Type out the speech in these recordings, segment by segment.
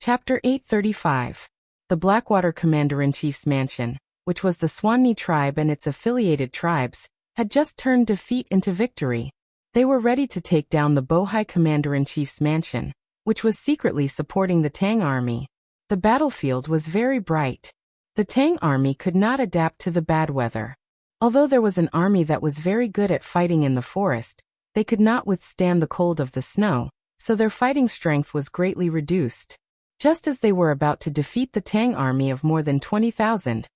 Chapter 835. The Blackwater Commander-in-Chief's Mansion, which was the Swanee tribe and its affiliated tribes, had just turned defeat into victory. They were ready to take down the Bohai Commander-in-Chief's mansion, which was secretly supporting the Tang army. The battlefield was very bright. The Tang army could not adapt to the bad weather. Although there was an army that was very good at fighting in the forest, they could not withstand the cold of the snow, so their fighting strength was greatly reduced. Just as they were about to defeat the Tang army of more than 20,000,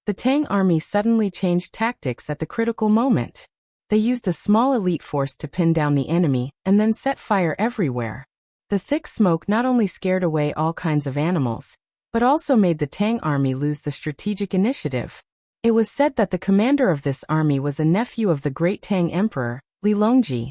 the Tang army suddenly changed tactics at the critical moment. They used a small elite force to pin down the enemy and then set fire everywhere. The thick smoke not only scared away all kinds of animals, but also made the Tang army lose the strategic initiative. It was said that the commander of this army was a nephew of the great Tang emperor, Li Longji.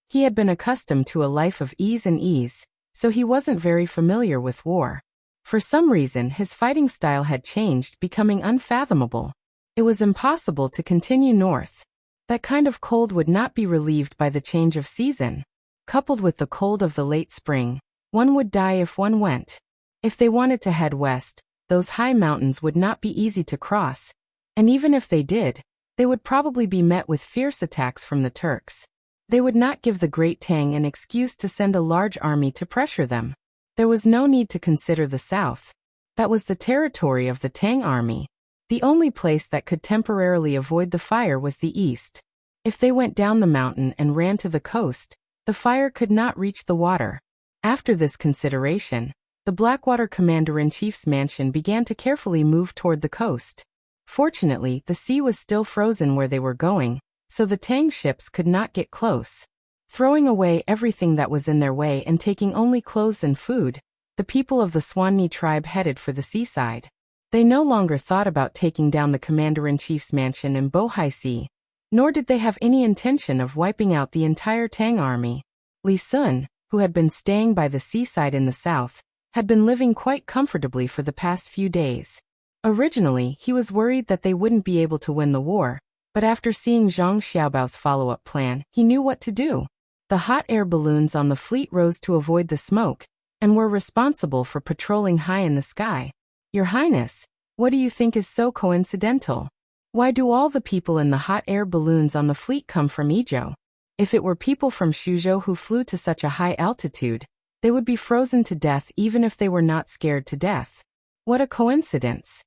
He had been accustomed to a life of ease, so he wasn't very familiar with war. For some reason, his fighting style had changed, becoming unfathomable. It was impossible to continue north. That kind of cold would not be relieved by the change of season. Coupled with the cold of the late spring, one would die if one went. If they wanted to head west, those high mountains would not be easy to cross, and even if they did, they would probably be met with fierce attacks from the Turks. They would not give the Great Tang an excuse to send a large army to pressure them. There was no need to consider the south. That was the territory of the Tang army. The only place that could temporarily avoid the fire was the east. If they went down the mountain and ran to the coast, the fire could not reach the water. After this consideration, the Blackwater Commander-in-Chief's mansion began to carefully move toward the coast. Fortunately, the sea was still frozen where they were going, so the Tang ships could not get close. Throwing away everything that was in their way and taking only clothes and food, the people of the Swanee tribe headed for the seaside. They no longer thought about taking down the Commander-in-Chief's mansion in Bohai Sea, nor did they have any intention of wiping out the entire Tang army. Li Sun, who had been staying by the seaside in the south, had been living quite comfortably for the past few days. Originally, he was worried that they wouldn't be able to win the war, but after seeing Zhang Xiaobao's follow-up plan, he knew what to do. The hot air balloons on the fleet rose to avoid the smoke, and were responsible for patrolling high in the sky. Your Highness, what do you think is so coincidental? Why do all the people in the hot air balloons on the fleet come from Izhou? If it were people from Suzhou who flew to such a high altitude, they would be frozen to death even if they were not scared to death. What a coincidence.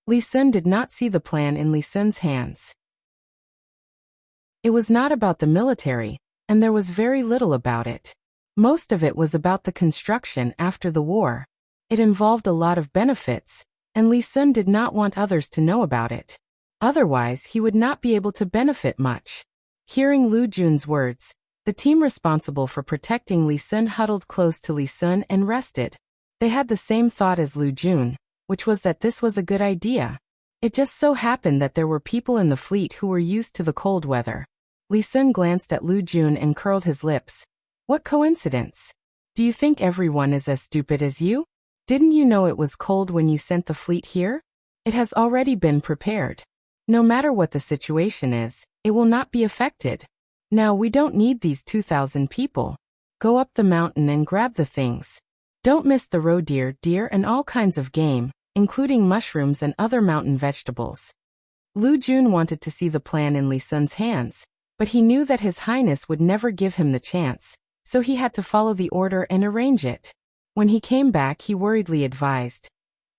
Li Sun did not see the plan in Li Sun's hands. It was not about the military, and there was very little about it. Most of it was about the construction after the war. It involved a lot of benefits, and Li Sun did not want others to know about it. Otherwise, he would not be able to benefit much. Hearing Lu Jun's words, the team responsible for protecting Li Sun huddled close to Li Sun and rested. They had the same thought as Lu Jun, which was that this was a good idea. It just so happened that there were people in the fleet who were used to the cold weather. Li Sun glanced at Lu Jun and curled his lips. What coincidence? Do you think everyone is as stupid as you? Didn't you know it was cold when you sent the fleet here? It has already been prepared. No matter what the situation is, it will not be affected. Now we don't need these 2,000 people. Go up the mountain and grab the things. Don't miss the roe deer, and all kinds of game, including mushrooms and other mountain vegetables. Lu Jun wanted to see the plan in Li Sun's hands, but he knew that His Highness would never give him the chance, so he had to follow the order and arrange it. When he came back, he worriedly advised,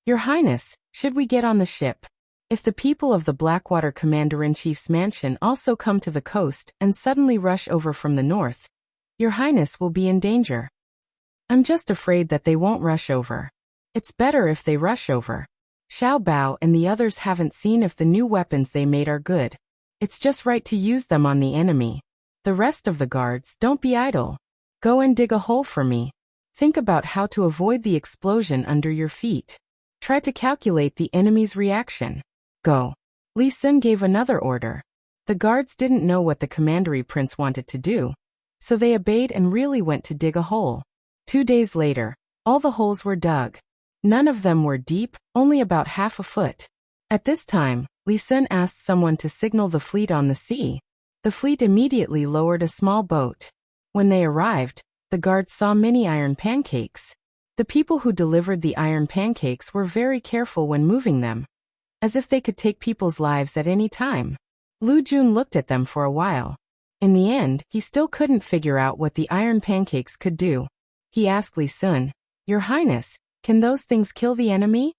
Your Highness, should we get on the ship? If the people of the Blackwater Commander-in-Chief's mansion also come to the coast and suddenly rush over from the north, Your Highness will be in danger. I'm just afraid that they won't rush over. It's better if they rush over. Xiao Bao and the others haven't seen if the new weapons they made are good. It's just right to use them on the enemy. The rest of the guards, don't be idle. Go and dig a hole for me. Think about how to avoid the explosion under your feet. Try to calculate the enemy's reaction. Go. Li Sun gave another order. The guards didn't know what the commandery prince wanted to do, so they obeyed and really went to dig a hole. 2 days later, all the holes were dug. None of them were deep, only about half a foot. At this time, Li Sun asked someone to signal the fleet on the sea. The fleet immediately lowered a small boat. When they arrived, the guards saw many iron pancakes. The people who delivered the iron pancakes were very careful when moving them, as if they could take people's lives at any time. Lu Jun looked at them for a while. In the end, he still couldn't figure out what the iron pancakes could do. He asked Li Sun, "Your Highness, can those things kill the enemy?"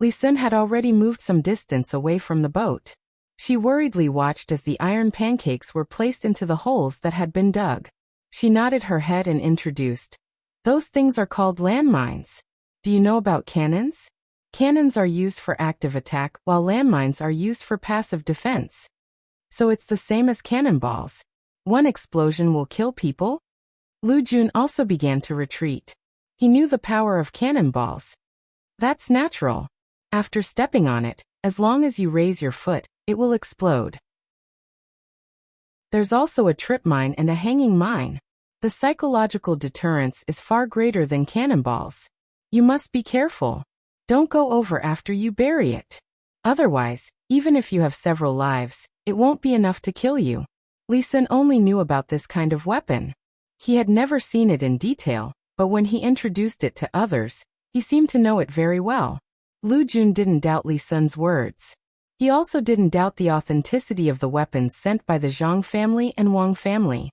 Li Sun had already moved some distance away from the boat. She worriedly watched as the iron pancakes were placed into the holes that had been dug. She nodded her head and introduced, "Those things are called landmines. Do you know about cannons? Cannons are used for active attack, while landmines are used for passive defense. So it's the same as cannonballs. One explosion will kill people?" Lu Jun also began to retreat. He knew the power of cannonballs. That's natural. After stepping on it, as long as you raise your foot, it will explode. There's also a trip mine and a hanging mine. The psychological deterrence is far greater than cannonballs. You must be careful. Don't go over after you bury it. Otherwise, even if you have several lives, it won't be enough to kill you. Li Sun only knew about this kind of weapon. He had never seen it in detail, but when he introduced it to others, he seemed to know it very well. Lu Jun didn't doubt Li Sun's words. He also didn't doubt the authenticity of the weapons sent by the Zhang family and Wang family.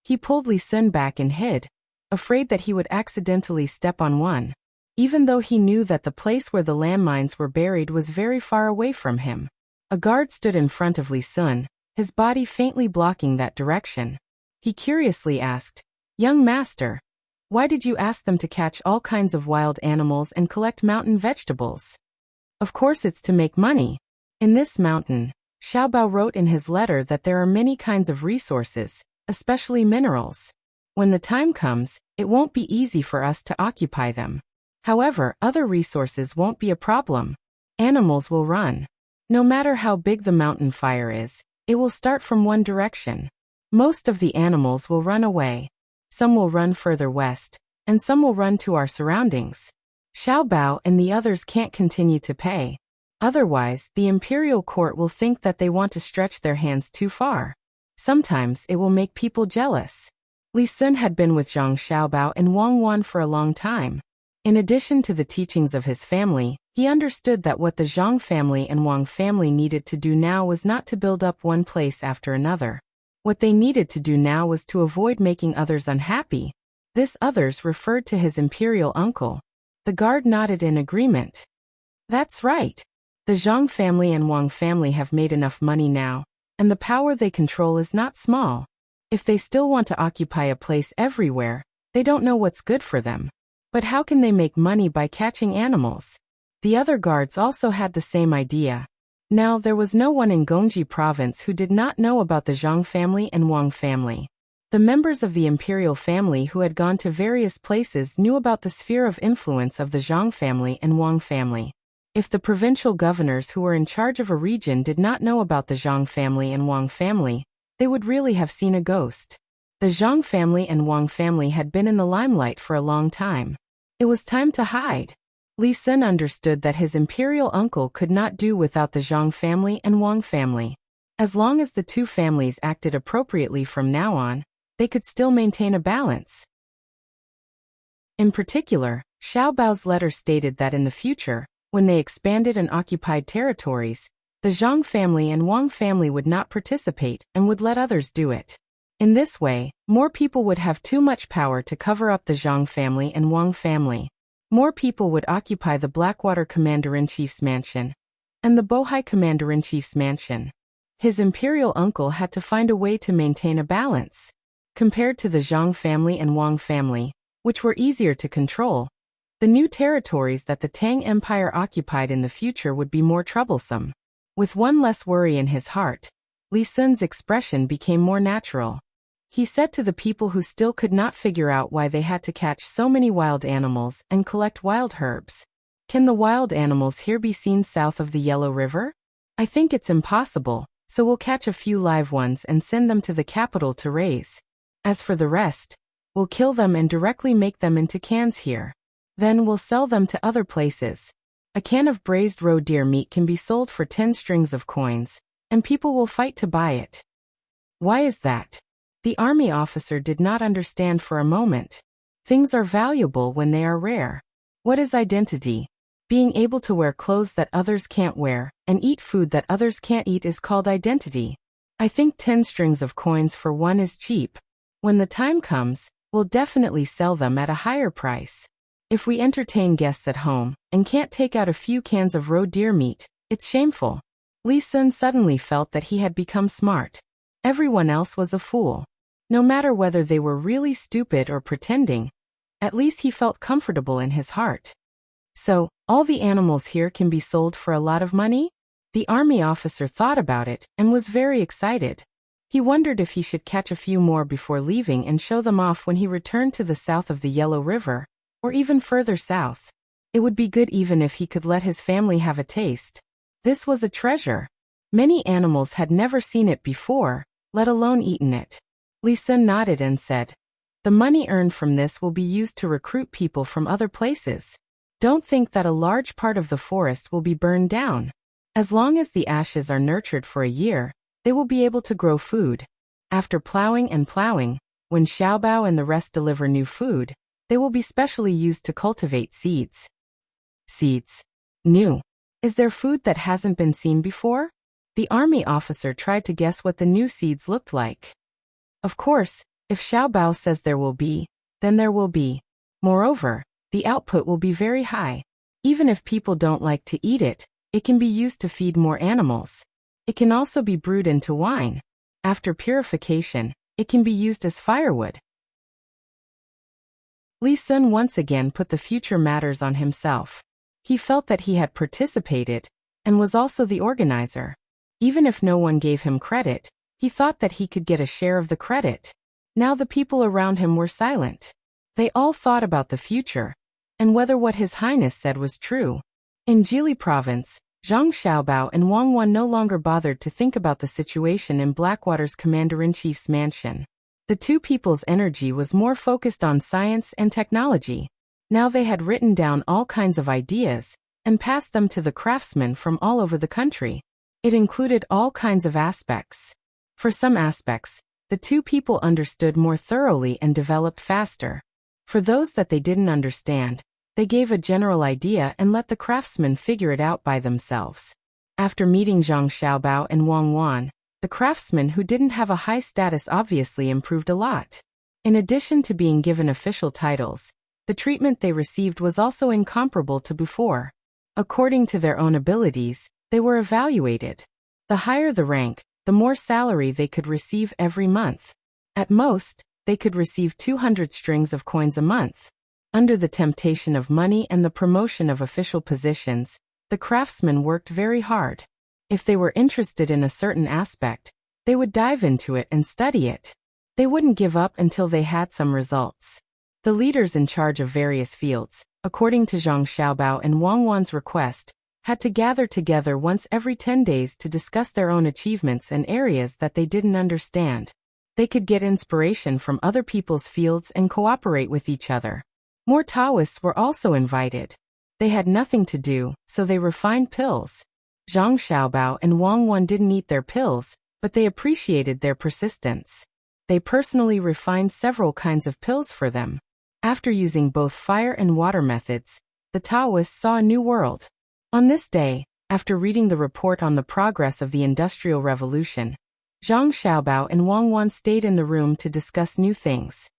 He pulled Li Sun back and hid, afraid that he would accidentally step on one, even though he knew that the place where the landmines were buried was very far away from him. A guard stood in front of Li Sun, his body faintly blocking that direction. He curiously asked, "Young master, why did you ask them to catch all kinds of wild animals and collect mountain vegetables?" "Of course it's to make money. In this mountain," Xiaobao wrote in his letter, that there are many kinds of resources, especially minerals. When the time comes, it won't be easy for us to occupy them. However, other resources won't be a problem. Animals will run. No matter how big the mountain fire is, it will start from one direction. Most of the animals will run away. Some will run further west, and some will run to our surroundings. Xiaobao and the others can't continue to pay. Otherwise, the imperial court will think that they want to stretch their hands too far. Sometimes it will make people jealous. Li Sun had been with Zhang Xiaobao and Wang Wan for a long time. In addition to the teachings of his family, he understood that what the Zhang family and Wang family needed to do now was not to build up one place after another. What they needed to do now was to avoid making others unhappy. This others referred to his imperial uncle. The guard nodded in agreement. That's right. The Zhang family and Wang family have made enough money now, and the power they control is not small. If they still want to occupy a place everywhere, they don't know what's good for them. But how can they make money by catching animals? The other guards also had the same idea. Now there was no one in Gongji province who did not know about the Zhang family and Wang family. The members of the imperial family who had gone to various places knew about the sphere of influence of the Zhang family and Wang family. If the provincial governors who were in charge of a region did not know about the Zhang family and Wang family, they would really have seen a ghost. The Zhang family and Wang family had been in the limelight for a long time. It was time to hide. Li Sun understood that his imperial uncle could not do without the Zhang family and Wang family. As long as the two families acted appropriately from now on, they could still maintain a balance. In particular, Xiaobao's letter stated that in the future, when they expanded and occupied territories, the Zhang family and Wang family would not participate and would let others do it. In this way, more people would have too much power to cover up the Zhang family and Wang family. More people would occupy the Blackwater Commander-in-Chief's mansion and the Bohai Commander-in-Chief's mansion. His imperial uncle had to find a way to maintain a balance. Compared to the Zhang family and Wang family, which were easier to control, the new territories that the Tang Empire occupied in the future would be more troublesome. With one less worry in his heart, Li Sun's expression became more natural. He said to the people who still could not figure out why they had to catch so many wild animals and collect wild herbs, "Can the wild animals here be seen south of the Yellow River? I think it's impossible, so we'll catch a few live ones and send them to the capital to raise. As for the rest, we'll kill them and directly make them into cans here. Then we'll sell them to other places. A can of braised roe deer meat can be sold for 10 strings of coins, and people will fight to buy it." Why is that? The army officer did not understand for a moment. Things are valuable when they are rare. What is identity? Being able to wear clothes that others can't wear, and eat food that others can't eat is called identity. I think 10 strings of coins for one is cheap. When the time comes, we'll definitely sell them at a higher price. If we entertain guests at home, and can't take out a few cans of raw deer meat, it's shameful. Lee Sun suddenly felt that he had become smart. Everyone else was a fool. No matter whether they were really stupid or pretending, at least he felt comfortable in his heart. So, all the animals here can be sold for a lot of money? The army officer thought about it and was very excited. He wondered if he should catch a few more before leaving and show them off when he returned to the south of the Yellow River, or even further south. It would be good even if he could let his family have a taste. This was a treasure. Many animals had never seen it before, let alone eaten it. Lee Sun nodded and said, "The money earned from this will be used to recruit people from other places. Don't think that a large part of the forest will be burned down. As long as the ashes are nurtured for a year, they will be able to grow food. After plowing and plowing, when Xiaobao and the rest deliver new food, they will be specially used to cultivate seeds." Seeds. New. Is there food that hasn't been seen before? The army officer tried to guess what the new seeds looked like. Of course, if Xiaobao says there will be, then there will be. Moreover, the output will be very high. Even if people don't like to eat it, it can be used to feed more animals. It can also be brewed into wine. After purification, it can be used as firewood. Lee Sun once again put the future matters on himself. He felt that he had participated, and was also the organizer. Even if no one gave him credit, he thought that he could get a share of the credit. Now the people around him were silent. They all thought about the future, and whether what His Highness said was true. In Jili Province, Zhang Xiaobao and Wang Wan no longer bothered to think about the situation in Blackwater's commander-in-chief's mansion. The two people's energy was more focused on science and technology. Now they had written down all kinds of ideas, and passed them to the craftsmen from all over the country. It included all kinds of aspects. For some aspects, the two people understood more thoroughly and developed faster. For those that they didn't understand, they gave a general idea and let the craftsmen figure it out by themselves. After meeting Zhang Xiaobao and Wang Wan, the craftsmen who didn't have a high status obviously improved a lot. In addition to being given official titles, the treatment they received was also incomparable to before. According to their own abilities, they were evaluated. The higher the rank, the more salary they could receive every month. At most, they could receive 200 strings of coins a month. Under the temptation of money and the promotion of official positions, the craftsmen worked very hard. If they were interested in a certain aspect, they would dive into it and study it. They wouldn't give up until they had some results. The leaders in charge of various fields, according to Zhang Xiaobao and Wang Wan's request, had to gather together once every 10 days to discuss their own achievements and areas that they didn't understand. They could get inspiration from other people's fields and cooperate with each other. More Taoists were also invited. They had nothing to do, so they refined pills. Zhang Xiaobao and Wang Wan didn't eat their pills, but they appreciated their persistence. They personally refined several kinds of pills for them. After using both fire and water methods, the Taoists saw a new world. On this day, after reading the report on the progress of the Industrial Revolution, Zhang Xiaobao and Wang Wan stayed in the room to discuss new things.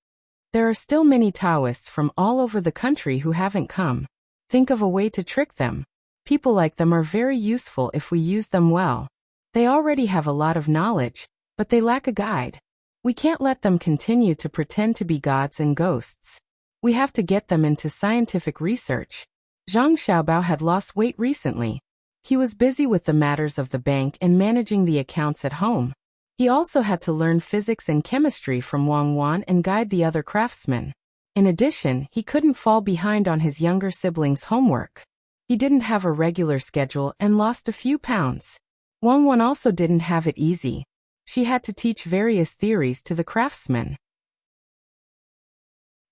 There are still many Taoists from all over the country who haven't come. Think of a way to trick them. People like them are very useful if we use them well. They already have a lot of knowledge, but they lack a guide. We can't let them continue to pretend to be gods and ghosts. We have to get them into scientific research. Zhang Xiaobao had lost weight recently. He was busy with the matters of the bank and managing the accounts at home. He also had to learn physics and chemistry from Wang Wan and guide the other craftsmen. In addition, he couldn't fall behind on his younger siblings' homework. He didn't have a regular schedule and lost a few pounds. Wang Wan also didn't have it easy. She had to teach various theories to the craftsmen.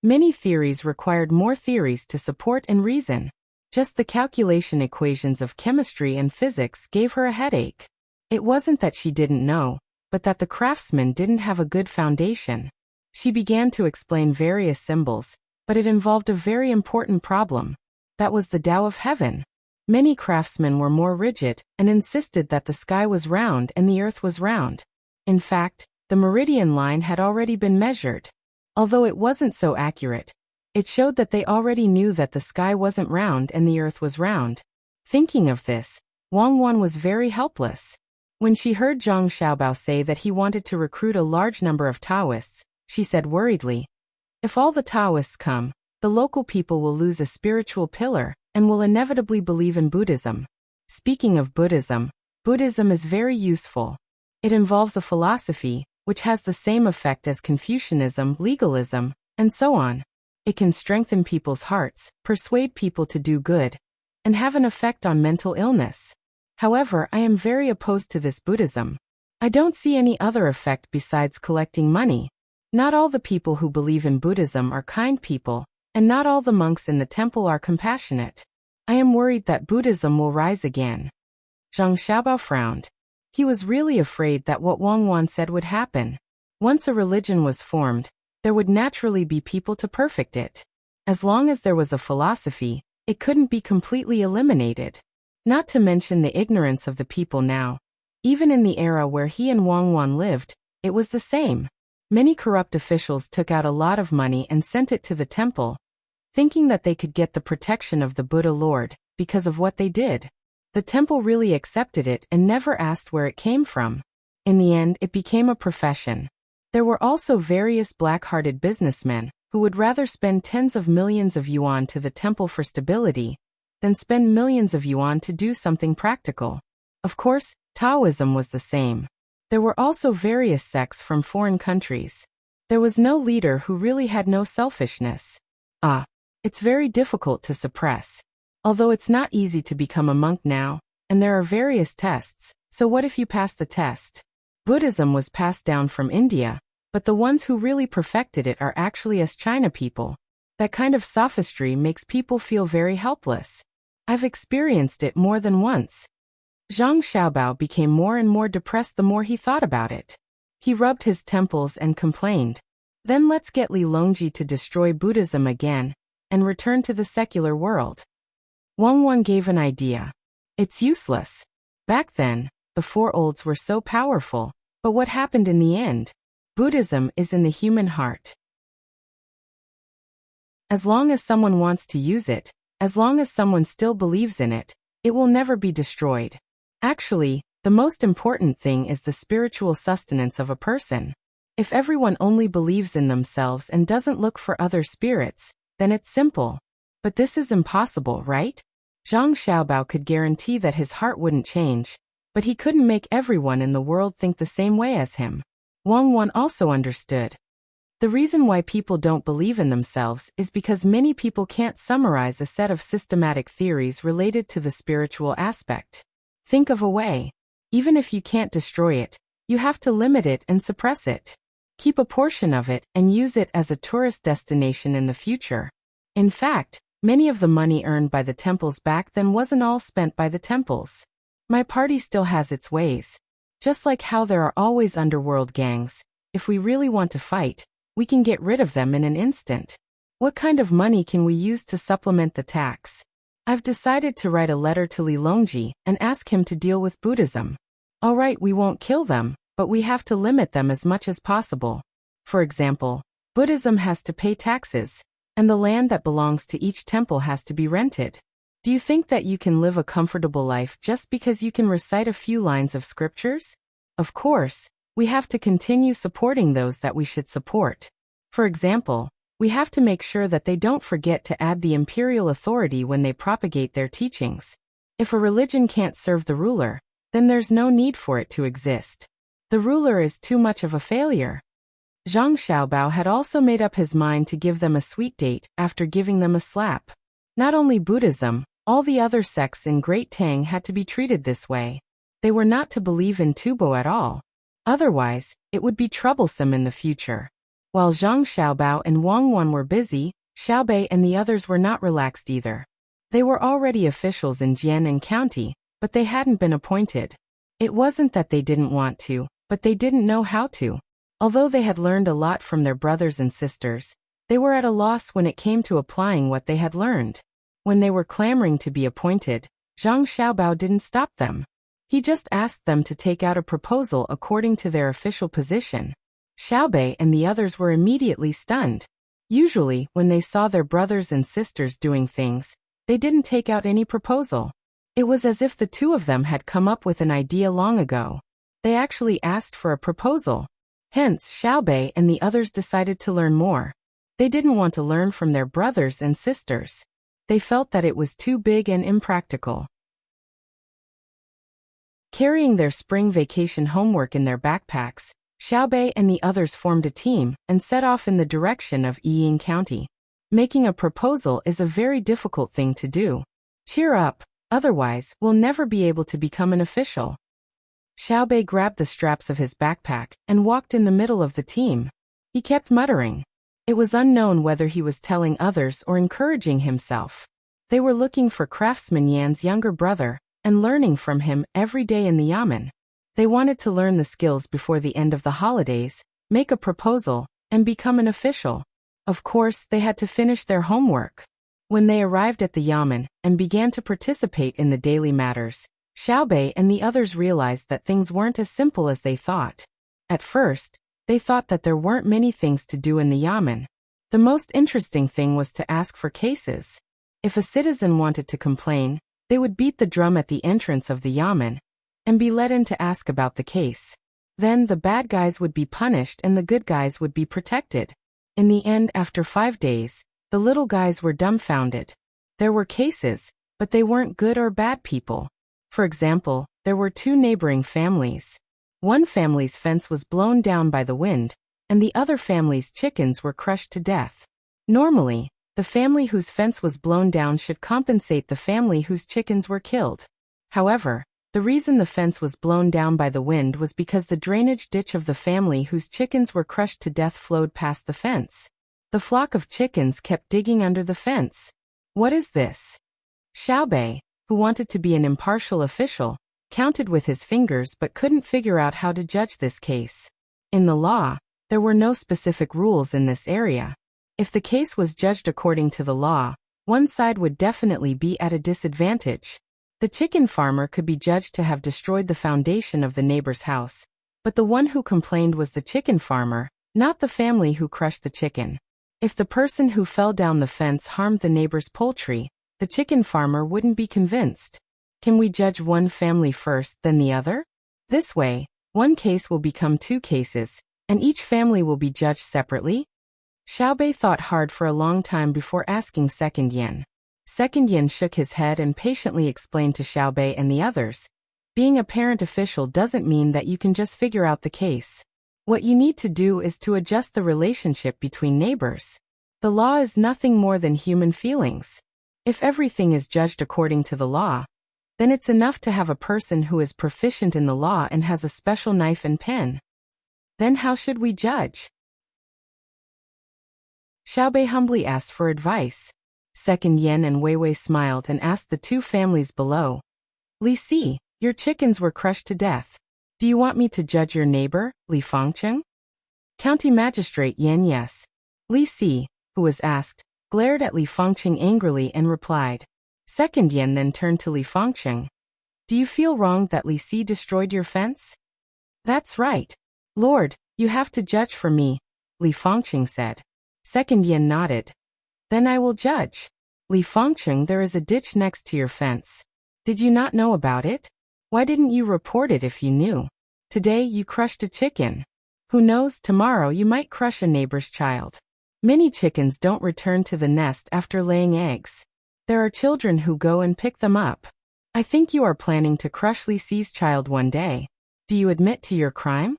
Many theories required more theories to support and reason. Just the calculation equations of chemistry and physics gave her a headache. It wasn't that she didn't know, but that the craftsmen didn't have a good foundation. She began to explain various symbols, but it involved a very important problem. That was the Tao of heaven. Many craftsmen were more rigid and insisted that the sky was round and the earth was round. In fact, the meridian line had already been measured. Although it wasn't so accurate, it showed that they already knew that the sky wasn't round and the earth was round. Thinking of this, Wang Wan was very helpless. When she heard Zhang Xiaobao say that he wanted to recruit a large number of Taoists, she said worriedly, "If all the Taoists come, the local people will lose a spiritual pillar and will inevitably believe in Buddhism." Speaking of Buddhism, Buddhism is very useful. It involves a philosophy, which has the same effect as Confucianism, legalism, and so on. It can strengthen people's hearts, persuade people to do good, and have an effect on mental illness. However, I am very opposed to this Buddhism. I don't see any other effect besides collecting money. Not all the people who believe in Buddhism are kind people, and not all the monks in the temple are compassionate. I am worried that Buddhism will rise again. Zhang Xiaobao frowned. He was really afraid that what Wang Wan said would happen. Once a religion was formed, there would naturally be people to perfect it. As long as there was a philosophy, it couldn't be completely eliminated. Not to mention the ignorance of the people now. Even in the era where he and Wang Wan lived, it was the same. Many corrupt officials took out a lot of money and sent it to the temple, thinking that they could get the protection of the Buddha Lord because of what they did. The temple really accepted it and never asked where it came from. In the end, it became a profession. There were also various black-hearted businessmen who would rather spend tens of millions of yuan to the temple for stability than spend millions of yuan to do something practical. Of course, Taoism was the same. There were also various sects from foreign countries. There was no leader who really had no selfishness. It's very difficult to suppress. Although it's not easy to become a monk now, and there are various tests, so what if you pass the test? Buddhism was passed down from India, but the ones who really perfected it are actually us China people. That kind of sophistry makes people feel very helpless. I've experienced it more than once. Zhang Xiaobao became more and more depressed the more he thought about it. He rubbed his temples and complained. Then let's get Li Longji to destroy Buddhism again, and return to the secular world. Wang Wan gave an idea. It's useless. Back then, the Four Olds were so powerful, but what happened in the end? Buddhism is in the human heart. As long as someone wants to use it, as long as someone still believes in it, it will never be destroyed. Actually, the most important thing is the spiritual sustenance of a person. If everyone only believes in themselves and doesn't look for other spirits, then it's simple. But this is impossible, right? Zhang Xiaobao could guarantee that his heart wouldn't change, but he couldn't make everyone in the world think the same way as him. Wang Wan also understood. The reason why people don't believe in themselves is because many people can't summarize a set of systematic theories related to the spiritual aspect. Think of a way. Even if you can't destroy it, you have to limit it and suppress it. Keep a portion of it and use it as a tourist destination in the future. In fact, many of the money earned by the temples back then wasn't all spent by the temples. My party still has its ways. Just like how there are always underworld gangs, if we really want to fight, we can get rid of them in an instant. What kind of money can we use to supplement the tax? I've decided to write a letter to Li Longji and ask him to deal with Buddhism. Alright, we won't kill them, but we have to limit them as much as possible. For example, Buddhism has to pay taxes, and the land that belongs to each temple has to be rented. Do you think that you can live a comfortable life just because you can recite a few lines of scriptures? Of course, we have to continue supporting those that we should support. For example, we have to make sure that they don't forget to add the imperial authority when they propagate their teachings. If a religion can't serve the ruler, then there's no need for it to exist. The ruler is too much of a failure. Zhang Xiaobao had also made up his mind to give them a sweet date after giving them a slap. Not only Buddhism, all the other sects in Great Tang had to be treated this way. They were not to believe in Tubo at all. Otherwise, it would be troublesome in the future. While Zhang Xiaobao and Wang Wan were busy, Xiaobei and the others were not relaxed either. They were already officials in Jian and County, but they hadn't been appointed. It wasn't that they didn't want to, but they didn't know how to. Although they had learned a lot from their brothers and sisters, they were at a loss when it came to applying what they had learned. When they were clamoring to be appointed, Zhang Xiaobao didn't stop them. He just asked them to take out a proposal according to their official position. Xiaobei and the others were immediately stunned. Usually, when they saw their brothers and sisters doing things, they didn't take out any proposal. It was as if the two of them had come up with an idea long ago. They actually asked for a proposal. Hence, Xiaobei and the others decided to learn more. They didn't want to learn from their brothers and sisters. They felt that it was too big and impractical. Carrying their spring vacation homework in their backpacks, Xiaobei and the others formed a team and set off in the direction of Yiying County. Making a proposal is a very difficult thing to do. Cheer up, otherwise we'll never be able to become an official. Xiaobei grabbed the straps of his backpack and walked in the middle of the team. He kept muttering. It was unknown whether he was telling others or encouraging himself. They were looking for Craftsman Yan's younger brother and learning from him every day in the yamen. They wanted to learn the skills before the end of the holidays, make a proposal, and become an official. Of course, they had to finish their homework. When they arrived at the yamen and began to participate in the daily matters, Xiaobei and the others realized that things weren't as simple as they thought. At first, they thought that there weren't many things to do in the yamen. The most interesting thing was to ask for cases. If a citizen wanted to complain, they would beat the drum at the entrance of the yamen and be let in to ask about the case. Then the bad guys would be punished and the good guys would be protected. In the end, after 5 days, the little guys were dumbfounded. There were cases, but they weren't good or bad people. For example, there were 2 neighboring families. One family's fence was blown down by the wind, and the other family's chickens were crushed to death. Normally, the family whose fence was blown down should compensate the family whose chickens were killed. However, the reason the fence was blown down by the wind was because the drainage ditch of the family whose chickens were crushed to death flowed past the fence. The flock of chickens kept digging under the fence. What is this? Xiaobei, who wanted to be an impartial official, counted with his fingers but couldn't figure out how to judge this case. In the law, there were no specific rules in this area. If the case was judged according to the law, one side would definitely be at a disadvantage. The chicken farmer could be judged to have destroyed the foundation of the neighbor's house, but the one who complained was the chicken farmer, not the family who crushed the chicken. If the person who fell down the fence harmed the neighbor's poultry, the chicken farmer wouldn't be convinced. Can we judge one family first, then the other? This way, one case will become 2 cases, and each family will be judged separately? Xiaobei thought hard for a long time before asking Second Yen. Second Yen shook his head and patiently explained to Xiaobei and the others. Being a parent official doesn't mean that you can just figure out the case. What you need to do is to adjust the relationship between neighbors. The law is nothing more than human feelings. If everything is judged according to the law, then it's enough to have a person who is proficient in the law and has a special knife and pen. Then how should we judge? Xiaobei humbly asked for advice. Second Yen and Weiwei smiled and asked the 2 families below. Li Si, your chickens were crushed to death. Do you want me to judge your neighbor, Li Fangcheng? County Magistrate Yen yes. Li Si, who was asked, glared at Li Fangcheng angrily and replied. Second Yen then turned to Li Fangcheng. Do you feel wronged that Li Si destroyed your fence? That's right. Lord, you have to judge for me, Li Fangcheng said. Second Yen nodded. Then I will judge. Li Fangcheng, there is a ditch next to your fence. Did you not know about it? Why didn't you report it if you knew? Today you crushed a chicken. Who knows, tomorrow you might crush a neighbor's child. Many chickens don't return to the nest after laying eggs. There are children who go and pick them up. I think you are planning to crush Li Si's child one day. Do you admit to your crime?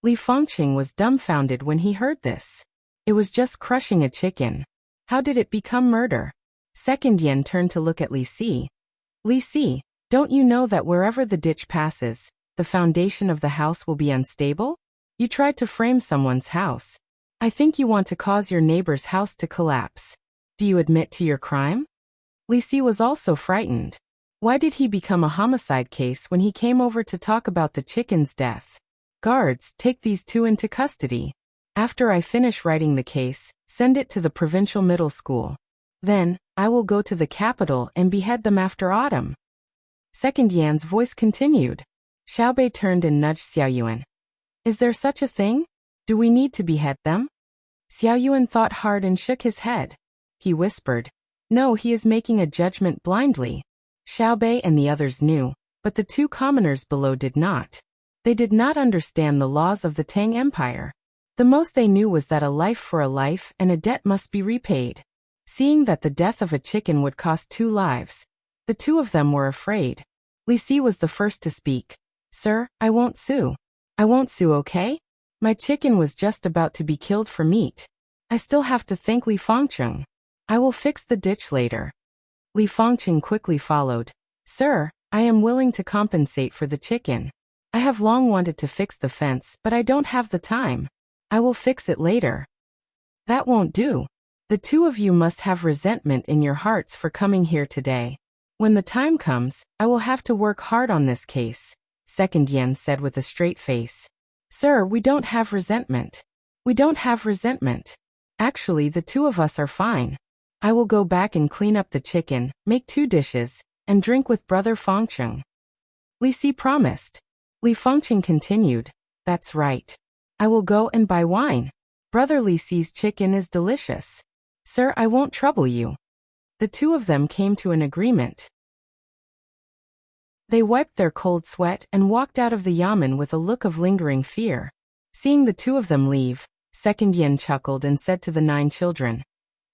Li Fangcheng was dumbfounded when he heard this. It was just crushing a chicken. How did it become murder? Second Yen turned to look at Li Si. Li Si, don't you know that wherever the ditch passes, the foundation of the house will be unstable? You tried to frame someone's house. I think you want to cause your neighbor's house to collapse. Do you admit to your crime? Li Si was also frightened. Why did he become a homicide case when he came over to talk about the chicken's death? Guards, take these 2 into custody. After I finish writing the case, send it to the provincial middle school. Then, I will go to the capital and behead them after autumn. Second Yan's voice continued. Xiaobei turned and nudged Xiaoyuan. Is there such a thing? Do we need to behead them? Xiaoyuan thought hard and shook his head. He whispered. No, he is making a judgment blindly. Xiaobei and the others knew, but the two commoners below did not. They did not understand the laws of the Tang Empire. The most they knew was that a life for a life and a debt must be repaid. Seeing that the death of a chicken would cost 2 lives, the two of them were afraid. Li Si was the first to speak. Sir, I won't sue. I won't sue, okay? My chicken was just about to be killed for meat. I still have to thank Li Fangcheng. I will fix the ditch later. Li Fangcheng quickly followed. Sir, I am willing to compensate for the chicken. I have long wanted to fix the fence, but I don't have the time. I will fix it later. That won't do. The two of you must have resentment in your hearts for coming here today. When the time comes, I will have to work hard on this case, Second Yan said with a straight face. Sir, we don't have resentment. We don't have resentment. Actually, the two of us are fine. I will go back and clean up the chicken, make 2 dishes, and drink with Brother Fangcheng. Li Si promised. Li Fangcheng continued. That's right. I will go and buy wine. Brother Li Si's chicken is delicious. Sir, I won't trouble you. The two of them came to an agreement. They wiped their cold sweat and walked out of the yamen with a look of lingering fear. Seeing the two of them leave, Second Yan chuckled and said to the 9 children.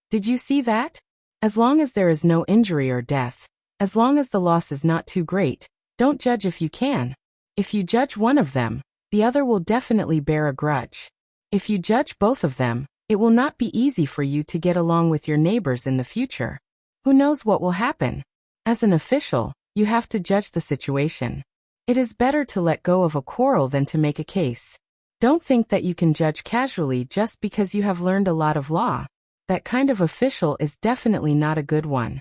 Did you see that? As long as there is no injury or death, as long as the loss is not too great, don't judge if you can. If you judge one of them, the other will definitely bear a grudge. If you judge both of them, it will not be easy for you to get along with your neighbors in the future. Who knows what will happen? As an official, you have to judge the situation. It is better to let go of a quarrel than to make a case. Don't think that you can judge casually just because you have learned a lot of law. That kind of official is definitely not a good one.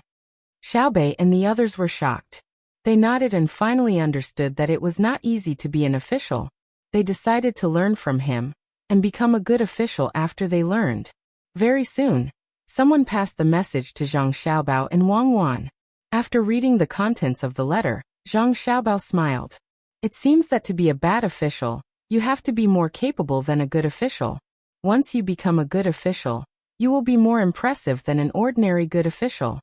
Xiaobei and the others were shocked. They nodded and finally understood that it was not easy to be an official. They decided to learn from him and become a good official after they learned. Very soon, someone passed the message to Zhang Xiaobao and Wang Wan. After reading the contents of the letter, Zhang Xiaobao smiled. It seems that to be a bad official, you have to be more capable than a good official. Once you become a good official, you will be more impressive than an ordinary good official.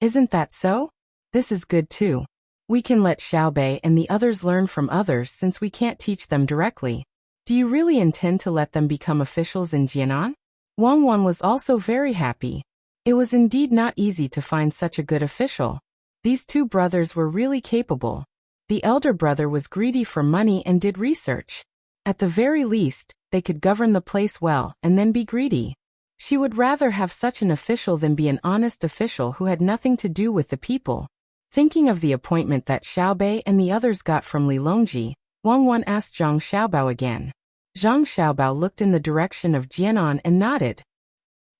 Isn't that so? This is good too. We can let Xiaobei and the others learn from others since we can't teach them directly. Do you really intend to let them become officials in Jianan? Wang Wan was also very happy. It was indeed not easy to find such a good official. These 2 brothers were really capable. The elder brother was greedy for money and did research. At the very least, they could govern the place well and then be greedy. She would rather have such an official than be an honest official who had nothing to do with the people. Thinking of the appointment that Xiaobei and the others got from Li Longji, Wang Wan asked Zhang Xiaobao again. Zhang Xiaobao looked in the direction of Jianan and nodded.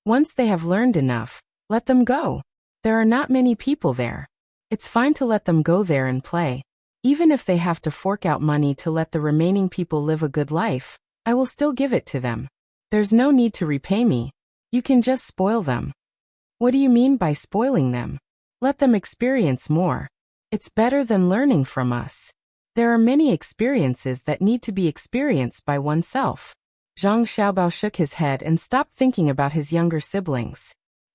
Once they have learned enough, let them go. There are not many people there. It's fine to let them go there and play. Even if they have to fork out money to let the remaining people live a good life, I will still give it to them. There's no need to repay me. You can just spoil them. What do you mean by spoiling them? Let them experience more. It's better than learning from us. There are many experiences that need to be experienced by oneself. Zhang Xiaobao shook his head and stopped thinking about his younger siblings.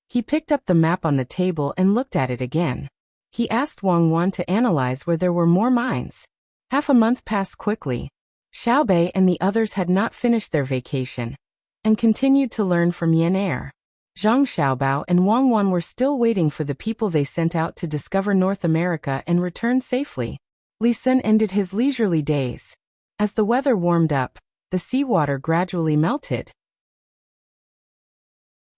He picked up the map on the table and looked at it again. He asked Wang Wan to analyze where there were more mines. Half a month passed quickly. Xiaobei and the others had not finished their vacation and continued to learn from Yan Er. Zhang Xiaobao and Wang Wan were still waiting for the people they sent out to discover North America and return safely. Li Sun ended his leisurely days. As the weather warmed up, the seawater gradually melted.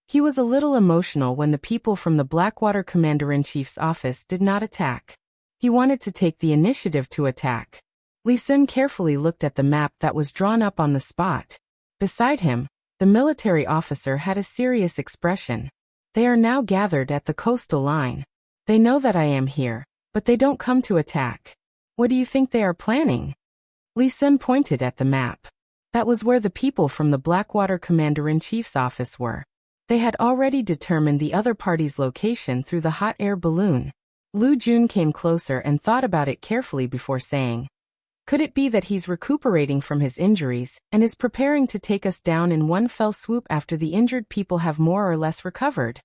He was a little emotional when the people from the Blackwater Commander-in-Chief's office did not attack. He wanted to take the initiative to attack. Li Sun carefully looked at the map that was drawn up on the spot. Beside him, the military officer had a serious expression. They are now gathered at the coastal line. They know that I am here, but they don't come to attack. What do you think they are planning? Li Sun pointed at the map. That was where the people from the Blackwater Commander-in-Chief's office were. They had already determined the other party's location through the hot air balloon. Lu Jun came closer and thought about it carefully before saying, "Could it be that he's recuperating from his injuries and is preparing to take us down in one fell swoop after the injured people have more or less recovered?"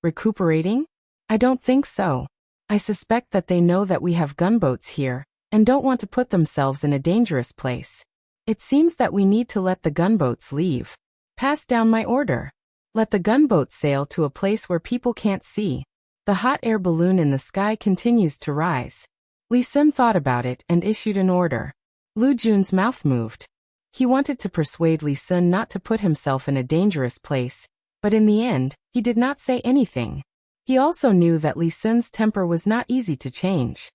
Recuperating? I don't think so. I suspect that they know that we have gunboats here and don't want to put themselves in a dangerous place. It seems that we need to let the gunboats leave. Pass down my order. Let the gunboats sail to a place where people can't see. The hot air balloon in the sky continues to rise. Li Sun thought about it and issued an order. Lu Jun's mouth moved. He wanted to persuade Li Sun not to put himself in a dangerous place, but in the end, he did not say anything. He also knew that Li Sun's temper was not easy to change.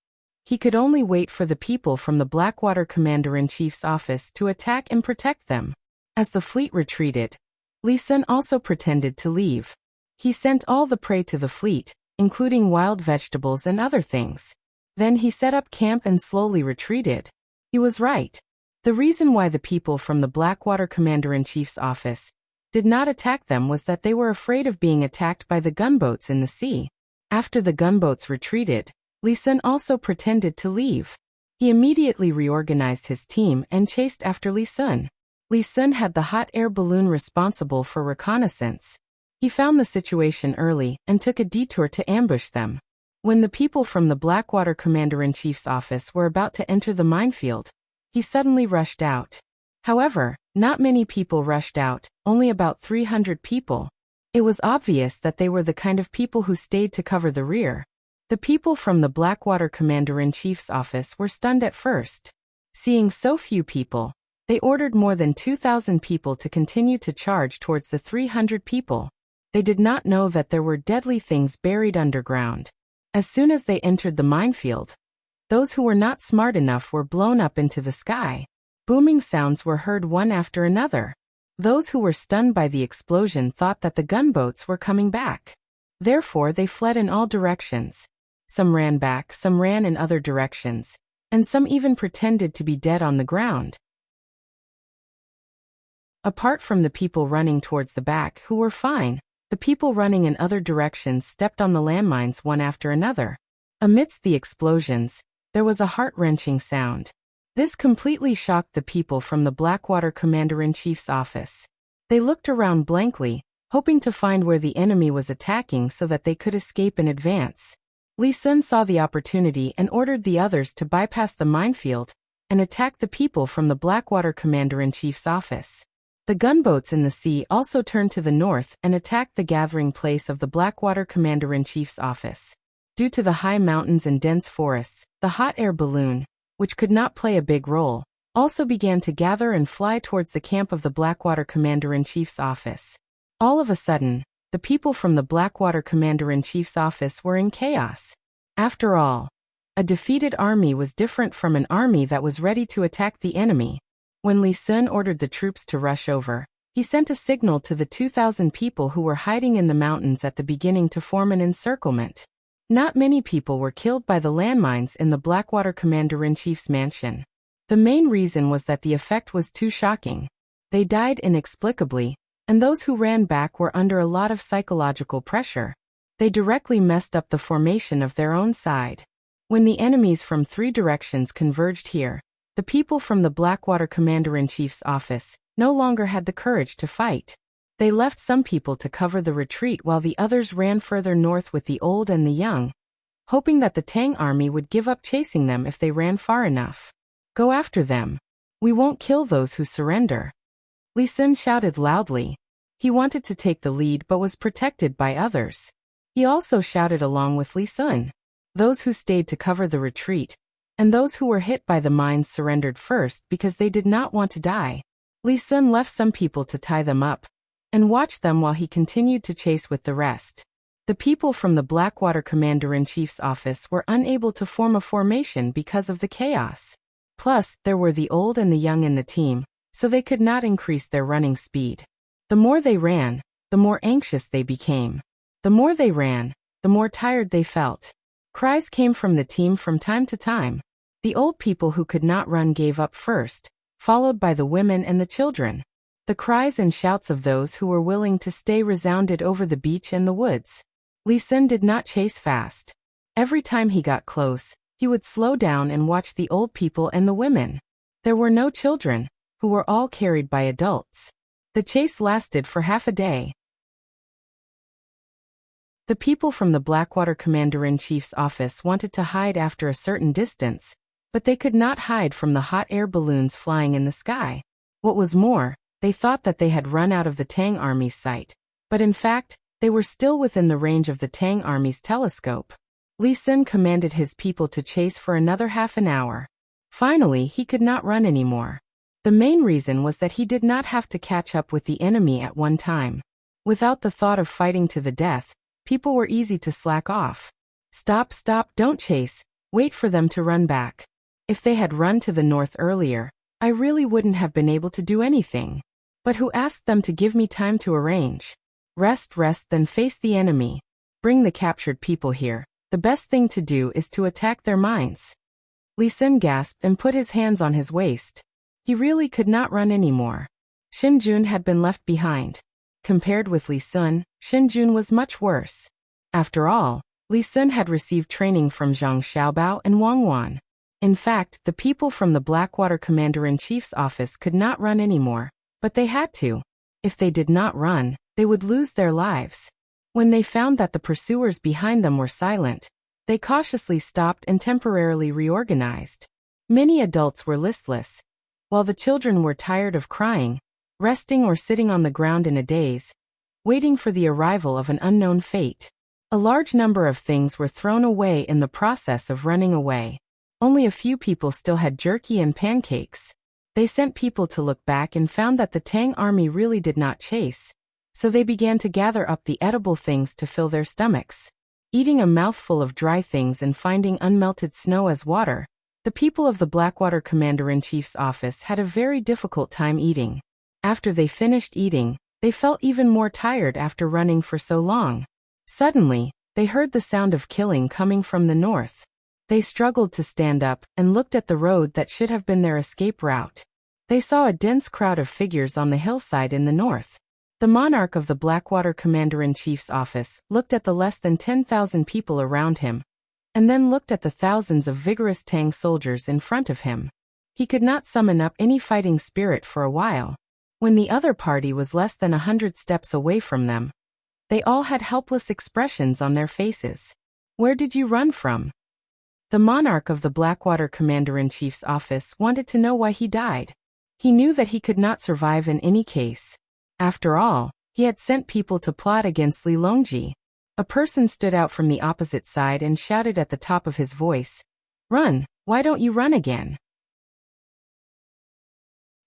He could only wait for the people from the Blackwater Commander-in-Chief's office to attack and protect them. As the fleet retreated, Li Sun also pretended to leave. He sent all the prey to the fleet, including wild vegetables and other things. Then he set up camp and slowly retreated. He was right. The reason why the people from the Blackwater Commander-in-Chief's office did not attack them was that they were afraid of being attacked by the gunboats in the sea. After the gunboats retreated, Li Sun also pretended to leave. He immediately reorganized his team and chased after Li Sun. Li Sun had the hot air balloon responsible for reconnaissance. He found the situation early and took a detour to ambush them. When the people from the Blackwater Commander-in-Chief's office were about to enter the minefield, he suddenly rushed out. However, not many people rushed out, only about 300 people. It was obvious that they were the kind of people who stayed to cover the rear. The people from the Blackwater Commander-in-Chief's office were stunned at first. Seeing so few people, they ordered more than 2,000 people to continue to charge towards the 300 people. They did not know that there were deadly things buried underground. As soon as they entered the minefield, those who were not smart enough were blown up into the sky. Booming sounds were heard one after another. Those who were stunned by the explosion thought that the gunboats were coming back. Therefore, they fled in all directions. Some ran back, some ran in other directions, and some even pretended to be dead on the ground. Apart from the people running towards the back who were fine, the people running in other directions stepped on the landmines one after another. Amidst the explosions, there was a heart-wrenching sound. This completely shocked the people from the Blackwater Commander-in-Chief's office. They looked around blankly, hoping to find where the enemy was attacking so that they could escape in advance. Li Sun saw the opportunity and ordered the others to bypass the minefield and attack the people from the Blackwater Commander-in-Chief's office. The gunboats in the sea also turned to the north and attacked the gathering place of the Blackwater Commander-in-Chief's office. Due to the high mountains and dense forests, the hot air balloon, which could not play a big role, also began to gather and fly towards the camp of the Blackwater Commander-in-Chief's office. All of a sudden, the people from the Blackwater Commander-in-Chief's office were in chaos. After all, a defeated army was different from an army that was ready to attack the enemy. When Li Sun ordered the troops to rush over, he sent a signal to the 2,000 people who were hiding in the mountains at the beginning to form an encirclement. Not many people were killed by the landmines in the Blackwater Commander-in-Chief's mansion. The main reason was that the effect was too shocking. They died inexplicably, and those who ran back were under a lot of psychological pressure. They directly messed up the formation of their own side. When the enemies from 3 directions converged here, the people from the Blackwater Commander-in-Chief's office no longer had the courage to fight. They left some people to cover the retreat while the others ran further north with the old and the young, hoping that the Tang army would give up chasing them if they ran far enough. "Go after them. We won't kill those who surrender." Li Sun shouted loudly. He wanted to take the lead but was protected by others. He also shouted along with Li Sun. Those who stayed to cover the retreat, and those who were hit by the mines surrendered first because they did not want to die. Li Sun left some people to tie them up and watched them while he continued to chase with the rest. The people from the Blackwater Commander-in-Chief's office were unable to form a formation because of the chaos. Plus, there were the old and the young in the team, so they could not increase their running speed. The more they ran, the more anxious they became. The more they ran, the more tired they felt. Cries came from the team from time to time. The old people who could not run gave up first, followed by the women and the children. The cries and shouts of those who were willing to stay resounded over the beach and the woods. Li Sun did not chase fast. Every time he got close, he would slow down and watch the old people and the women. There were no children, who were all carried by adults. The chase lasted for half a day. The people from the Blackwater Commander-in-Chief's office wanted to hide after a certain distance, but they could not hide from the hot air balloons flying in the sky. What was more, they thought that they had run out of the Tang army's sight, but in fact, they were still within the range of the Tang army's telescope. Li Sun commanded his people to chase for another half an hour. Finally, he could not run anymore. The main reason was that he did not have to catch up with the enemy at one time. Without the thought of fighting to the death, people were easy to slack off. Stop, don't chase, wait for them to run back. If they had run to the north earlier, I really wouldn't have been able to do anything. But who asked them to give me time to arrange? Rest, then face the enemy. Bring the captured people here. The best thing to do is to attack their minds. Li Sun gasped and put his hands on his waist. He really could not run anymore. Xin Jun had been left behind. Compared with Li Sun, Xin Jun was much worse. After all, Li Sun had received training from Zhang Xiaobao and Wang Wan. In fact, the people from the Blackwater Commander-in-Chief's office could not run anymore, but they had to. If they did not run, they would lose their lives. When they found that the pursuers behind them were silent, they cautiously stopped and temporarily reorganized. Many adults were listless, while the children were tired of crying, resting or sitting on the ground in a daze, waiting for the arrival of an unknown fate. A large number of things were thrown away in the process of running away. Only a few people still had jerky and pancakes. They sent people to look back and found that the Tang army really did not chase, so they began to gather up the edible things to fill their stomachs. Eating a mouthful of dry things and finding unmelted snow as water, the people of the Blackwater Commander-in-Chief's office had a very difficult time eating. After they finished eating, they felt even more tired after running for so long. Suddenly, they heard the sound of killing coming from the north. They struggled to stand up and looked at the road that should have been their escape route. They saw a dense crowd of figures on the hillside in the north. The monarch of the Blackwater Commander-in-Chief's office looked at the less than 10,000 people around him, and then looked at the thousands of vigorous Tang soldiers in front of him. He could not summon up any fighting spirit for a while. When the other party was less than 100 steps away from them, they all had helpless expressions on their faces. Where did you run from? The monarch of the Blackwater Commander-in-Chief's office wanted to know why he died. He knew that he could not survive in any case. After all, he had sent people to plot against Li Longji. A person stood out from the opposite side and shouted at the top of his voice, "Run, why don't you run again?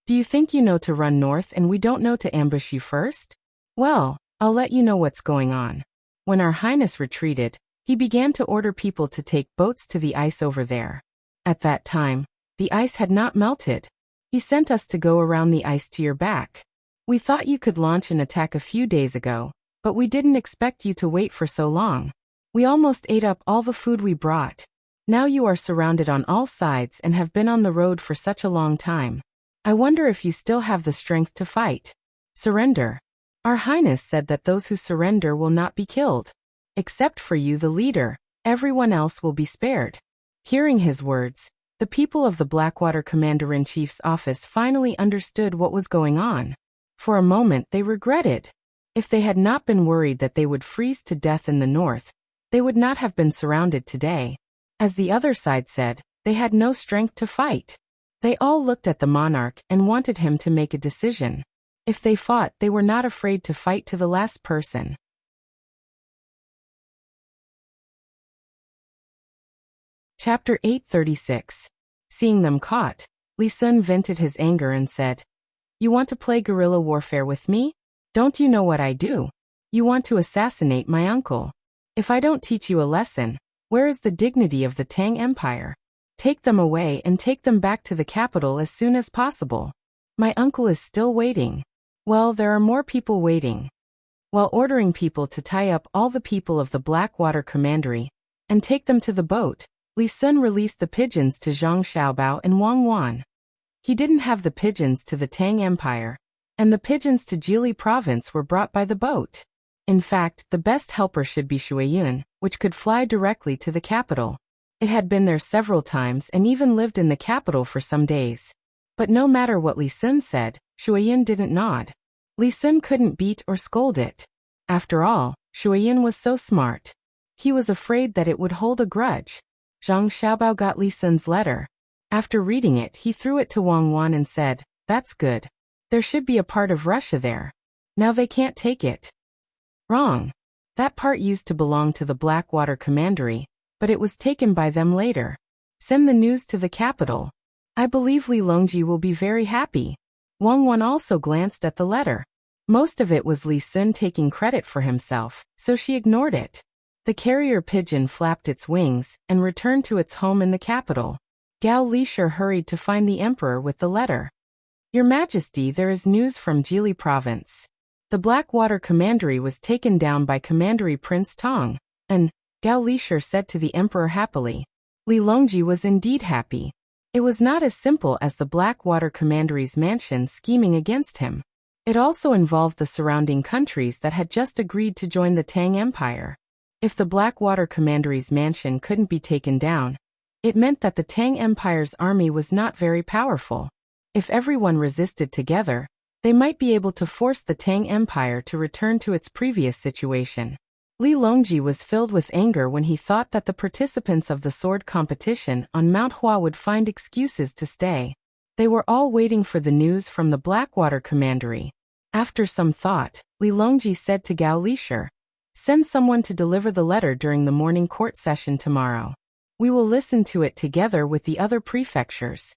Do you think you know to run north and we don't know to ambush you first? Well, I'll let you know what's going on." When Our Highness retreated, he began to order people to take boats to the ice over there. At that time, the ice had not melted. He sent us to go around the ice to your back. We thought you could launch an attack a few days ago, but we didn't expect you to wait for so long. We almost ate up all the food we brought. Now you are surrounded on all sides and have been on the road for such a long time. I wonder if you still have the strength to fight. Surrender. Our Highness said that those who surrender will not be killed. Except for you, the leader, everyone else will be spared. Hearing his words, the people of the Blackwater Commander-in-Chief's office finally understood what was going on. For a moment they regretted. If they had not been worried that they would freeze to death in the north, they would not have been surrounded today. As the other side said, they had no strength to fight. They all looked at the monarch and wanted him to make a decision. If they fought, they were not afraid to fight to the last person. Chapter 836. Seeing them caught, Li Sun vented his anger and said, "You want to play guerrilla warfare with me? Don't you know what I do? You want to assassinate my uncle. If I don't teach you a lesson, where is the dignity of the Tang Empire? Take them away and take them back to the capital as soon as possible. My uncle is still waiting." Well, there are more people waiting. While ordering people to tie up all the people of the Blackwater Commandery and take them to the boat, Li Sun released the pigeons to Zhang Xiaobao and Wang Wan. He didn't have the pigeons to the Tang Empire, and the pigeons to Jili province were brought by the boat. In fact, the best helper should be Shuiyun, which could fly directly to the capital. It had been there several times and even lived in the capital for some days. But no matter what Li Sun said, Shuiyun didn't nod. Li Sun couldn't beat or scold it. After all, Shuiyun was so smart. He was afraid that it would hold a grudge. Zhang Xiaobao got Li Sun's letter. After reading it, he threw it to Wang Wan and said, "That's good. There should be a part of Russia there. Now they can't take it." Wrong. That part used to belong to the Blackwater Commandery, but it was taken by them later. Send the news to the capital. I believe Li Longji will be very happy. Wang Wan also glanced at the letter. Most of it was Li Sun taking credit for himself, so she ignored it. The carrier pigeon flapped its wings and returned to its home in the capital. Gao Lisher hurried to find the emperor with the letter. "Your Majesty, there is news from Jili province. The Blackwater Commandery was taken down by Commandery Prince Tang," and Gao Lisher said to the emperor happily. Li Longji was indeed happy. It was not as simple as the Blackwater Commandery's mansion scheming against him. It also involved the surrounding countries that had just agreed to join the Tang Empire. If the Blackwater Commandery's mansion couldn't be taken down, it meant that the Tang Empire's army was not very powerful. If everyone resisted together, they might be able to force the Tang Empire to return to its previous situation. Li Longji was filled with anger when he thought that the participants of the sword competition on Mount Hua would find excuses to stay. They were all waiting for the news from the Blackwater Commandery. After some thought, Li Longji said to Gao Lisher, "Send someone to deliver the letter during the morning court session tomorrow. We will listen to it together with the other prefectures."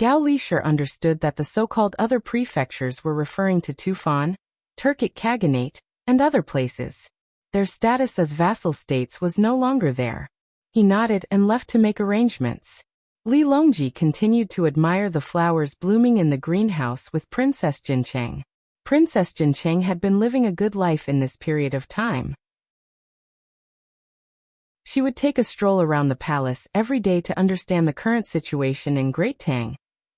Gao Lisher understood that the so-called other prefectures were referring to Tufan, Turkic Khaganate, and other places. Their status as vassal states was no longer there. He nodded and left to make arrangements. Li Longji continued to admire the flowers blooming in the greenhouse with Princess Jincheng. Princess Jincheng had been living a good life in this period of time. She would take a stroll around the palace every day to understand the current situation in Great Tang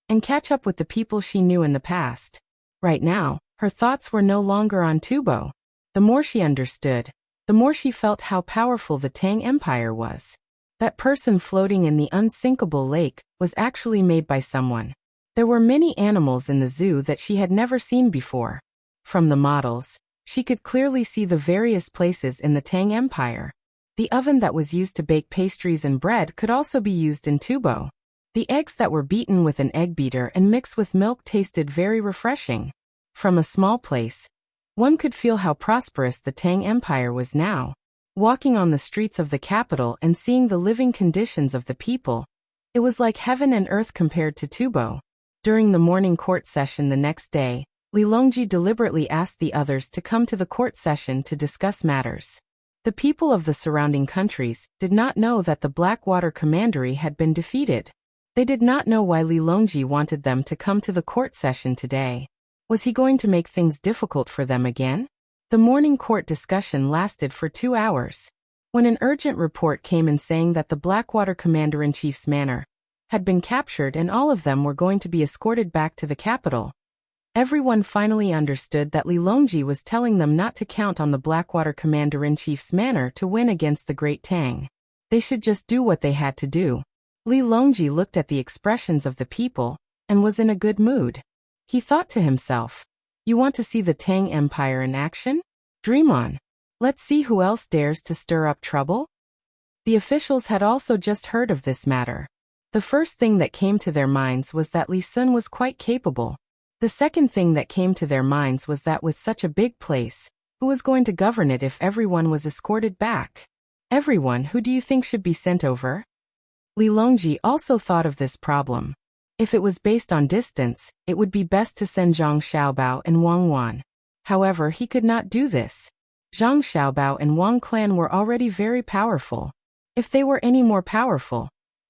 and catch up with the people she knew in the past. Right now, her thoughts were no longer on Tubo. The more she understood, the more she felt how powerful the Tang Empire was. That person floating in the unsinkable lake was actually made by someone. There were many animals in the zoo that she had never seen before. From the models, she could clearly see the various places in the Tang Empire. The oven that was used to bake pastries and bread could also be used in Tubo. The eggs that were beaten with an egg beater and mixed with milk tasted very refreshing. From a small place, one could feel how prosperous the Tang Empire was now. Walking on the streets of the capital and seeing the living conditions of the people, it was like heaven and earth compared to Tubo. During the morning court session the next day, Li Longji deliberately asked the others to come to the court session to discuss matters. The people of the surrounding countries did not know that the Blackwater Commandery had been defeated. They did not know why Li Longji wanted them to come to the court session today. Was he going to make things difficult for them again? The morning court discussion lasted for 2 hours. When an urgent report came in saying that the Blackwater Commander-in-Chief's manor had been captured and all of them were going to be escorted back to the capital, everyone finally understood that Li Longji was telling them not to count on the Blackwater Commander-in-Chief's manor to win against the Great Tang. They should just do what they had to do. Li Longji looked at the expressions of the people and was in a good mood. He thought to himself, "You want to see the Tang Empire in action? Dream on. Let's see who else dares to stir up trouble." The officials had also just heard of this matter. The first thing that came to their minds was that Li Sun was quite capable. The second thing that came to their minds was that with such a big place, who was going to govern it if everyone was escorted back? Everyone, who do you think should be sent over? Li Longji also thought of this problem. If it was based on distance, it would be best to send Zhang Xiaobao and Wang Wan. However, he could not do this. Zhang Xiaobao and Wang clan were already very powerful. If they were any more powerful,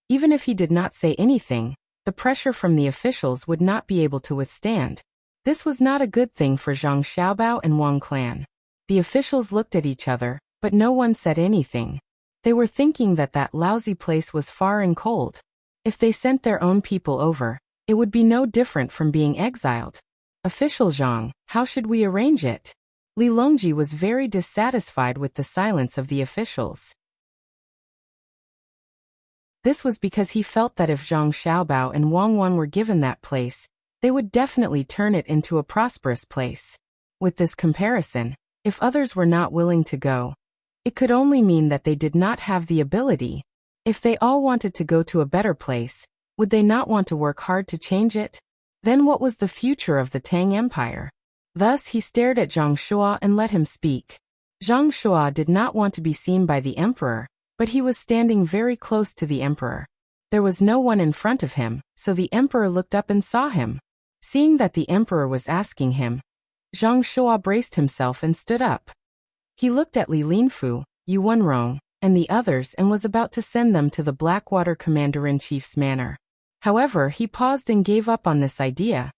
even if he did not say anything, the pressure from the officials would not be able to withstand. This was not a good thing for Zhang Xiaobao and Wang clan. The officials looked at each other, but no one said anything. They were thinking that that lousy place was far and cold. If they sent their own people over, it would be no different from being exiled. Official Zhang, how should we arrange it? Li Longji was very dissatisfied with the silence of the officials. This was because he felt that if Zhang Xiaobao and Wang Wan were given that place, they would definitely turn it into a prosperous place. With this comparison, if others were not willing to go, it could only mean that they did not have the ability. If they all wanted to go to a better place, would they not want to work hard to change it? Then what was the future of the Tang Empire? Thus he stared at Zhang Shuo and let him speak. Zhang Shuo did not want to be seen by the emperor, but he was standing very close to the emperor. There was no one in front of him, so the emperor looked up and saw him. Seeing that the emperor was asking him, Zhang Shuo braced himself and stood up. He looked at Li Linfu, Yu Wenrong, and the others and was about to send them to the Blackwater Commander-in-Chief's manor. However, he paused and gave up on this idea.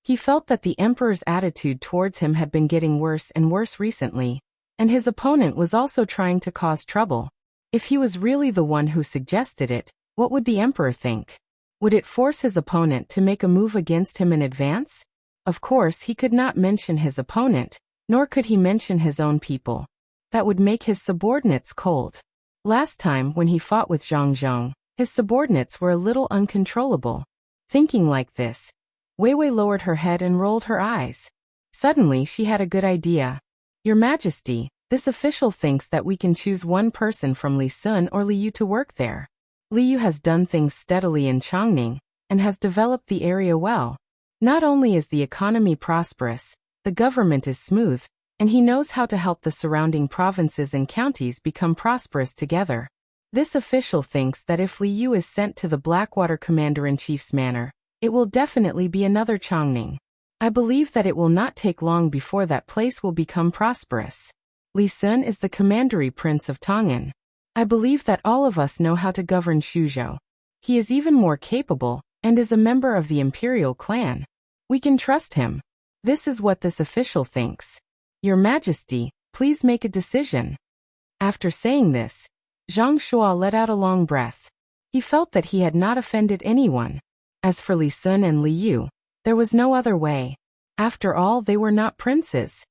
He felt that the emperor's attitude towards him had been getting worse and worse recently, and his opponent was also trying to cause trouble. If he was really the one who suggested it, what would the emperor think? Would it force his opponent to make a move against him in advance? Of course, he could not mention his opponent, nor could he mention his own people. That would make his subordinates cold. Last time when he fought with Zhang Zhong, his subordinates were a little uncontrollable. Thinking like this, Wei Wei lowered her head and rolled her eyes. Suddenly she had a good idea. Your Majesty, this official thinks that we can choose one person from Li Sun or Li Yu to work there. Li Yu has done things steadily in Chongning, and has developed the area well. Not only is the economy prosperous, the government is smooth, and he knows how to help the surrounding provinces and counties become prosperous together. This official thinks that if Li Yu is sent to the Blackwater Commander-in-Chief's manor, it will definitely be another Chongning. I believe that it will not take long before that place will become prosperous. Li Sun is the commandery prince of Tongan. I believe that all of us know how to govern Shuzhou. He is even more capable, and is a member of the imperial clan. We can trust him. This is what this official thinks. Your Majesty, please make a decision. After saying this, Zhang Shuo let out a long breath. He felt that he had not offended anyone. As for Li Sun and Li Yu, there was no other way. After all, they were not princes.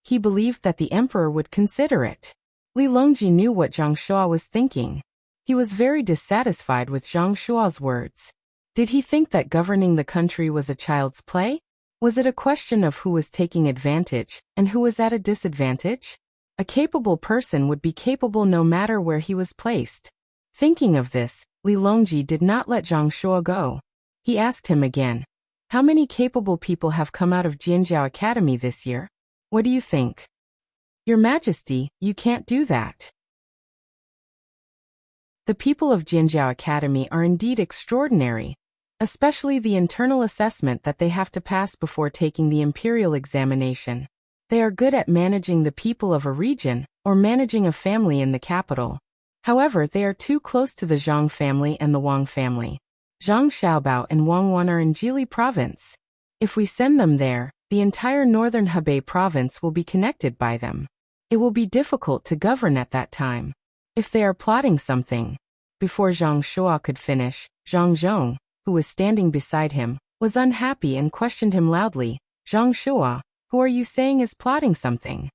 He believed that the emperor would consider it. Li Longji knew what Zhang Shuo was thinking. He was very dissatisfied with Zhang Shuo's words. Did he think that governing the country was a child's play? Was it a question of who was taking advantage and who was at a disadvantage? A capable person would be capable no matter where he was placed. Thinking of this, Li Longji did not let Zhang Shuo go. He asked him again, how many capable people have come out of Jinjiao Academy this year? What do you think? Your Majesty, you can't do that. The people of Jinjiao Academy are indeed extraordinary, especially the internal assessment that they have to pass before taking the imperial examination. They are good at managing the people of a region, or managing a family in the capital. However, they are too close to the Zhang family and the Wang family. Zhang Xiaobao and Wang Wan are in Jili province. If we send them there, the entire northern Hebei province will be connected by them. It will be difficult to govern at that time. If they are plotting something. Before Zhang Shuo could finish, Zhang Zhong, who was standing beside him, was unhappy and questioned him loudly. Zhang Shuo, who are you saying is plotting something?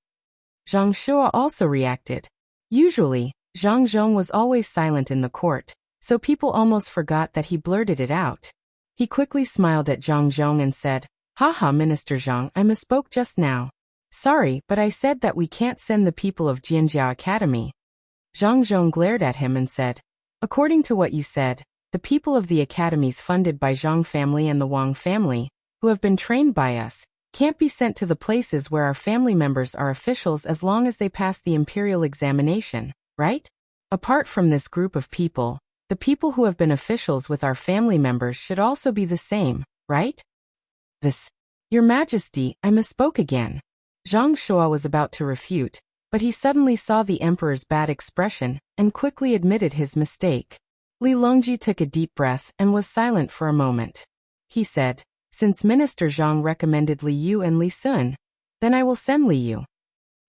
Zhang Shuo also reacted. Usually, Zhang Zhong was always silent in the court, so people almost forgot that he blurted it out. He quickly smiled at Zhang Zhong and said, Haha, Minister Zhang, I misspoke just now. Sorry, but I said that we can't send the people of Jinjiao Academy. Zhang Zhong glared at him and said, according to what you said, the people of the academies funded by Zhang family and the Wang family, who have been trained by us, can't be sent to the places where our family members are officials as long as they pass the imperial examination, right? Apart from this group of people, the people who have been officials with our family members should also be the same, right? Your Majesty, I misspoke again. Zhang Shuo was about to refute, but he suddenly saw the emperor's bad expression and quickly admitted his mistake. Li Longji took a deep breath and was silent for a moment. He said, since Minister Zhang recommended Li Yu and Li Sun, then I will send Li Yu.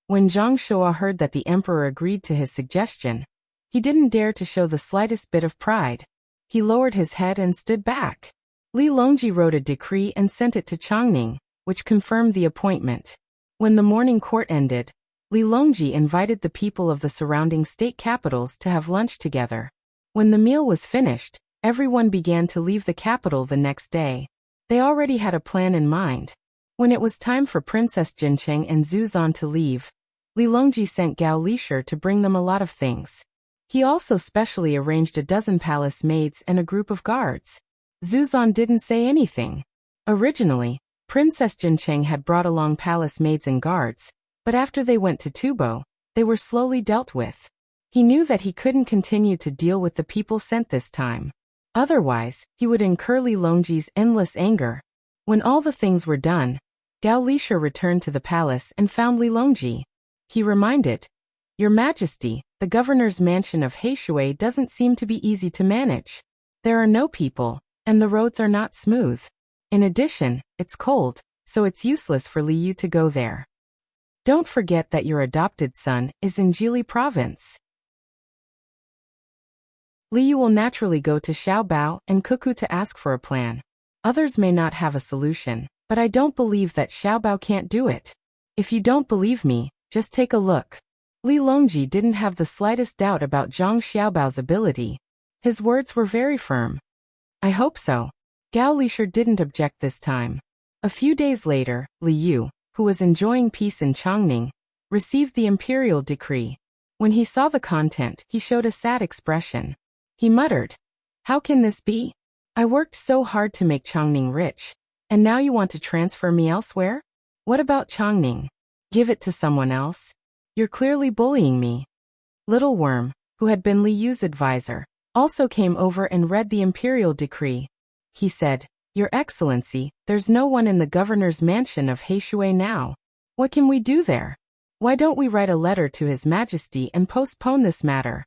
When Zhang Shuo heard that the emperor agreed to his suggestion, he didn't dare to show the slightest bit of pride. He lowered his head and stood back. Li Longji wrote a decree and sent it to Chongning, which confirmed the appointment. When the morning court ended, Li Longji invited the people of the surrounding state capitals to have lunch together. When the meal was finished, everyone began to leave the capital the next day. They already had a plan in mind. When it was time for Princess Jincheng and Zhu Zan to leave, Li Longji sent Gao Lisher to bring them a lot of things. He also specially arranged a dozen palace maids and a group of guards. Zhu Zan didn't say anything. Originally, Princess Jincheng had brought along palace maids and guards, but after they went to Tubo, they were slowly dealt with. He knew that he couldn't continue to deal with the people sent this time. Otherwise, he would incur Li Longji's endless anger. When all the things were done, Gao Lisher returned to the palace and found Li Longji. He reminded, "Your Majesty, the governor's mansion of Heishui doesn't seem to be easy to manage. There are no people, and the roads are not smooth. In addition, it's cold, so it's useless for Li Yu to go there. Don't forget that your adopted son is in Jili province." Li Yu will naturally go to Xiaobao and Cuckoo to ask for a plan. Others may not have a solution, but I don't believe that Xiaobao can't do it. If you don't believe me, just take a look. Li Longji didn't have the slightest doubt about Zhang Xiaobao's ability. His words were very firm. I hope so. Gao Lisher didn't object this time. A few days later, Li Yu, who was enjoying peace in Chongning, received the imperial decree. When he saw the content, he showed a sad expression. He muttered, "How can this be? I worked so hard to make Chongning rich, and now you want to transfer me elsewhere? What about Chongning? Give it to someone else? You're clearly bullying me." Little Worm, who had been Li Yu's advisor, also came over and read the imperial decree. He said, "Your Excellency, there's no one in the governor's mansion of Heishui now. What can we do there? Why don't we write a letter to His Majesty and postpone this matter?"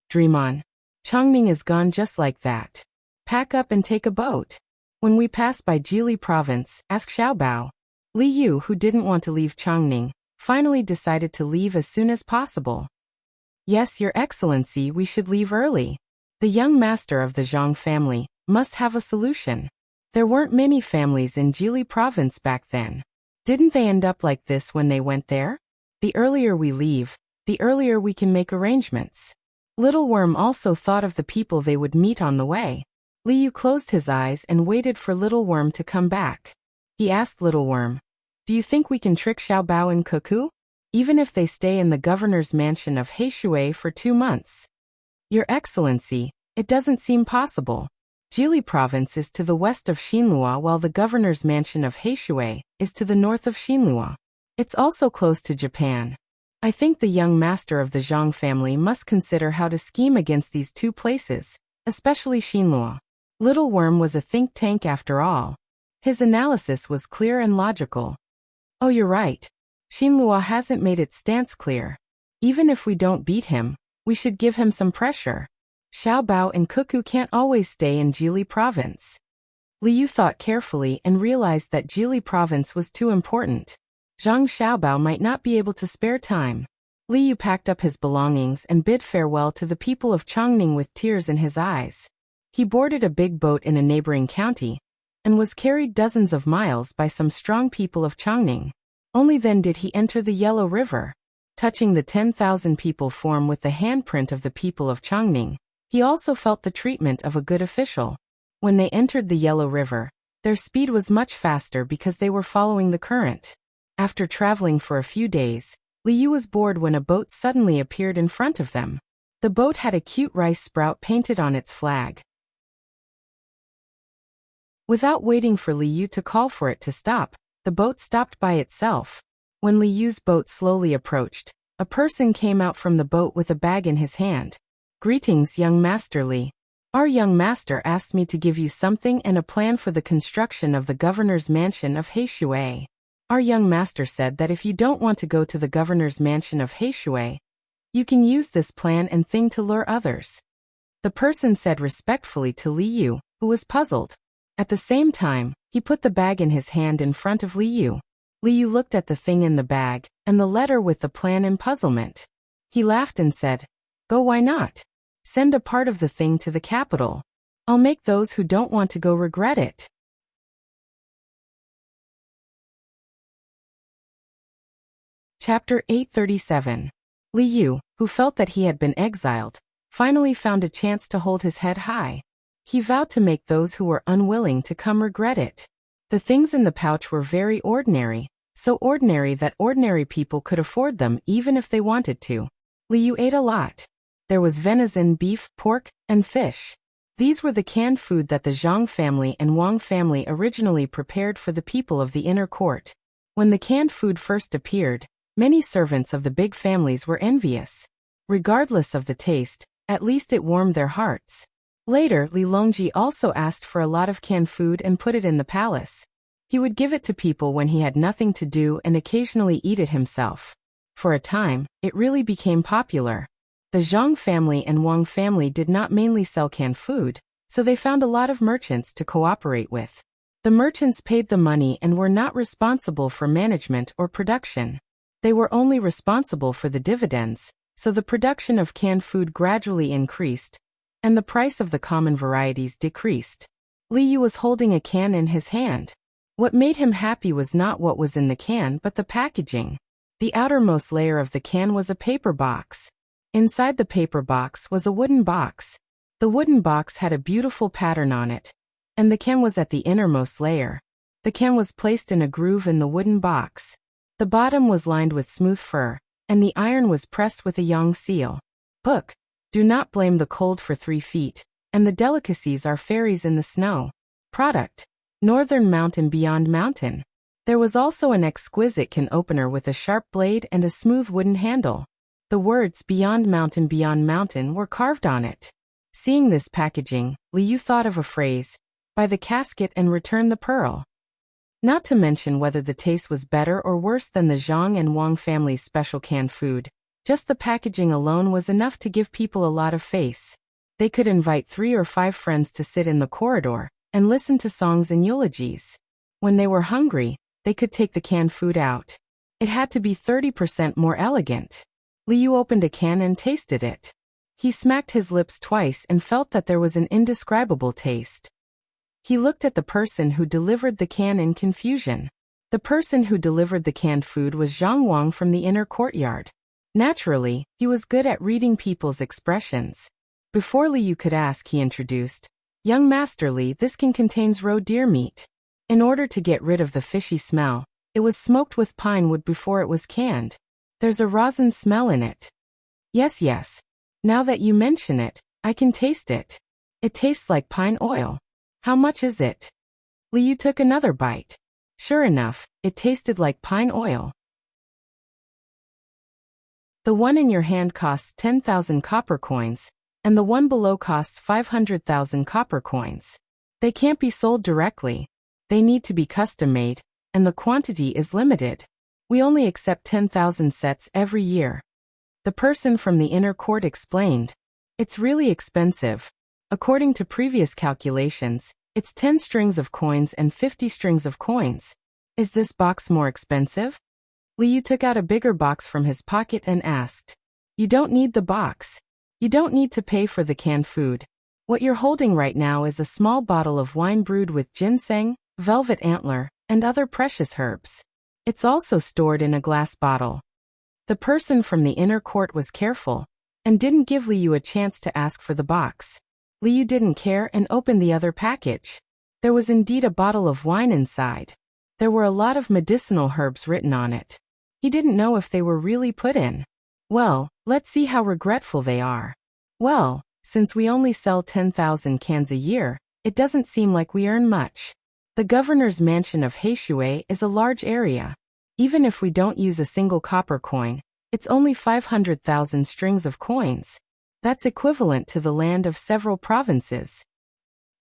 Dream on. Chongning is gone just like that. Pack up and take a boat. When we pass by Jili province, ask Xiaobao. Li Yu, who didn't want to leave Chongning, finally decided to leave as soon as possible. Yes, Your Excellency, we should leave early. The young master of the Zhang family must have a solution. There weren't many families in Jili province back then. Didn't they end up like this when they went there? The earlier we leave, the earlier we can make arrangements. Little Worm also thought of the people they would meet on the way. Li Yu closed his eyes and waited for Little Worm to come back. He asked Little Worm, "Do you think we can trick Xiaobao and Cuckoo? Even if they stay in the governor's mansion of Heishui for 2 months?" Your Excellency, it doesn't seem possible. Jili province is to the west of Xinlua while the governor's mansion of Heishui is to the north of Xinlua. It's also close to Japan. I think the young master of the Zhang family must consider how to scheme against these 2 places, especially Xinlua. Little Worm was a think tank after all. His analysis was clear and logical. Oh, you're right. Xinlua hasn't made its stance clear. Even if we don't beat him, we should give him some pressure. Xiaobao and Cuckoo can't always stay in Jili province. Li Yu thought carefully and realized that Jili province was too important. Zhang Xiaobao might not be able to spare time. Li Yu packed up his belongings and bid farewell to the people of Chongning with tears in his eyes. He boarded a big boat in a neighboring county, and was carried dozens of miles by some strong people of Chongning. Only then did he enter the Yellow River. Touching the 10,000 people form with the handprint of the people of Chongning, he also felt the treatment of a good official. When they entered the Yellow River, their speed was much faster because they were following the current. After traveling for a few days, Li Yu was bored when a boat suddenly appeared in front of them. The boat had a cute rice sprout painted on its flag. Without waiting for Li Yu to call for it to stop, the boat stopped by itself. When Li Yu's boat slowly approached, a person came out from the boat with a bag in his hand. "Greetings, young Master Li. Our young master asked me to give you something and a plan for the construction of the governor's mansion of Heishui. Our young master said that if you don't want to go to the governor's mansion of Heishui, you can use this plan and thing to lure others." The person said respectfully to Li Yu, who was puzzled. At the same time, he put the bag in his hand in front of Li Yu. Li Yu looked at the thing in the bag, and the letter with the plan in puzzlement. He laughed and said, "Go, why not? Send a part of the thing to the capital. I'll make those who don't want to go regret it." Chapter 837. Li Yu, who felt that he had been exiled, finally found a chance to hold his head high. He vowed to make those who were unwilling to come regret it. The things in the pouch were very ordinary, so ordinary that ordinary people could afford them even if they wanted to. Li Yu ate a lot. There was venison, beef, pork, and fish. These were the canned food that the Zhang family and Wang family originally prepared for the people of the inner court. When the canned food first appeared, many servants of the big families were envious. Regardless of the taste, at least it warmed their hearts. Later, Li Longji also asked for a lot of canned food and put it in the palace. He would give it to people when he had nothing to do and occasionally eat it himself. For a time, it really became popular. The Zhang family and Wang family did not mainly sell canned food, so they found a lot of merchants to cooperate with. The merchants paid the money and were not responsible for management or production. They were only responsible for the dividends, so the production of canned food gradually increased, and the price of the common varieties decreased. Li Yu was holding a can in his hand. What made him happy was not what was in the can but the packaging. The outermost layer of the can was a paper box. Inside the paper box was a wooden box. The wooden box had a beautiful pattern on it, and the can was at the innermost layer. The can was placed in a groove in the wooden box. The bottom was lined with smooth fur, and the iron was pressed with a yang seal. Book. Do not blame the cold for 3 feet, and the delicacies are fairies in the snow. Product. Northern Mountain Beyond Mountain. There was also an exquisite can opener with a sharp blade and a smooth wooden handle. The words Beyond Mountain were carved on it. Seeing this packaging, Li Yu thought of a phrase, buy the casket and return the pearl. Not to mention whether the taste was better or worse than the Zhang and Wang family's special canned food. Just the packaging alone was enough to give people a lot of face. They could invite 3 or 5 friends to sit in the corridor and listen to songs and eulogies. When they were hungry, they could take the canned food out. It had to be 30% more elegant. Li Yu opened a can and tasted it. He smacked his lips twice and felt that there was an indescribable taste. He looked at the person who delivered the can in confusion. The person who delivered the canned food was Zhang Wang from the inner courtyard. Naturally, he was good at reading people's expressions. Before Li Yu could ask, he introduced, "Young Master Li, this can contains raw deer meat. In order to get rid of the fishy smell, it was smoked with pine wood before it was canned. There's a rosin smell in it." Yes. Now that you mention it, I can taste it. It tastes like pine oil. How much is it? Li Yu took another bite. Sure enough, it tasted like pine oil. The one in your hand costs 10,000 copper coins, and the one below costs 500,000 copper coins. They can't be sold directly. They need to be custom-made, and the quantity is limited. We only accept 10,000 sets every year. The person from the inner court explained. It's really expensive. According to previous calculations, it's 10 strings of coins and 50 strings of coins. Is this box more expensive? Li Yu took out a bigger box from his pocket and asked. You don't need the box. You don't need to pay for the canned food. What you're holding right now is a small bottle of wine brewed with ginseng, velvet antler, and other precious herbs. It's also stored in a glass bottle. The person from the inner court was careful, and didn't give Li Yu a chance to ask for the box. Li Yu didn't care and opened the other package. There was indeed a bottle of wine inside. There were a lot of medicinal herbs written on it. He didn't know if they were really put in. Well, let's see how regretful they are. Well, since we only sell 10,000 cans a year, it doesn't seem like we earn much. The governor's mansion of Heishui is a large area. Even if we don't use a single copper coin, it's only 500,000 strings of coins. That's equivalent to the land of several provinces.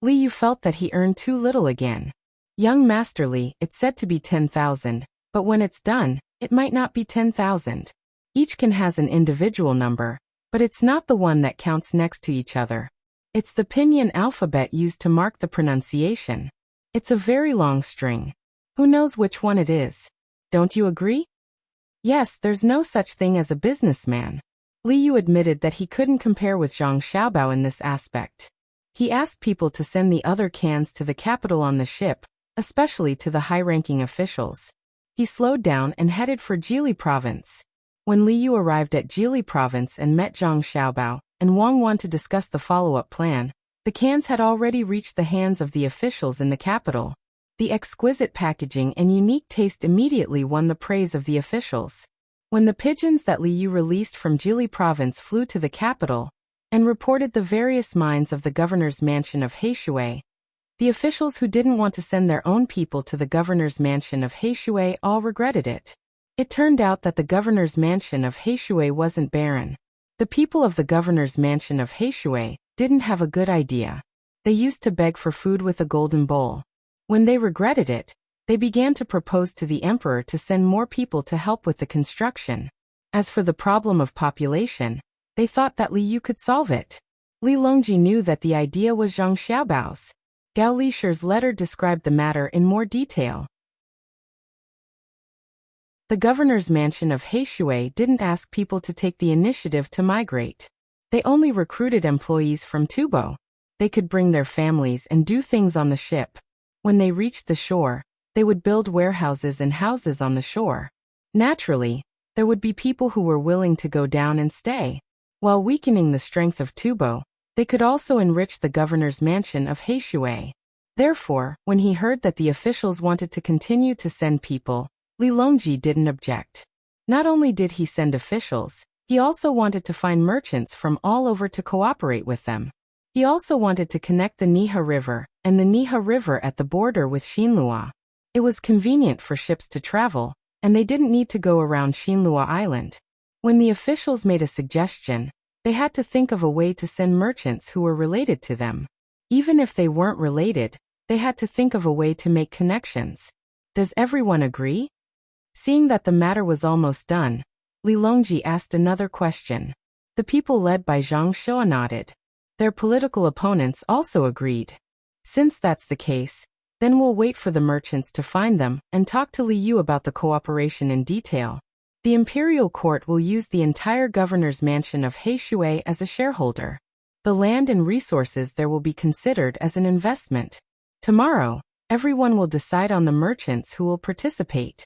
Li Yu felt that he earned too little again. Young Master Li, it's said to be 10,000, but when it's done, it might not be 10,000. Each can has an individual number, but it's not the one that counts next to each other. It's the pinyin alphabet used to mark the pronunciation. It's a very long string. Who knows which one it is? Don't you agree? Yes, there's no such thing as a businessman. Li Yu admitted that he couldn't compare with Zhang Xiaobao in this aspect. He asked people to send the other cans to the capital on the ship, especially to the high-ranking officials. He slowed down and headed for Jili province. When Li Yu arrived at Jili province and met Zhang Xiaobao and Wang Wan to discuss the follow-up plan, the cans had already reached the hands of the officials in the capital. The exquisite packaging and unique taste immediately won the praise of the officials. When the pigeons that Li Yu released from Jili province flew to the capital and reported the various mines of the governor's mansion of Heishui, the officials who didn't want to send their own people to the governor's mansion of Heishui all regretted it. It turned out that the governor's mansion of Heishui wasn't barren. The people of the governor's mansion of Heishui didn't have a good idea. They used to beg for food with a golden bowl. When they regretted it, they began to propose to the emperor to send more people to help with the construction. As for the problem of population, they thought that Li Yu could solve it. Li Longji knew that the idea was Zhang Xiaobao's. Gao Lisher's letter described the matter in more detail. The governor's mansion of Heishui didn't ask people to take the initiative to migrate. They only recruited employees from Tubo. They could bring their families and do things on the ship. When they reached the shore, they would build warehouses and houses on the shore. Naturally, there would be people who were willing to go down and stay. While weakening the strength of Tubo, they could also enrich the governor's mansion of Heishui. Therefore, when he heard that the officials wanted to continue to send people, Li Longji didn't object. Not only did he send officials, he also wanted to find merchants from all over to cooperate with them. He also wanted to connect the Niha River and the Niha River at the border with Xinlua. It was convenient for ships to travel, and they didn't need to go around Xinlua Island. When the officials made a suggestion, they had to think of a way to send merchants who were related to them. Even if they weren't related, they had to think of a way to make connections. Does everyone agree? Seeing that the matter was almost done, Li Longji asked another question. The people led by Zhang Shua nodded. Their political opponents also agreed. Since that's the case, then we'll wait for the merchants to find them and talk to Li Yu about the cooperation in detail. The imperial court will use the entire governor's mansion of Heishui as a shareholder. The land and resources there will be considered as an investment. Tomorrow, everyone will decide on the merchants who will participate.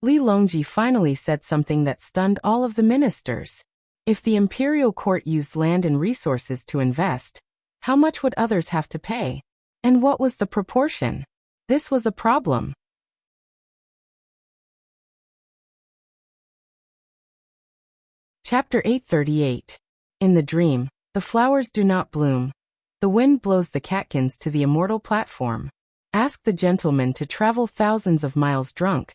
Li Longji finally said something that stunned all of the ministers. If the imperial court used land and resources to invest, how much would others have to pay? And what was the proportion? This was a problem. Chapter 838. In the dream, the flowers do not bloom. The wind blows the catkins to the immortal platform. Ask the gentleman to travel thousands of miles drunk.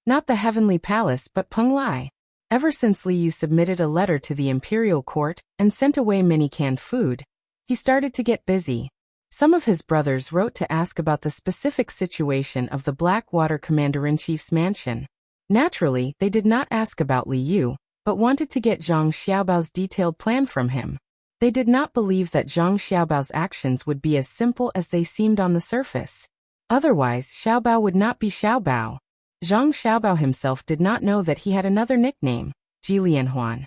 Not the heavenly palace but Peng Lai. Ever since Li Yu submitted a letter to the imperial court and sent away many canned food, he started to get busy. Some of his brothers wrote to ask about the specific situation of the Blackwater Commander-in-Chief's mansion. Naturally, they did not ask about Li Yu, but wanted to get Zhang Xiaobao's detailed plan from him. They did not believe that Zhang Xiaobao's actions would be as simple as they seemed on the surface. Otherwise, Xiaobao would not be Xiaobao. Zhang Xiaobao himself did not know that he had another nickname, Jilianhuan.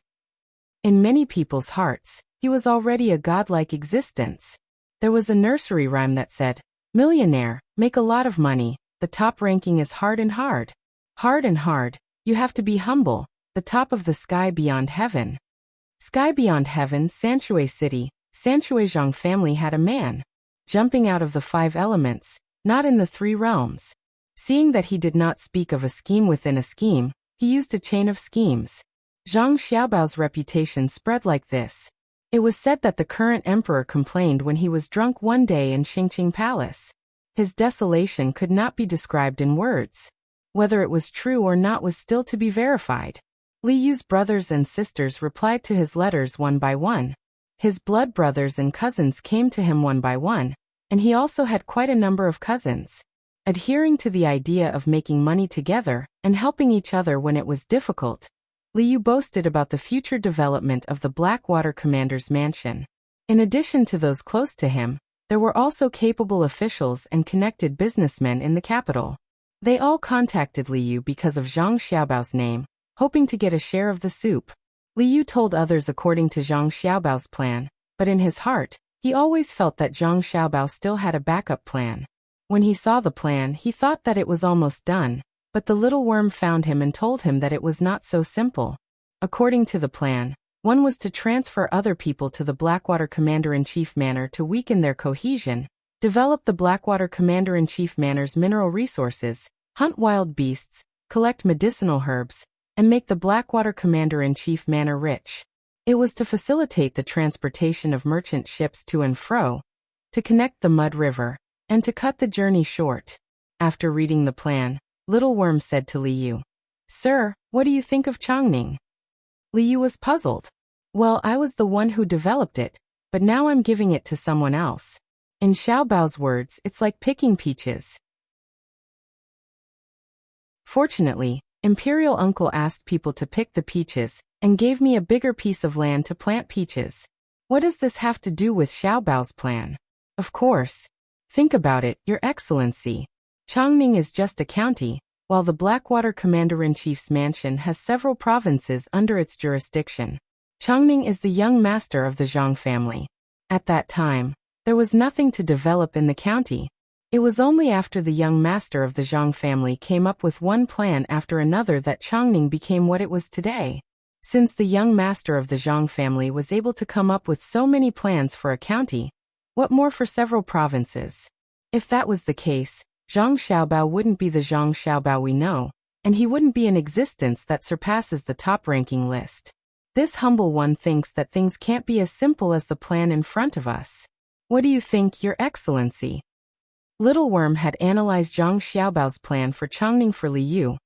In many people's hearts, he was already a godlike existence. There was a nursery rhyme that said, "Millionaire, make a lot of money, the top ranking is hard and hard. Hard and hard, you have to be humble, the top of the sky beyond heaven." Sky beyond heaven, Sanshui City, Sanshui Zhang family had a man. Jumping out of the 5 elements, not in the 3 realms. Seeing that he did not speak of a scheme within a scheme, he used a chain of schemes. Zhang Xiaobao's reputation spread like this. It was said that the current emperor complained when he was drunk one day in Xingqing Palace. His desolation could not be described in words. Whether it was true or not was still to be verified. Li Yu's brothers and sisters replied to his letters one by one. His blood brothers and cousins came to him one by one, and he also had quite a number of cousins. Adhering to the idea of making money together and helping each other when it was difficult, Li Yu boasted about the future development of the Blackwater Commander's mansion. In addition to those close to him, there were also capable officials and connected businessmen in the capital. They all contacted Li Yu because of Zhang Xiaobao's name, hoping to get a share of the soup. Li Yu told others according to Zhang Xiaobao's plan, but in his heart, he always felt that Zhang Xiaobao still had a backup plan. When he saw the plan, he thought that it was almost done, But the little worm found him and told him that it was not so simple. According to the plan, one was to transfer other people to the Blackwater Commander-in-Chief Manor to weaken their cohesion, develop the Blackwater Commander-in-Chief Manor's mineral resources, hunt wild beasts, collect medicinal herbs, and make the Blackwater Commander-in-Chief Manor rich. It was to facilitate the transportation of merchant ships to and fro, to connect the Mud River, and to cut the journey short. After reading the plan, Little Worm said to Li Yu, "Sir, what do you think of Changning?" Li Yu was puzzled. "Well, I was the one who developed it, but now I'm giving it to someone else. In Xiaobao's words, it's like picking peaches." Fortunately, Imperial Uncle asked people to pick the peaches, and gave me a bigger piece of land to plant peaches. What does this have to do with Xiaobao's plan? Of course. Think about it, Your Excellency. Changning is just a county, while the Blackwater Commander-in-Chief's mansion has several provinces under its jurisdiction. Changning is the young master of the Zhang family. At that time, there was nothing to develop in the county. It was only after the young master of the Zhang family came up with one plan after another that Changning became what it was today. Since the young master of the Zhang family was able to come up with so many plans for a county, what more for several provinces? If that was the case, Zhang Xiaobao wouldn't be the Zhang Xiaobao we know, and he wouldn't be an existence that surpasses the top-ranking list. This humble one thinks that things can't be as simple as the plan in front of us. What do you think, Your Excellency? Little Worm had analyzed Zhang Xiaobao's plan for Changning for Li Yu,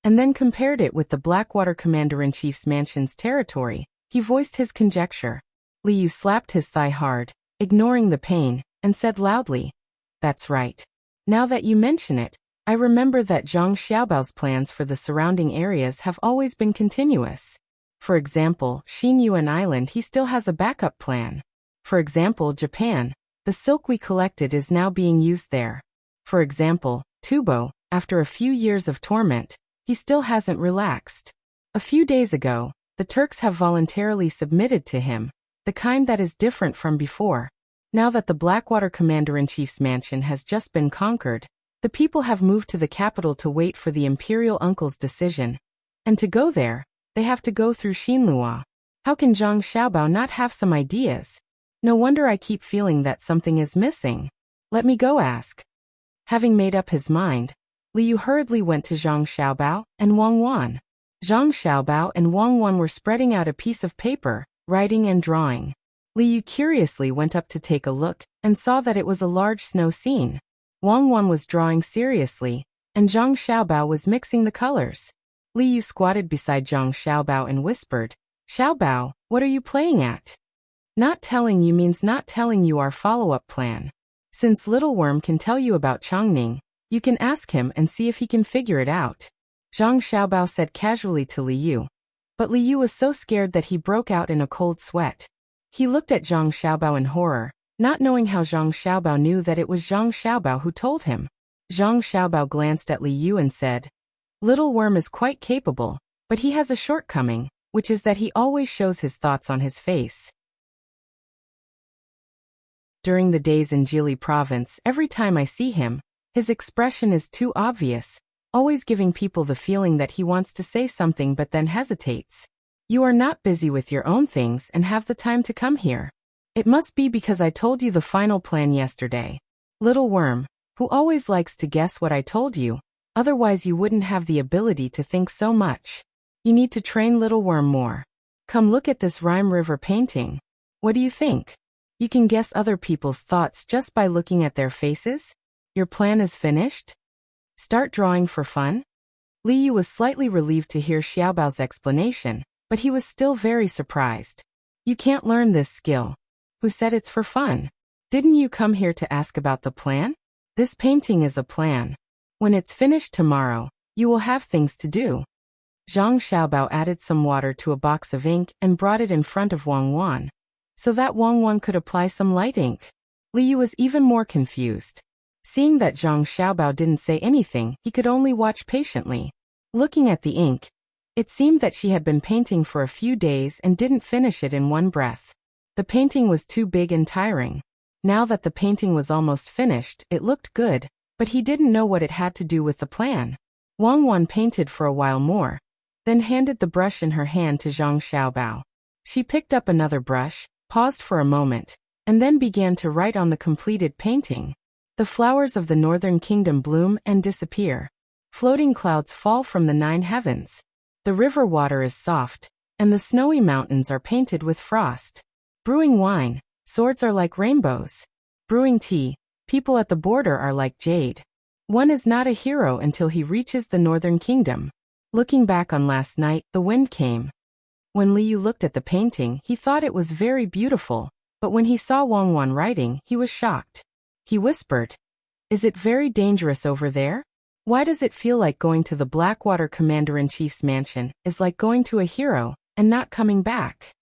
and then compared it with the Blackwater Commander-in-Chief's mansion's territory. He voiced his conjecture. Li Yu slapped his thigh hard, ignoring the pain, and said loudly, "That's right. Now that you mention it, I remember that Zhang Xiaobao's plans for the surrounding areas have always been continuous. For example, Xinyuan Island, he still has a backup plan. For example, Japan, the silk we collected is now being used there. For example, Tubo, after a few years of torment, he still hasn't relaxed. A few days ago, the Turks have voluntarily submitted to him, the kind that is different from before. Now that the Blackwater Commander-in-Chief's mansion has just been conquered, the people have moved to the capital to wait for the Imperial Uncle's decision. And to go there, they have to go through Xinlua. How can Zhang Xiaobao not have some ideas? No wonder I keep feeling that something is missing. Let me go ask." Having made up his mind, Li Yu hurriedly went to Zhang Xiaobao and Wang Wan. Zhang Xiaobao and Wang Wan were spreading out a piece of paper, writing and drawing. Li Yu curiously went up to take a look, and saw that it was a large snow scene. Wang Wan was drawing seriously, and Zhang Xiaobao was mixing the colors. Li Yu squatted beside Zhang Xiaobao and whispered, "Xiaobao, what are you playing at?" "Not telling you means not telling you our follow-up plan. Since Little Worm can tell you about Changning, you can ask him and see if he can figure it out," Zhang Xiaobao said casually to Li Yu. But Li Yu was so scared that he broke out in a cold sweat. He looked at Zhang Xiaobao in horror, not knowing how Zhang Xiaobao knew that it was Zhang Xiaobao who told him. Zhang Xiaobao glanced at Li Yu and said, "Little Worm is quite capable, but he has a shortcoming, which is that he always shows his thoughts on his face." During the days in Jili province, every time I see him, his expression is too obvious, always giving people the feeling that he wants to say something but then hesitates. "You are not busy with your own things and have the time to come here. It must be because I told you the final plan yesterday. Little Worm, who always likes to guess what I told you, otherwise you wouldn't have the ability to think so much. You need to train Little Worm more. Come look at this Rhyme River painting. What do you think? You can guess other people's thoughts just by looking at their faces? Your plan is finished? Start drawing for fun?" Li Yu was slightly relieved to hear Xiaobao's explanation, but he was still very surprised. "You can't learn this skill. Who said it's for fun? Didn't you come here to ask about the plan? This painting is a plan. When it's finished tomorrow, you will have things to do." Zhang Xiaobao added some water to a box of ink and brought it in front of Wang Wan, so that Wang Wan could apply some light ink. Li Yu was even more confused. Seeing that Zhang Xiaobao didn't say anything, he could only watch patiently. Looking at the ink, it seemed that she had been painting for a few days and didn't finish it in one breath. The painting was too big and tiring. Now that the painting was almost finished, it looked good, but he didn't know what it had to do with the plan. Wang Wan painted for a while more, then handed the brush in her hand to Zhang Xiaobao. She picked up another brush, paused for a moment, and then began to write on the completed painting. The flowers of the northern kingdom bloom and disappear. Floating clouds fall from the 9 heavens. The river water is soft, and the snowy mountains are painted with frost. Brewing wine, swords are like rainbows. Brewing tea, people at the border are like jade. One is not a hero until he reaches the northern kingdom. Looking back on last night, the wind came. When Liu looked at the painting, he thought it was very beautiful, but when he saw Wang Wan writing, he was shocked. He whispered, "Is it very dangerous over there? Why does it feel like going to the Blackwater Commander-in-Chief's mansion is like going to a hero and not coming back?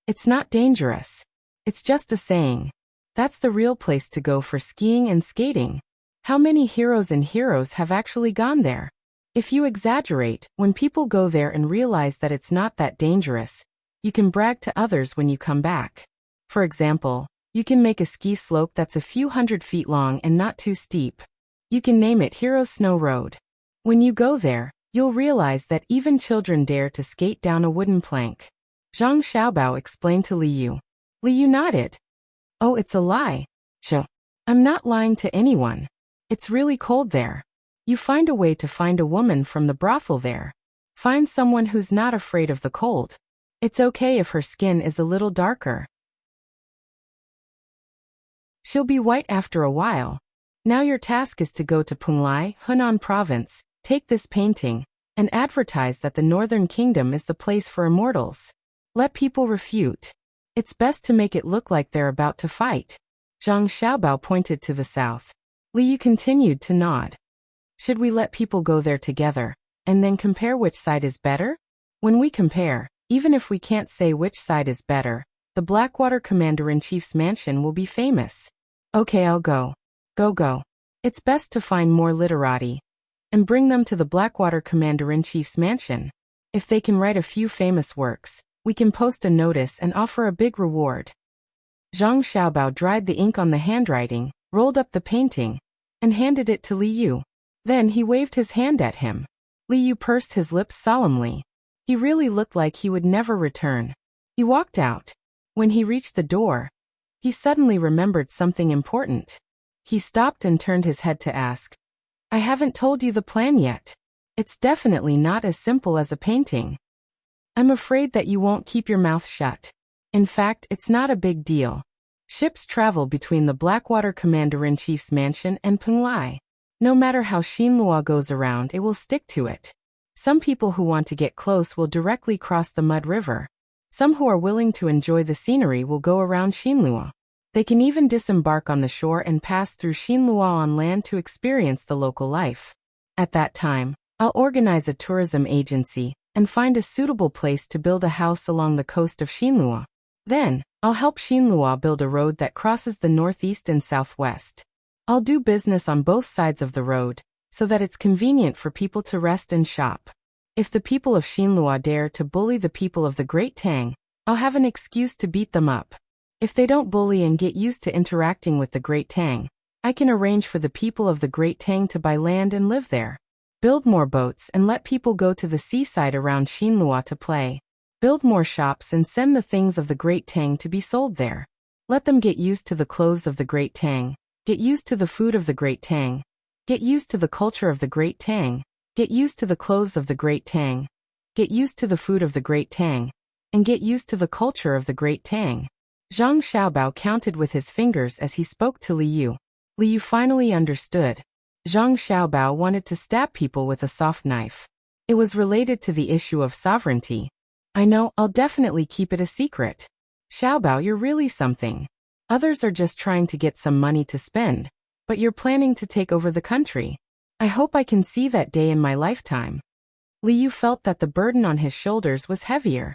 It's not dangerous. It's just a saying. That's the real place to go for skiing and skating. How many heroes and heroes have actually gone there? If you exaggerate, when people go there and realize that it's not that dangerous, you can brag to others when you come back. For example, you can make a ski slope that's a few hundred feet long and not too steep. You can name it Hero Snow Road. When you go there, you'll realize that even children dare to skate down a wooden plank." Zhang Xiaobao explained to Liu. Liu nodded. "Oh, it's a lie. I'm not lying to anyone. It's really cold there. You find a way to find a woman from the brothel there. Find someone who's not afraid of the cold. It's okay if her skin is a little darker. She'll be white after a while. Now your task is to go to Penglai, Hunan province, take this painting, and advertise that the Northern Kingdom is the place for immortals. Let people refute. It's best to make it look like they're about to fight." Zhang Xiaobao pointed to the south. Liu continued to nod. "Should we let people go there together, and then compare which side is better? When we compare, even if we can't say which side is better, the Blackwater Commander-in-Chief's mansion will be famous." "Okay, I'll go. Go. It's best to find more literati and bring them to the Blackwater Commander-in-Chief's mansion. If they can write a few famous works, we can post a notice and offer a big reward." Zhang Xiaobao dried the ink on the handwriting, rolled up the painting, and handed it to Liu. Then he waved his hand at him. Liu pursed his lips solemnly. He really looked like he would never return. He walked out. When he reached the door, he suddenly remembered something important. He stopped and turned his head to ask, "I haven't told you the plan yet. It's definitely not as simple as a painting. I'm afraid that you won't keep your mouth shut. In fact, it's not a big deal. Ships travel between the Blackwater Commander-in-Chief's mansion and Penglai. No matter how Xinlua goes around, it will stick to it. Some people who want to get close will directly cross the Mud River. Some who are willing to enjoy the scenery will go around Xinlua. They can even disembark on the shore and pass through Xinlua on land to experience the local life. At that time, I'll organize a tourism agency and find a suitable place to build a house along the coast of Xinlua. Then, I'll help Xinlua build a road that crosses the northeast and southwest. I'll do business on both sides of the road, so that it's convenient for people to rest and shop. If the people of Xinlua dare to bully the people of the Great Tang, I'll have an excuse to beat them up. If they don't bully and get used to interacting with the Great Tang, I can arrange for the people of the Great Tang to buy land and live there. Build more boats and let people go to the seaside around Xinlua to play. Build more shops and send the things of the Great Tang to be sold there. Let them get used to the clothes of the Great Tang, get used to the food of the Great Tang, get used to the culture of the Great Tang, get used to the clothes of the Great Tang, get used to the food of the Great Tang, and get used to the culture of the Great Tang." Zhang Xiaobao counted with his fingers as he spoke to Liu. Liu finally understood. Zhang Xiaobao wanted to stab people with a soft knife. It was related to the issue of sovereignty. "I know, I'll definitely keep it a secret. Xiaobao, you're really something. Others are just trying to get some money to spend, but you're planning to take over the country. I hope I can see that day in my lifetime." Liu felt that the burden on his shoulders was heavier.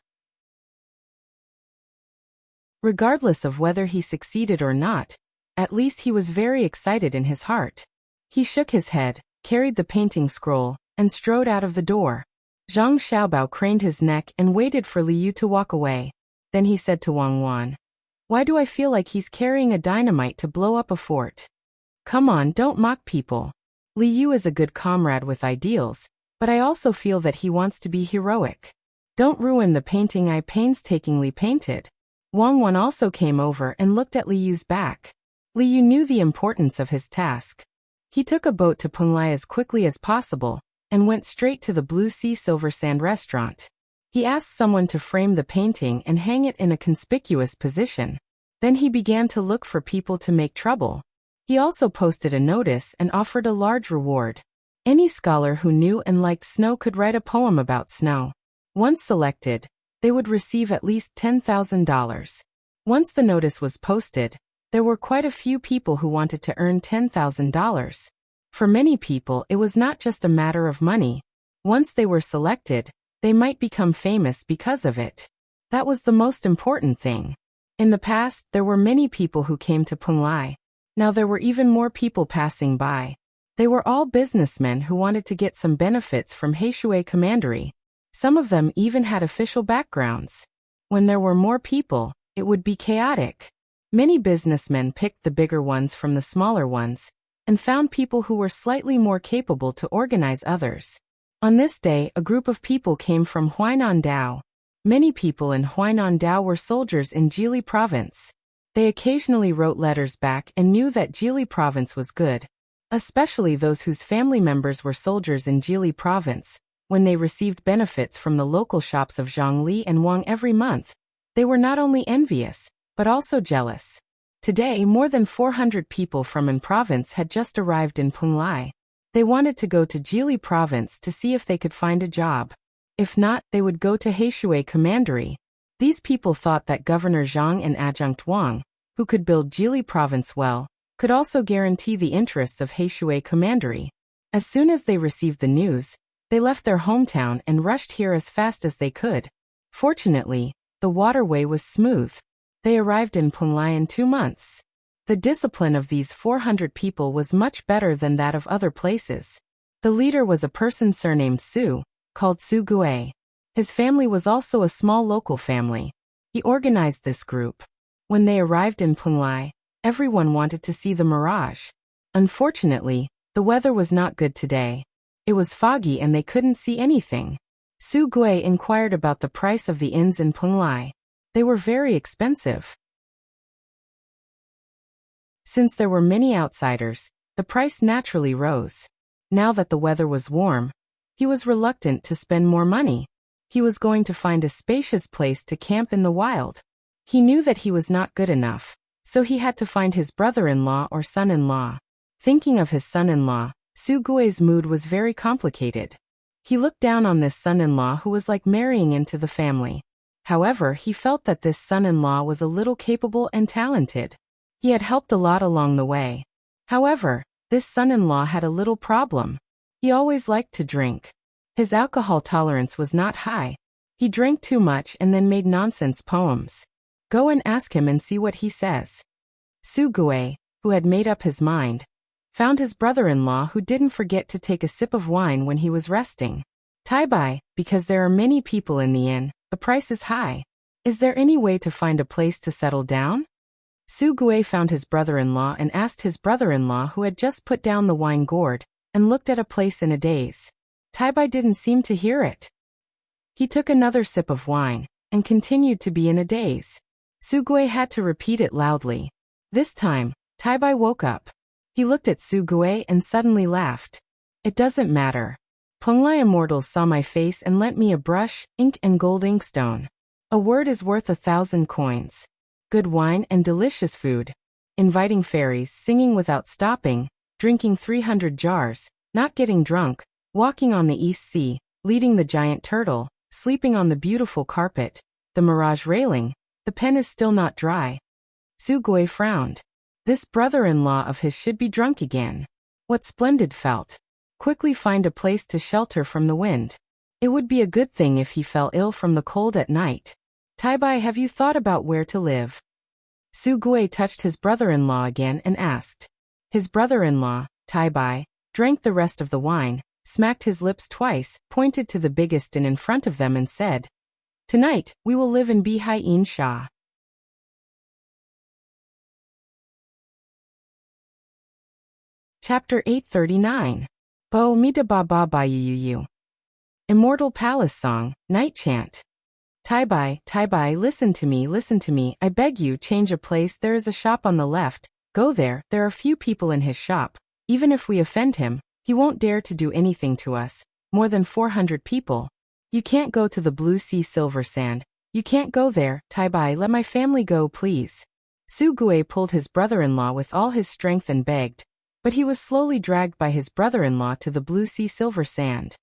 Regardless of whether he succeeded or not, at least he was very excited in his heart. He shook his head, carried the painting scroll, and strode out of the door. Zhang Xiaobao craned his neck and waited for Liu to walk away. Then he said to Wang Wan, "Why do I feel like he's carrying a dynamite to blow up a fort? Come on, don't mock people." Li Yu is a good comrade with ideals, but I also feel that he wants to be heroic. Don't ruin the painting I painstakingly painted. Wang Wan also came over and looked at Li Yu's back. Li Yu knew the importance of his task. He took a boat to Penglai as quickly as possible and went straight to the Blue Sea Silver Sand restaurant. He asked someone to frame the painting and hang it in a conspicuous position. Then he began to look for people to make trouble. He also posted a notice and offered a large reward. Any scholar who knew and liked snow could write a poem about snow. Once selected, they would receive at least $10,000. Once the notice was posted, there were quite a few people who wanted to earn $10,000. For many people, it was not just a matter of money. Once they were selected, they might become famous because of it. That was the most important thing. In the past, there were many people who came to Penglai. Now there were even more people passing by. They were all businessmen who wanted to get some benefits from Heishui Commandery. Some of them even had official backgrounds. When there were more people, it would be chaotic. Many businessmen picked the bigger ones from the smaller ones, and found people who were slightly more capable to organize others. On this day, a group of people came from Huainan Dao. Many people in Huainan Dao were soldiers in Jili province. They occasionally wrote letters back and knew that Jili province was good, especially those whose family members were soldiers in Jili province. When they received benefits from the local shops of Zhongli and Wang every month, they were not only envious, but also jealous. Today, more than 400 people from An province had just arrived in Penglai. They wanted to go to Jili province to see if they could find a job. If not, they would go to Heishui Commandery. These people thought that Governor Zhang and Adjunct Wang, who could build Jili province well, could also guarantee the interests of Heishui Commandery. As soon as they received the news, they left their hometown and rushed here as fast as they could. Fortunately, the waterway was smooth. They arrived in Penglai in 2 months. The discipline of these 400 people was much better than that of other places. The leader was a person surnamed Su, called Su Gui. His family was also a small local family. He organized this group. When they arrived in Penglai, everyone wanted to see the mirage. Unfortunately, the weather was not good today. It was foggy and they couldn't see anything. Su Gui inquired about the price of the inns in Penglai. They were very expensive. Since there were many outsiders, the price naturally rose. Now that the weather was warm, he was reluctant to spend more money. He was going to find a spacious place to camp in the wild. He knew that he was not good enough, so he had to find his brother-in-law or son-in-law. Thinking of his son-in-law, Su Gui's mood was very complicated. He looked down on this son-in-law who was like marrying into the family. However, he felt that this son-in-law was a little capable and talented. He had helped a lot along the way. However, this son-in-law had a little problem. He always liked to drink. His alcohol tolerance was not high. He drank too much and then made nonsense poems. Go and ask him and see what he says. Su Gui, who had made up his mind, found his brother-in-law who didn't forget to take a sip of wine when he was resting. Tai-bai, because there are many people in the inn, the price is high. Is there any way to find a place to settle down? Su Gui found his brother-in-law and asked his brother-in-law who had just put down the wine gourd and looked at a place in a daze. Tai-bai didn't seem to hear it. He took another sip of wine and continued to be in a daze. Su Gui had to repeat it loudly. This time, Tai-bai woke up. He looked at Su Gui and suddenly laughed. It doesn't matter. Penglai immortals saw my face and lent me a brush, ink and gold inkstone. A word is worth 1,000 coins. Good wine and delicious food. Inviting fairies, singing without stopping, drinking 300 jars, not getting drunk, walking on the East Sea, leading the giant turtle, sleeping on the beautiful carpet, the mirage railing. The pen is still not dry. Su Gui frowned. This brother-in-law of his should be drunk again. What splendid felt. Quickly find a place to shelter from the wind. It would be a good thing if he fell ill from the cold at night. Tai-bai, have you thought about where to live? Su Gui touched his brother-in-law again and asked. His brother-in-law, Tai-bai, drank the rest of the wine, smacked his lips twice, pointed to the biggest inn in front of them and said, "Tonight, we will live in Bihai In Sha." Chapter 839. Bo mi da ba ba ba yu. Immortal Palace Song, Night Chant. Tai Bai, listen to me, I beg you, change a place, there is a shop on the left, go there are few people in his shop, even if we offend him, he won't dare to do anything to us, more than 400 people. You can't go to the blue sea silver sand, you can't go there, Tai Bai, let my family go please. Su Gui pulled his brother-in-law with all his strength and begged, but he was slowly dragged by his brother-in-law to the blue sea silver sand.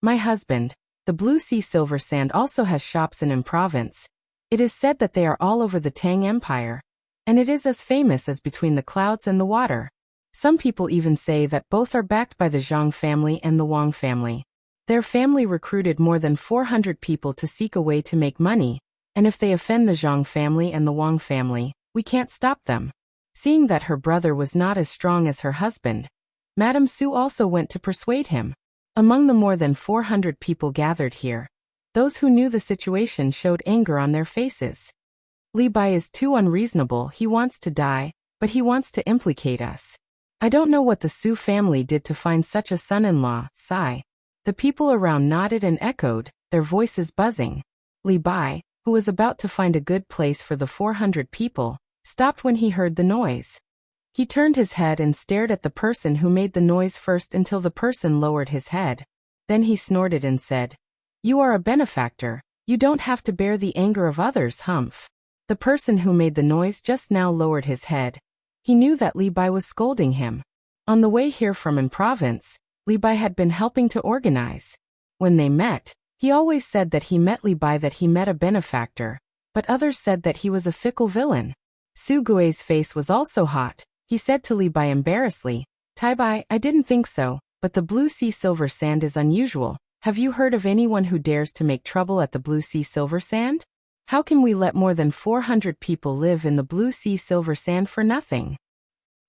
My husband, the blue sea silver sand also has shops in province. It is said that they are all over the Tang Empire, and it is as famous as between the clouds and the water. Some people even say that both are backed by the Zhang family and the Wang family. Their family recruited more than 400 people to seek a way to make money, and if they offend the Zhang family and the Wang family, we can't stop them. Seeing that her brother was not as strong as her husband, Madame Su also went to persuade him. Among the more than 400 people gathered here, those who knew the situation showed anger on their faces. Li Bai is too unreasonable, he wants to die, but he wants to implicate us. I don't know what the Su family did to find such a son-in-law, sigh. The people around nodded and echoed, their voices buzzing. Li Bai, who was about to find a good place for the 400 people, stopped when he heard the noise. He turned his head and stared at the person who made the noise first until the person lowered his head. Then he snorted and said, "You are a benefactor, you don't have to bear the anger of others, humph." The person who made the noise just now lowered his head. He knew that Li Bai was scolding him. On the way here from province, Li Bai had been helping to organize. When they met, he always said that he met Li Bai, that he met a benefactor, but others said that he was a fickle villain. Su Gui's face was also hot. He said to Li Bai embarrassedly, "Tai Bai, I didn't think so, but the blue sea silver sand is unusual. Have you heard of anyone who dares to make trouble at the blue sea silver sand? How can we let more than 400 people live in the blue sea silver sand for nothing?"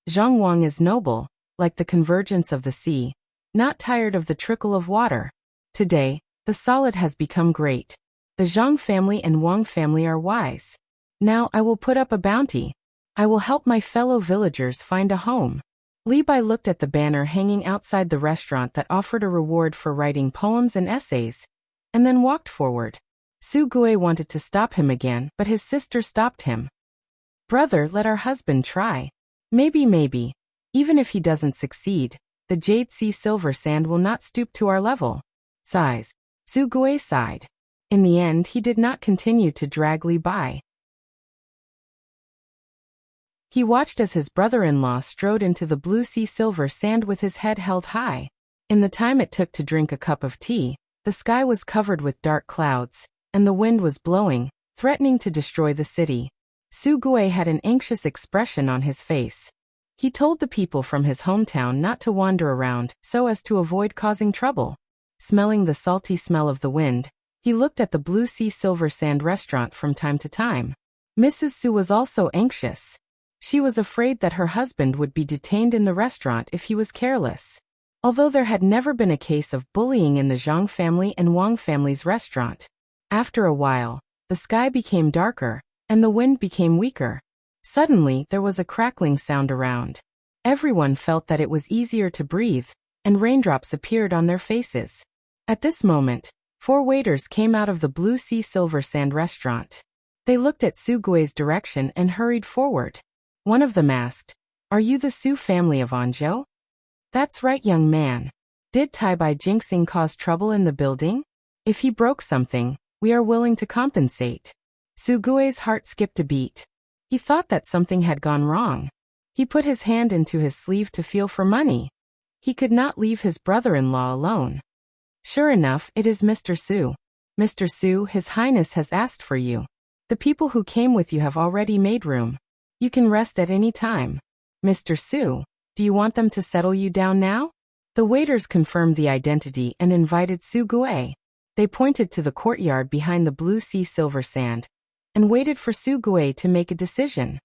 Zhang Wang is noble, like the convergence of the sea, not tired of the trickle of water. Today, the solid has become great. The Zhang family and Wang family are wise. Now I will put up a bounty. I will help my fellow villagers find a home. Li Bai looked at the banner hanging outside the restaurant that offered a reward for writing poems and essays, and then walked forward. Su Gui wanted to stop him again, but his sister stopped him. "Brother, let our husband try. Maybe. Even if he doesn't succeed, the jade sea silver sand will not stoop to our level." Sighs. Su Gui sighed. In the end, he did not continue to drag Li Bai. He watched as his brother-in-law strode into the blue sea silver sand with his head held high. In the time it took to drink a cup of tea, the sky was covered with dark clouds, and the wind was blowing, threatening to destroy the city. Su Gui had an anxious expression on his face. He told the people from his hometown not to wander around so as to avoid causing trouble. Smelling the salty smell of the wind, he looked at the blue sea silver sand restaurant from time to time. Mrs. Su was also anxious. She was afraid that her husband would be detained in the restaurant if he was careless. Although there had never been a case of bullying in the Zhang family and Wang family's restaurant. After a while, the sky became darker, and the wind became weaker. Suddenly, there was a crackling sound around. Everyone felt that it was easier to breathe, and raindrops appeared on their faces. At this moment, 4 waiters came out of the blue sea silver sand restaurant. They looked at Su Gui's direction and hurried forward. One of them asked, "Are you the Su family of Anzhou?" "That's right, young man. Did Tai Bai jinxing cause trouble in the building? If he broke something, we are willing to compensate." Su Gui's heart skipped a beat. He thought that something had gone wrong. He put his hand into his sleeve to feel for money. He could not leave his brother-in-law alone. "Sure enough, it is Mr. Su. Mr. Su, His Highness has asked for you. The people who came with you have already made room. You can rest at any time. Mr. Su, do you want them to settle you down now?" The waiters confirmed the identity and invited Su Gui. They pointed to the courtyard behind the blue sea silver sand, and waited for Su Gui to make a decision.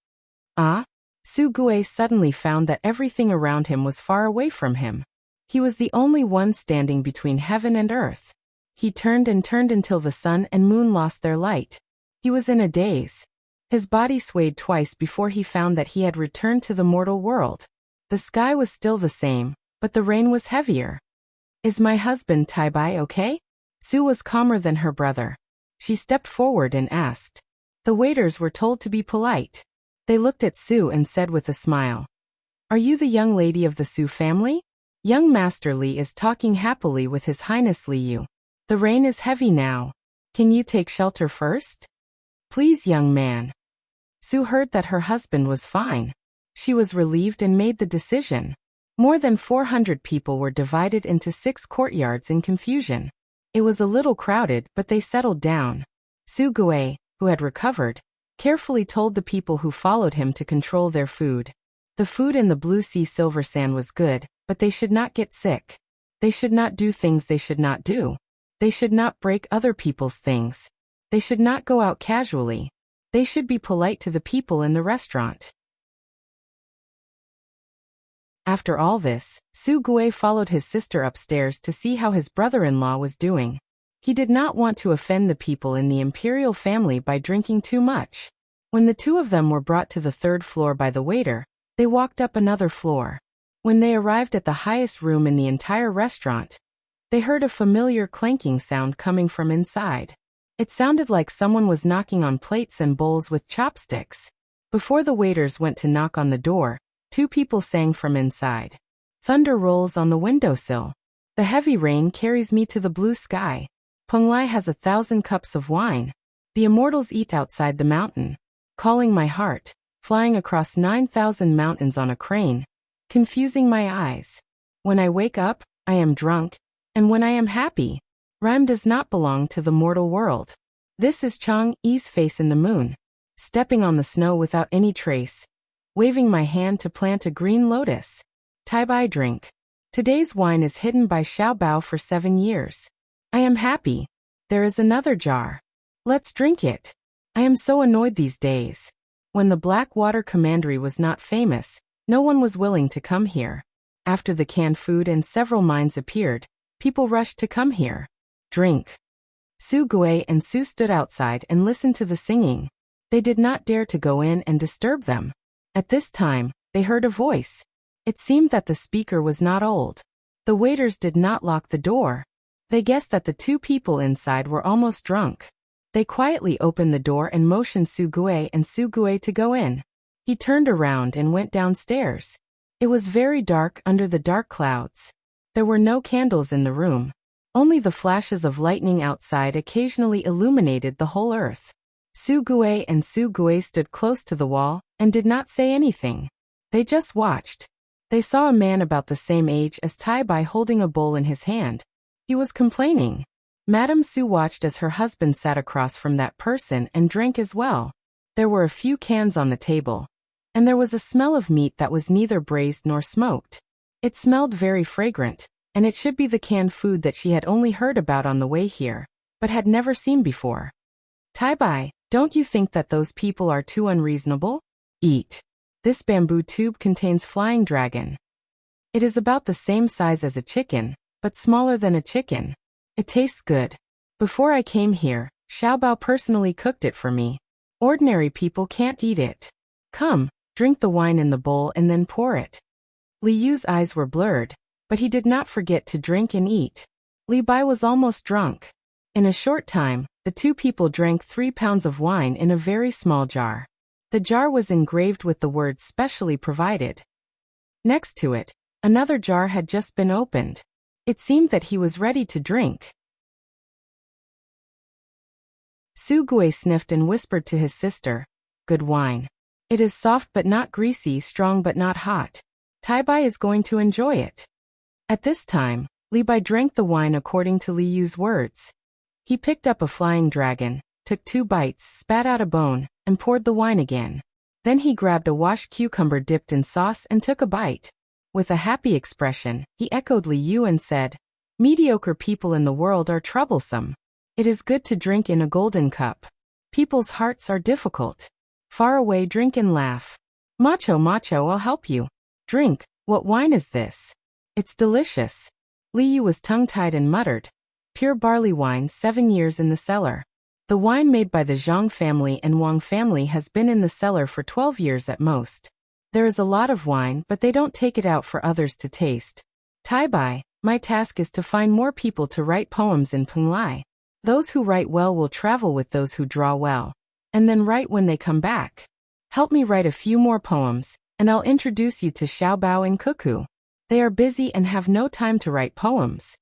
Su Gui suddenly found that everything around him was far away from him. He was the only one standing between heaven and earth. He turned and turned until the sun and moon lost their light. He was in a daze. His body swayed twice before he found that he had returned to the mortal world. The sky was still the same, but the rain was heavier. Is my husband Tai-bai okay? Su was calmer than her brother. She stepped forward and asked. The waiters were told to be polite. They looked at Su and said with a smile. Are you the young lady of the Su family? Young Master Li is talking happily with His Highness Liu. The rain is heavy now. Can you take shelter first? Please, young man. Su heard that her husband was fine. She was relieved and made the decision. More than 400 people were divided into 6 courtyards in confusion. It was a little crowded, but they settled down. Su Gui, who had recovered, carefully told the people who followed him to control their food. The food in the Blue Sea Silver Sand was good, but they should not get sick. They should not do things they should not do. They should not break other people's things. They should not go out casually. They should be polite to the people in the restaurant. After all this, Su Gui followed his sister upstairs to see how his brother-in-law was doing. He did not want to offend the people in the imperial family by drinking too much. When the two of them were brought to the 3rd floor by the waiter, they walked up another floor. When they arrived at the highest room in the entire restaurant, they heard a familiar clanking sound coming from inside. It sounded like someone was knocking on plates and bowls with chopsticks. Before the waiters went to knock on the door, 2 people sang from inside. Thunder rolls on the windowsill. The heavy rain carries me to the blue sky. Penglai has 1,000 cups of wine. The immortals eat outside the mountain. Calling my heart, flying across 9,000 mountains on a crane, confusing my eyes. When I wake up, I am drunk, and when I am happy, rhyme does not belong to the mortal world. This is Chang-Yi's face in the moon, stepping on the snow without any trace, waving my hand to plant a green lotus. Tai-bai drink. Today's wine is hidden by Xiao Bao for 7 years. I am happy. There is another jar. Let's drink it. I am so annoyed these days. When the Blackwater Commandery was not famous, no one was willing to come here. After the canned food and several mines appeared, people rushed to come here. Drink. Su Gui and Su stood outside and listened to the singing. They did not dare to go in and disturb them. At this time, they heard a voice. It seemed that the speaker was not old. The waiters did not lock the door. They guessed that the 2 people inside were almost drunk. They quietly opened the door and motioned Su Gui and Su Gui to go in. He turned around and went downstairs. It was very dark under the dark clouds. There were no candles in the room. Only the flashes of lightning outside occasionally illuminated the whole earth. Su Gui and Su Gui stood close to the wall and did not say anything. They just watched. They saw a man about the same age as Tai-bai holding a bowl in his hand. He was complaining. Madame Su watched as her husband sat across from that person and drank as well. There were a few cans on the table, and there was a smell of meat that was neither braised nor smoked. It smelled very fragrant, and it should be the canned food that she had only heard about on the way here, but had never seen before. Tai-bai, don't you think that those people are too unreasonable? Eat. This bamboo tube contains flying dragon. It is about the same size as a chicken, but smaller than a chicken. It tastes good. Before I came here, Xiao Bao personally cooked it for me. Ordinary people can't eat it. Come, drink the wine in the bowl and then pour it. Li Yu's eyes were blurred, but he did not forget to drink and eat. Li Bai was almost drunk. In a short time, the 2 people drank 3 pounds of wine in a very small jar. The jar was engraved with the words specially provided. Next to it, another jar had just been opened. It seemed that he was ready to drink. Su Gui sniffed and whispered to his sister, "Good wine. It is soft but not greasy, strong but not hot. Tai-bai is going to enjoy it." At this time, Li Bai drank the wine according to Li Yu's words. He picked up a flying dragon, took 2 bites, spat out a bone, and poured the wine again. Then he grabbed a washed cucumber dipped in sauce and took a bite. With a happy expression, he echoed Li Yu and said, "Mediocre people in the world are troublesome. It is good to drink in a golden cup. People's hearts are difficult. Far away, drink and laugh. Macho, I'll help you. Drink, what wine is this? It's delicious." Li Yu was tongue-tied and muttered, "Pure barley wine, 7 years in the cellar. The wine made by the Zhang family and Wang family has been in the cellar for 12 years at most. There is a lot of wine, but they don't take it out for others to taste. Tai Bai, my task is to find more people to write poems in Penglai. Those who write well will travel with those who draw well, and then write when they come back. Help me write a few more poems, and I'll introduce you to Xiaobao and Cuckoo. They are busy and have no time to write poems.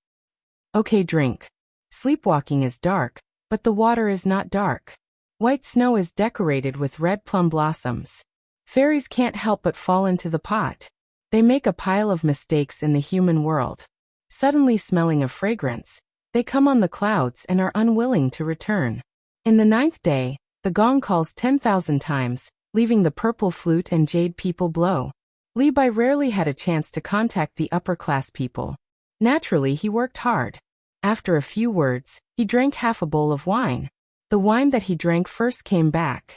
Okay, drink. Sleepwalking is dark, but the water is not dark. White snow is decorated with red plum blossoms. Fairies can't help but fall into the pot. They make a pile of mistakes in the human world. Suddenly smelling of fragrance, they come on the clouds and are unwilling to return. In the 9th day, the gong calls 10,000 times, leaving the purple flute and jade people blow. Li Bai rarely had a chance to contact the upper-class people. Naturally, he worked hard. After a few words, he drank half a bowl of wine. The wine that he drank first came back.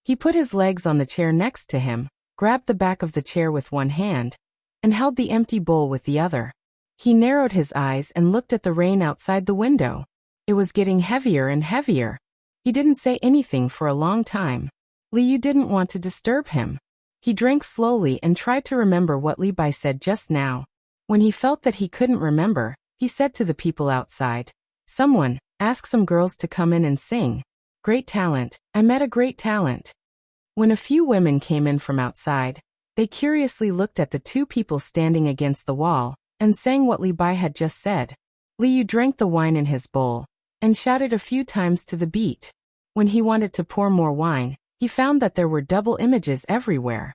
He put his legs on the chair next to him, grabbed the back of the chair with one hand, and held the empty bowl with the other. He narrowed his eyes and looked at the rain outside the window. It was getting heavier and heavier. He didn't say anything for a long time. Liu didn't want to disturb him. He drank slowly and tried to remember what Li Bai said just now. When he felt that he couldn't remember, he said to the people outside, "Someone, ask some girls to come in and sing. Great talent, I met a great talent." When a few women came in from outside, they curiously looked at the two people standing against the wall, and sang what Li Bai had just said. Liu drank the wine in his bowl, and shouted a few times to the beat. When he wanted to pour more wine, he found that there were double images everywhere.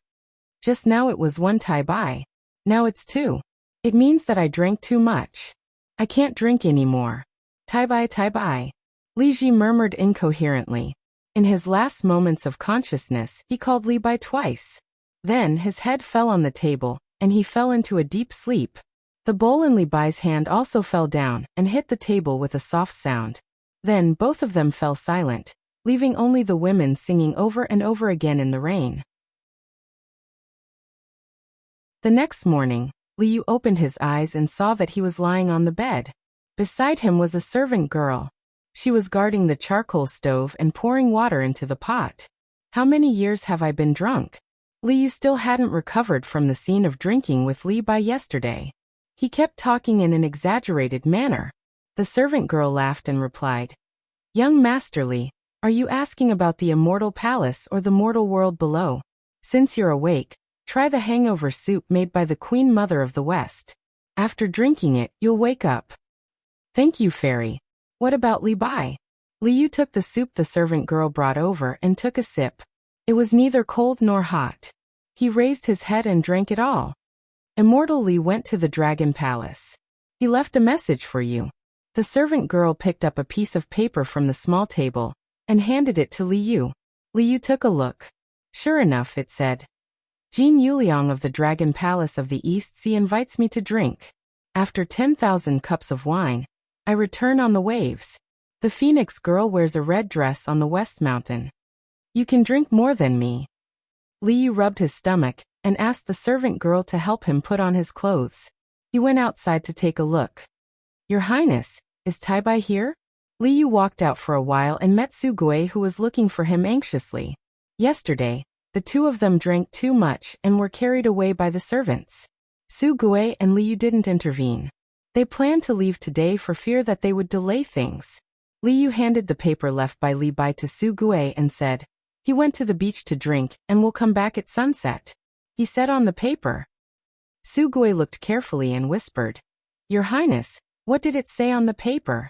Just now it was one Tai Bai. Now it's two. It means that I drank too much. I can't drink anymore. Tai Bai, Tai Bai. Li Ji murmured incoherently. In his last moments of consciousness, he called Li Bai twice. Then his head fell on the table, and he fell into a deep sleep. The bowl in Li Bai's hand also fell down and hit the table with a soft sound. Then both of them fell silent, leaving only the women singing over and over again in the rain. The next morning, Liu opened his eyes and saw that he was lying on the bed. Beside him was a servant girl. She was guarding the charcoal stove and pouring water into the pot. How many years have I been drunk? Liu still hadn't recovered from the scene of drinking with Li Bai yesterday. He kept talking in an exaggerated manner. The servant girl laughed and replied, "Young Master Li, are you asking about the immortal palace or the mortal world below? Since you're awake, try the hangover soup made by the Queen Mother of the West. After drinking it, you'll wake up." "Thank you, fairy. What about Li Bai?" Liu took the soup the servant girl brought over and took a sip. It was neither cold nor hot. He raised his head and drank it all. Immortal Li went to the Dragon Palace. "He left a message for you." The servant girl picked up a piece of paper from the small table and handed it to Liu. Liu took a look. Sure enough, it said, "Jin Yuliang of the Dragon Palace of the East Sea invites me to drink. After 10,000 cups of wine, I return on the waves. The Phoenix girl wears a red dress on the West Mountain. You can drink more than me." Liu rubbed his stomach and asked the servant girl to help him put on his clothes. He went outside to take a look. "Your Highness, is Tai Bai here?" Liu walked out for a while and met Su Gui, who was looking for him anxiously. Yesterday, the two of them drank too much and were carried away by the servants. Su Gui and Liu didn't intervene. They planned to leave today for fear that they would delay things. Liu handed the paper left by Li Bai to Su Gui and said, "He went to the beach to drink and will come back at sunset," he said on the paper. Su Gui looked carefully and whispered, "Your Highness, what did it say on the paper?"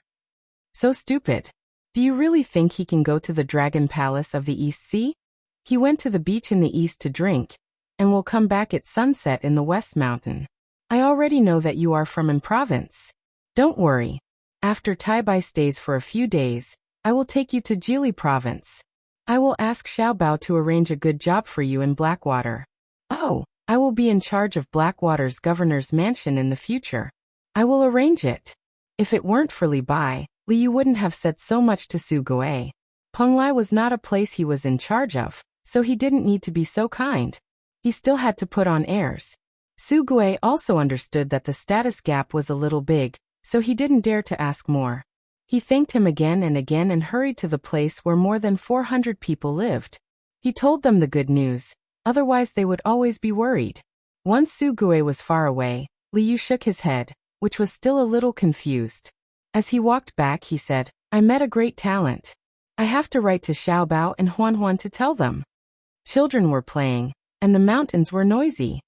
"So stupid. Do you really think he can go to the Dragon Palace of the East Sea? He went to the beach in the east to drink, and will come back at sunset in the West Mountain. I already know that you are from an province. Don't worry. After Tai Bai stays for a few days, I will take you to Jili province. I will ask Xiaobao to arrange a good job for you in Blackwater. Oh, I will be in charge of Blackwater's governor's mansion in the future. I will arrange it." If it weren't for Li Bai, Liu wouldn't have said so much to Su Gui. Penglai was not a place he was in charge of, so he didn't need to be so kind. He still had to put on airs. Su Gui also understood that the status gap was a little big, so he didn't dare to ask more. He thanked him again and hurried to the place where more than 400 people lived. He told them the good news, Otherwise they would always be worried. Once Su Gui was far away, Li Yu shook his head, which was still a little confused. As he walked back he said, I met a great talent. I have to write to Xiaobao and Huan Huan to tell them. Children were playing, and the mountains were noisy.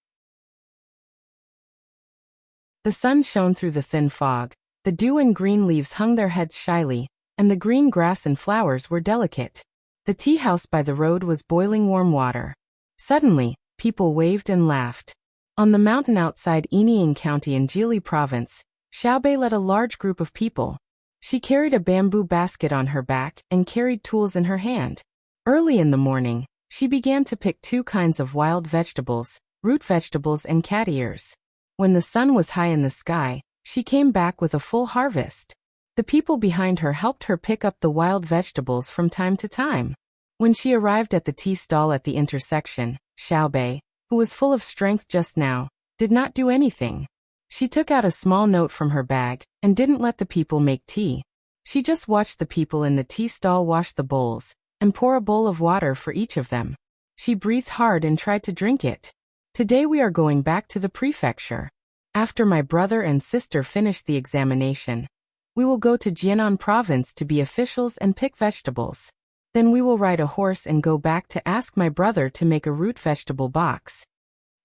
The sun shone through the thin fog, the dew and green leaves hung their heads shyly, and the green grass and flowers were delicate. The tea house by the road was boiling warm water. Suddenly, people waved and laughed. On the mountain outside Enying County in Jili Province, Xiaobei led a large group of people. She carried a bamboo basket on her back and carried tools in her hand. Early in the morning, she began to pick 2 kinds of wild vegetables, root vegetables and cat ears. When the sun was high in the sky, she came back with a full harvest. The people behind her helped her pick up the wild vegetables from time to time. When she arrived at the tea stall at the intersection, Xiaobei, who was full of strength just now, did not do anything. She took out a small note from her bag and didn't let the people make tea. She just watched the people in the tea stall wash the bowls and pour a bowl of water for each of them. She breathed hard and tried to drink it. Today we are going back to the prefecture. After my brother and sister finish the examination, we will go to Jianan province to be officials and pick vegetables. Then we will ride a horse and go back to ask my brother to make a root vegetable box.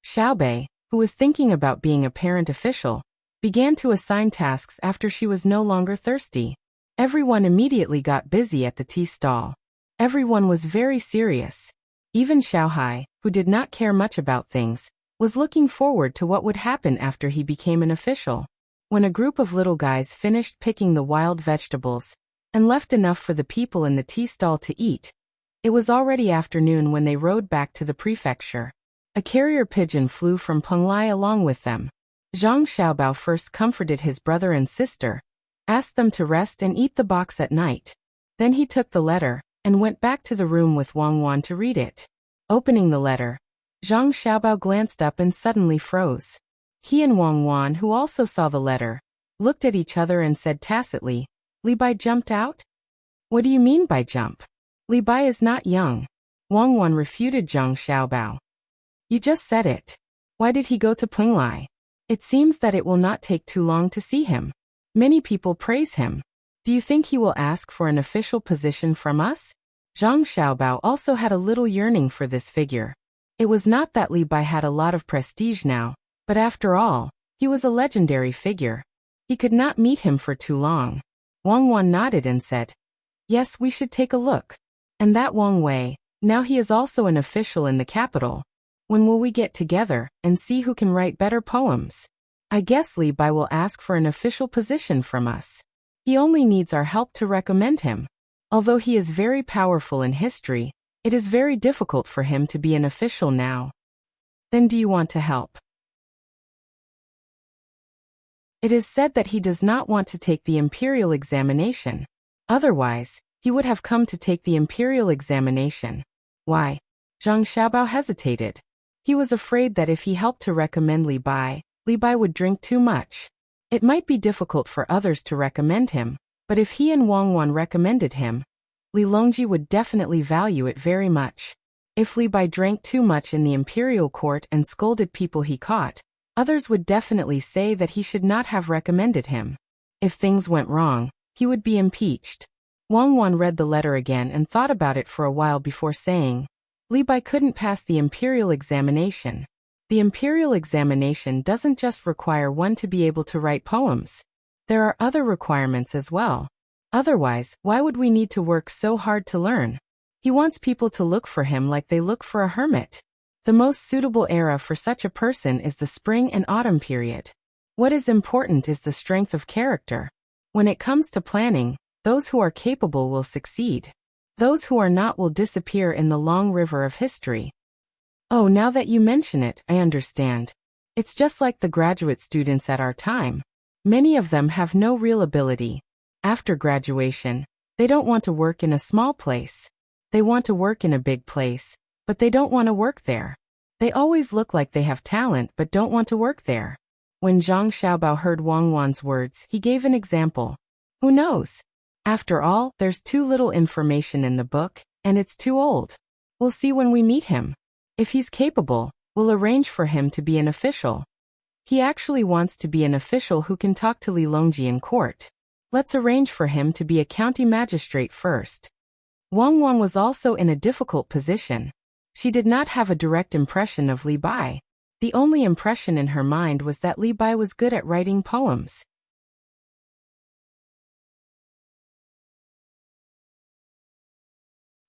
Xiaobei, who was thinking about being a parent official, began to assign tasks after she was no longer thirsty. Everyone immediately got busy at the tea stall. Everyone was very serious. Even Xiaohai, who did not care much about things, was looking forward to what would happen after he became an official. When a group of little guys finished picking the wild vegetables and left enough for the people in the tea stall to eat, it was already afternoon when they rode back to the prefecture. A carrier pigeon flew from Penglai along with them. Zhang Xiaobao first comforted his brother and sister, asked them to rest and eat the box at night. Then he took the letter and went back to the room with Wang Wan to read it. Opening the letter, Zhang Xiaobao glanced up and suddenly froze. He and Wang Wan, who also saw the letter, looked at each other and said tacitly, Li Bai jumped out? What do you mean by jump? Li Bai is not young. Wang Wan refuted Zhang Xiaobao. You just said it. Why did he go to Penglai? It seems that it will not take too long to see him. Many people praise him. Do you think he will ask for an official position from us? Zhang Xiaobao also had a little yearning for this figure. It was not that Li Bai had a lot of prestige now, but after all, he was a legendary figure. He could not meet him for too long. Wang Wan nodded and said, Yes, we should take a look. And that Wang Wei, now he is also an official in the capital. When will we get together and see who can write better poems? I guess Li Bai will ask for an official position from us. He only needs our help to recommend him. Although he is very powerful in history, it is very difficult for him to be an official now. Then do you want to help? It is said that he does not want to take the imperial examination. Otherwise, he would have come to take the imperial examination. Why? Zhang Xiaobao hesitated. He was afraid that if he helped to recommend Li Bai would drink too much. It might be difficult for others to recommend him, but if he and Wang Wan recommended him, Li Longji would definitely value it very much. If Li Bai drank too much in the imperial court and scolded people he caught, others would definitely say that he should not have recommended him. If things went wrong, he would be impeached. Wang Wan read the letter again and thought about it for a while before saying, Li Bai couldn't pass the imperial examination. The imperial examination doesn't just require one to be able to write poems. There are other requirements as well. Otherwise, why would we need to work so hard to learn? He wants people to look for him like they look for a hermit. The most suitable era for such a person is the spring and autumn period. What is important is the strength of character. When it comes to planning, those who are capable will succeed. Those who are not will disappear in the long river of history. Oh, now that you mention it, I understand. It's just like the graduate students at our time. Many of them have no real ability. After graduation, they don't want to work in a small place. They want to work in a big place, but they don't want to work there. They always look like they have talent but don't want to work there. When Zhang Xiaobao heard Wang Wan's words, he gave an example. Who knows? After all, there's too little information in the book, and it's too old. We'll see when we meet him. If he's capable, we'll arrange for him to be an official. He actually wants to be an official who can talk to Li Longji in court. Let's arrange for him to be a county magistrate first. Wang Wan was also in a difficult position. She did not have a direct impression of Li Bai. The only impression in her mind was that Li Bai was good at writing poems.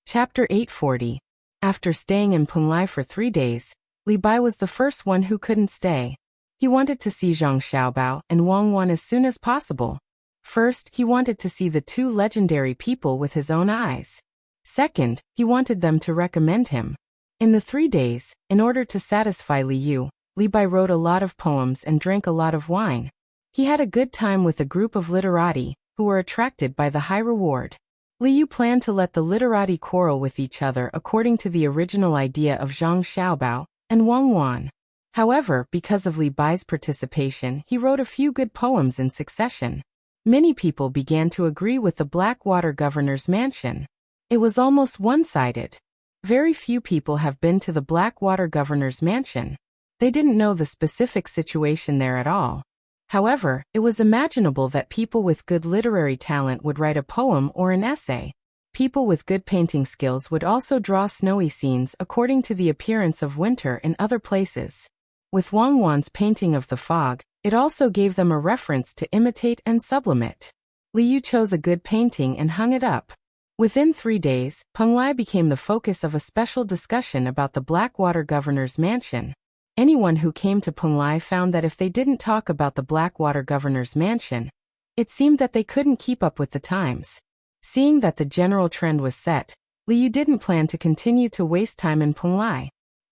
Chapter 840. After staying in Penglai for 3 days, Li Bai was the first one who couldn't stay. He wanted to see Zhang Xiaobao and Wang Wan as soon as possible. First, he wanted to see the two legendary people with his own eyes. Second, he wanted them to recommend him. In the 3 days, in order to satisfy Li Yu, Li Bai wrote a lot of poems and drank a lot of wine. He had a good time with a group of literati, who were attracted by the high reward. Li Yu planned to let the literati quarrel with each other according to the original idea of Zhang Xiaobao and Wang Wan. However, because of Li Bai's participation, he wrote a few good poems in succession. Many people began to agree with the Blackwater governor's mansion. It was almost one-sided. Very few people have been to the Blackwater governor's mansion. They didn't know the specific situation there at all. However, it was imaginable that people with good literary talent would write a poem or an essay. People with good painting skills would also draw snowy scenes according to the appearance of winter in other places. With Wang Wan's painting of the fog, it also gave them a reference to imitate and sublimate. Li Yu chose a good painting and hung it up. Within 3 days, Penglai became the focus of a special discussion about the Blackwater governor's mansion. Anyone who came to Penglai found that if they didn't talk about the Blackwater governor's mansion, it seemed that they couldn't keep up with the times. Seeing that the general trend was set, Li Yu didn't plan to continue to waste time in Penglai.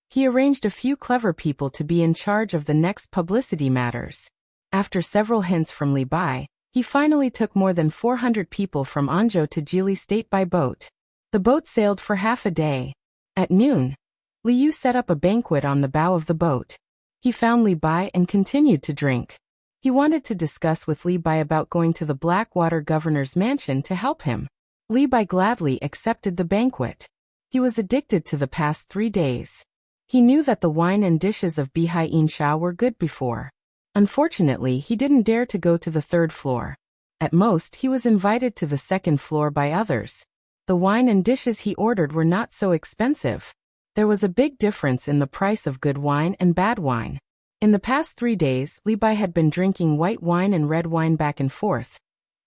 He arranged a few clever people to be in charge of the next publicity matters. After several hints from Li Bai, he finally took more than 400 people from Anzhou to Jili State by boat. The boat sailed for half a day. At noon, Li Yu set up a banquet on the bow of the boat. He found Li Bai and continued to drink. He wanted to discuss with Li Bai about going to the Blackwater governor's mansion to help him. Li Bai gladly accepted the banquet. He was addicted to the past 3 days. He knew that the wine and dishes of Bihai Insha were good before. Unfortunately, he didn't dare to go to the 3rd floor. At most, he was invited to the 2nd floor by others. The wine and dishes he ordered were not so expensive. There was a big difference in the price of good wine and bad wine. In the past 3 days, Li Bai had been drinking white wine and red wine back and forth,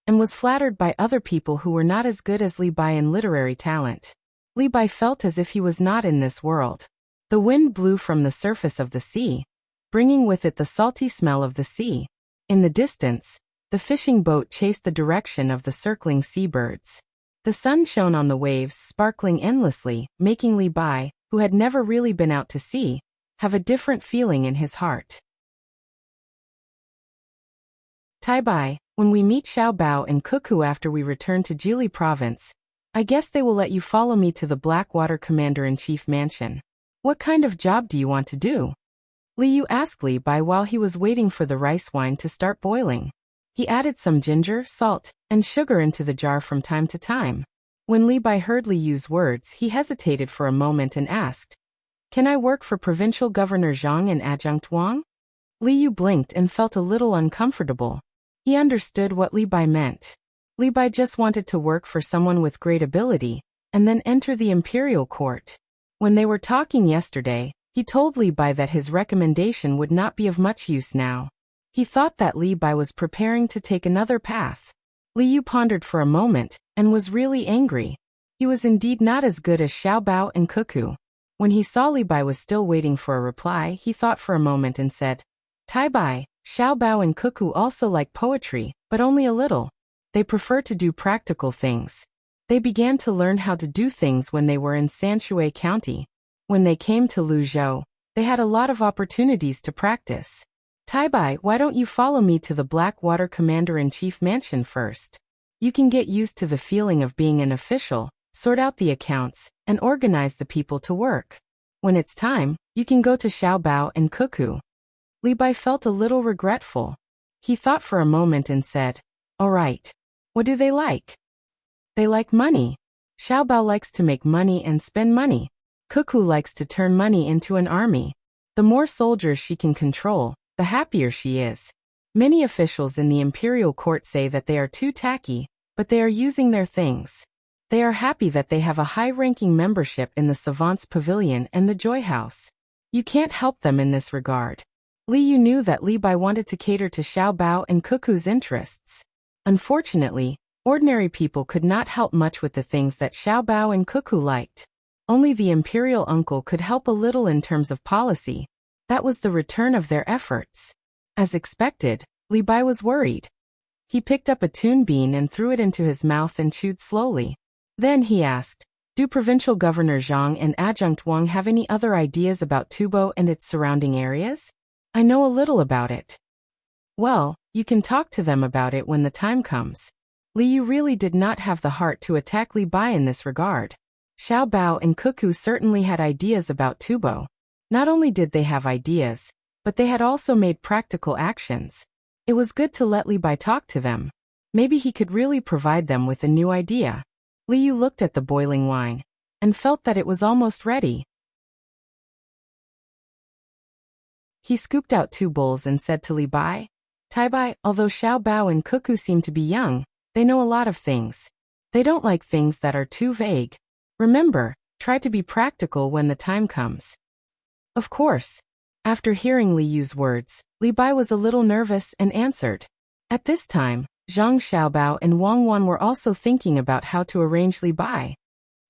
and was flattered by other people who were not as good as Li Bai in literary talent. Li Bai felt as if he was not in this world. The wind blew from the surface of the sea, bringing with it the salty smell of the sea. In the distance, the fishing boat chased the direction of the circling seabirds. The sun shone on the waves, sparkling endlessly, making Li Bai, who had never really been out to sea, have a different feeling in his heart. Tai Bai, when we meet Xiao Bao and Cuckoo after we return to Jili province, I guess they will let you follow me to the Blackwater Commander-in-Chief mansion. What kind of job do you want to do? Li Yu asked Li Bai while he was waiting for the rice wine to start boiling. He added some ginger, salt, and sugar into the jar from time to time. When Li Bai heard Li Yu's words, he hesitated for a moment and asked, "Can I work for Provincial Governor Zhang and Adjunct Wang?" Li Yu blinked and felt a little uncomfortable. He understood what Li Bai meant. Li Bai just wanted to work for someone with great ability, and then enter the imperial court. When they were talking yesterday, he told Li Bai that his recommendation would not be of much use now. He thought that Li Bai was preparing to take another path. Li Yu pondered for a moment, and was really angry. He was indeed not as good as Xiao Bao and Cuckoo. When he saw Li Bai was still waiting for a reply, he thought for a moment and said, "Tai Bai, Xiao Bao and Cuckoo also like poetry, but only a little. They prefer to do practical things. They began to learn how to do things when they were in Sanshui County. When they came to Luzhou, they had a lot of opportunities to practice. Tai Bai, why don't you follow me to the Blackwater Commander-in-Chief mansion first? You can get used to the feeling of being an official, sort out the accounts, and organize the people to work. When it's time, you can go to Xiao Bao and Cuckoo." Li Bai felt a little regretful. He thought for a moment and said, "All right. What do they like?" "They like money. Xiao Bao likes to make money and spend money. Cuckoo likes to turn money into an army. The more soldiers she can control, the happier she is. Many officials in the imperial court say that they are too tacky, but they are using their things. They are happy that they have a high-ranking membership in the Savant's Pavilion and the Joy House. You can't help them in this regard. Li Yu knew that Li Bai wanted to cater to Xiao Bao and Cuckoo's interests. Unfortunately, ordinary people could not help much with the things that Xiao Bao and Cuckoo liked. Only the imperial uncle could help a little in terms of policy. That was the return of their efforts. As expected, Li Bai was worried. He picked up a tune bean and threw it into his mouth and chewed slowly. Then he asked, "Do Provincial Governor Zhang and Adjunct Wang have any other ideas about Tubo and its surrounding areas? I know a little about it." "Well, you can talk to them about it when the time comes." Li Yu really did not have the heart to attack Li Bai in this regard. Xiao Bao and Cuckoo certainly had ideas about Tubo. Not only did they have ideas, but they had also made practical actions. It was good to let Li Bai talk to them. Maybe he could really provide them with a new idea. Li Yu looked at the boiling wine and felt that it was almost ready. He scooped out 2 bowls and said to Li Bai, "Tai Bai, although Xiao Bao and Cuckoo seem to be young, they know a lot of things. They don't like things that are too vague. Remember, try to be practical when the time comes." "Of course." After hearing Li Yu's words, Li Bai was a little nervous and answered. At this time, Zhang Xiaobao and Wang Wan were also thinking about how to arrange Li Bai.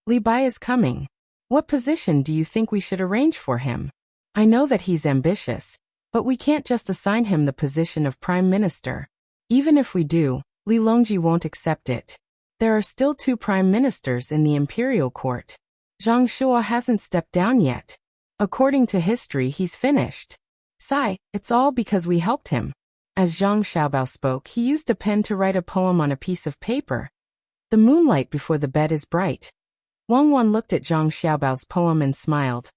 "Li Bai is coming. What position do you think we should arrange for him? I know that he's ambitious, but we can't just assign him the position of Prime Minister. Even if we do, Li Longji won't accept it. There are still 2 Prime Ministers in the Imperial Court. Zhang Shua hasn't stepped down yet. According to history, he's finished. Sai, it's all because we helped him." As Zhang Xiaobao spoke, he used a pen to write a poem on a piece of paper. "The moonlight before the bed is bright." Wang Wan looked at Zhang Xiaobao's poem and smiled.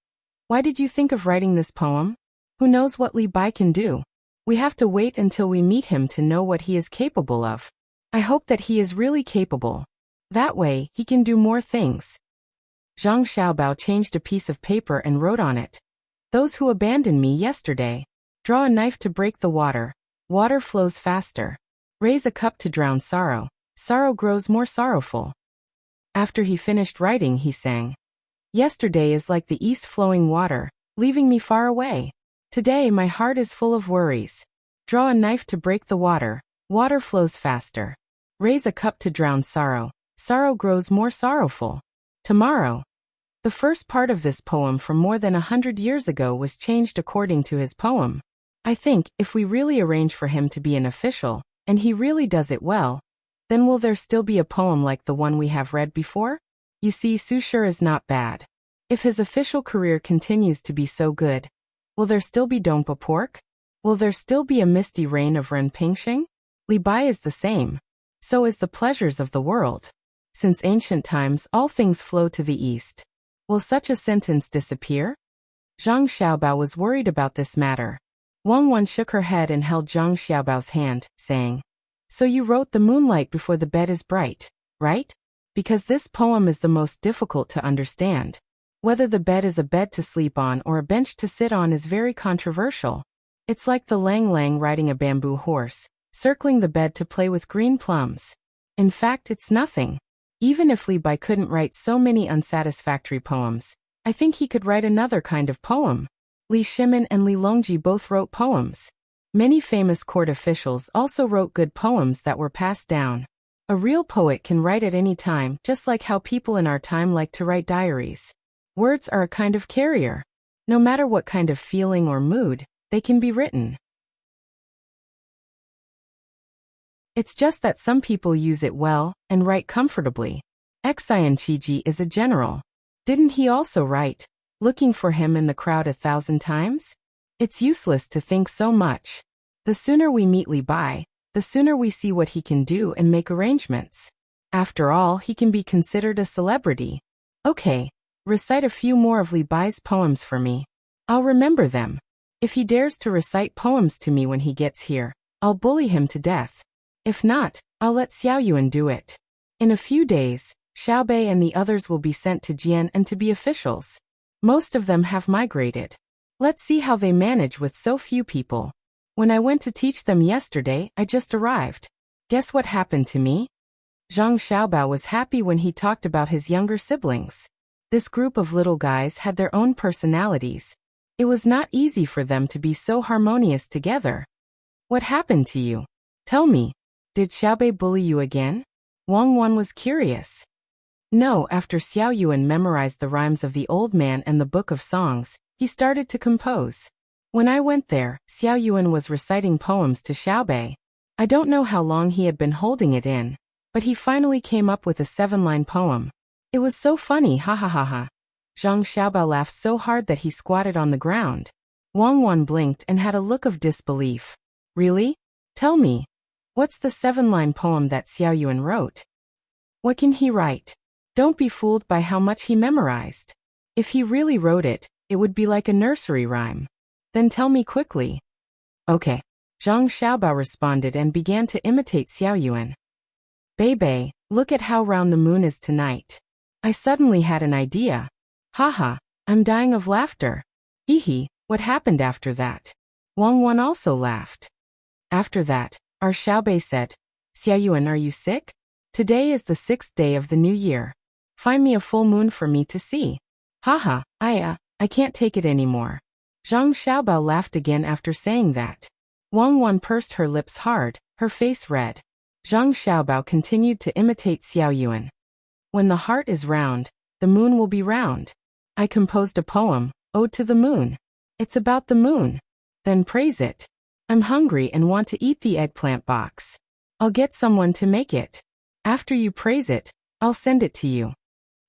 "Why did you think of writing this poem? Who knows what Li Bai can do? We have to wait until we meet him to know what he is capable of. I hope that he is really capable. That way, he can do more things." Zhang Xiaobao changed a piece of paper and wrote on it, "Those who abandoned me yesterday. Draw a knife to break the water. Water flows faster. Raise a cup to drown sorrow. Sorrow grows more sorrowful." After he finished writing, he sang, "Yesterday is like the east flowing water, leaving me far away. Today my heart is full of worries. Draw a knife to break the water. Water flows faster. Raise a cup to drown sorrow. Sorrow grows more sorrowful. Tomorrow." The first part of this poem from more than 100 years ago was changed according to his poem. I think, if we really arrange for him to be an official, and he really does it well, then will there still be a poem like the one we have read before? You see, Su Shi is not bad. If his official career continues to be so good, will there still be Dongpa pork? Will there still be a misty reign of Ren Pingxing? Li Bai is the same. So is the pleasures of the world. Since ancient times all things flow to the east. Will such a sentence disappear? Zhang Xiaobao was worried about this matter. Wang Wan shook her head and held Zhang Xiaobao's hand, saying, "So you wrote the moonlight before the bed is bright, right? Because this poem is the most difficult to understand. Whether the bed is a bed to sleep on or a bench to sit on is very controversial. It's like the Lang Lang riding a bamboo horse, circling the bed to play with green plums. In fact, it's nothing. Even if Li Bai couldn't write so many unsatisfactory poems, I think he could write another kind of poem. Li Shimin and Li Longji both wrote poems. Many famous court officials also wrote good poems that were passed down. A real poet can write at any time, just like how people in our time like to write diaries. Words are a kind of carrier. No matter what kind of feeling or mood, they can be written. It's just that some people use it well and write comfortably. Xian Qiji is a general. Didn't he also write, looking for him in the crowd 1,000 times? It's useless to think so much. The sooner we meet Li Bai, the sooner we see what he can do and make arrangements. After all, he can be considered a celebrity. Okay, recite a few more of Li Bai's poems for me. I'll remember them. If he dares to recite poems to me when he gets here, I'll bully him to death. If not, I'll let Xiao Yuan do it. In a few days, Xiaobei and the others will be sent to Jian and to be officials. Most of them have migrated. Let's see how they manage with so few people. When I went to teach them yesterday, I just arrived. Guess what happened to me? Zhang Xiaobao was happy when he talked about his younger siblings. This group of little guys had their own personalities. It was not easy for them to be so harmonious together. What happened to you? Tell me. Did Xiaobei bully you again? Wang Wan was curious. No, after Xiao Yuan memorized the rhymes of the old man and the book of songs, he started to compose. When I went there, Xiao Yuan was reciting poems to Xiaobei. I don't know how long he had been holding it in, but he finally came up with a 7-line poem. It was so funny, ha ha ha ha. Zhang Xiaobao laughed so hard that he squatted on the ground. Wang Wan blinked and had a look of disbelief. Really? Tell me. What's the 7-line poem that Xiao Yuan wrote? What can he write? Don't be fooled by how much he memorized. If he really wrote it, it would be like a nursery rhyme. Then tell me quickly. Okay. Zhang Xiaobao responded and began to imitate Xiao Yuan. Bei, look at how round the moon is tonight. I suddenly had an idea. Haha, I'm dying of laughter. Hee, what happened after that? Wang Wan also laughed. After that, our Xiaobei said, Xiao Yuan, are you sick? Today is the 6th day of the new year. Find me a full moon for me to see. Haha, I can't take it anymore. Zhang Xiaobao laughed again after saying that. Wang Wan pursed her lips hard, her face red. Zhang Xiaobao continued to imitate Xiao Yuan. When the heart is round, the moon will be round. I composed a poem, Ode to the Moon. It's about the moon. Then praise it. I'm hungry and want to eat the eggplant box. I'll get someone to make it. After you praise it, I'll send it to you.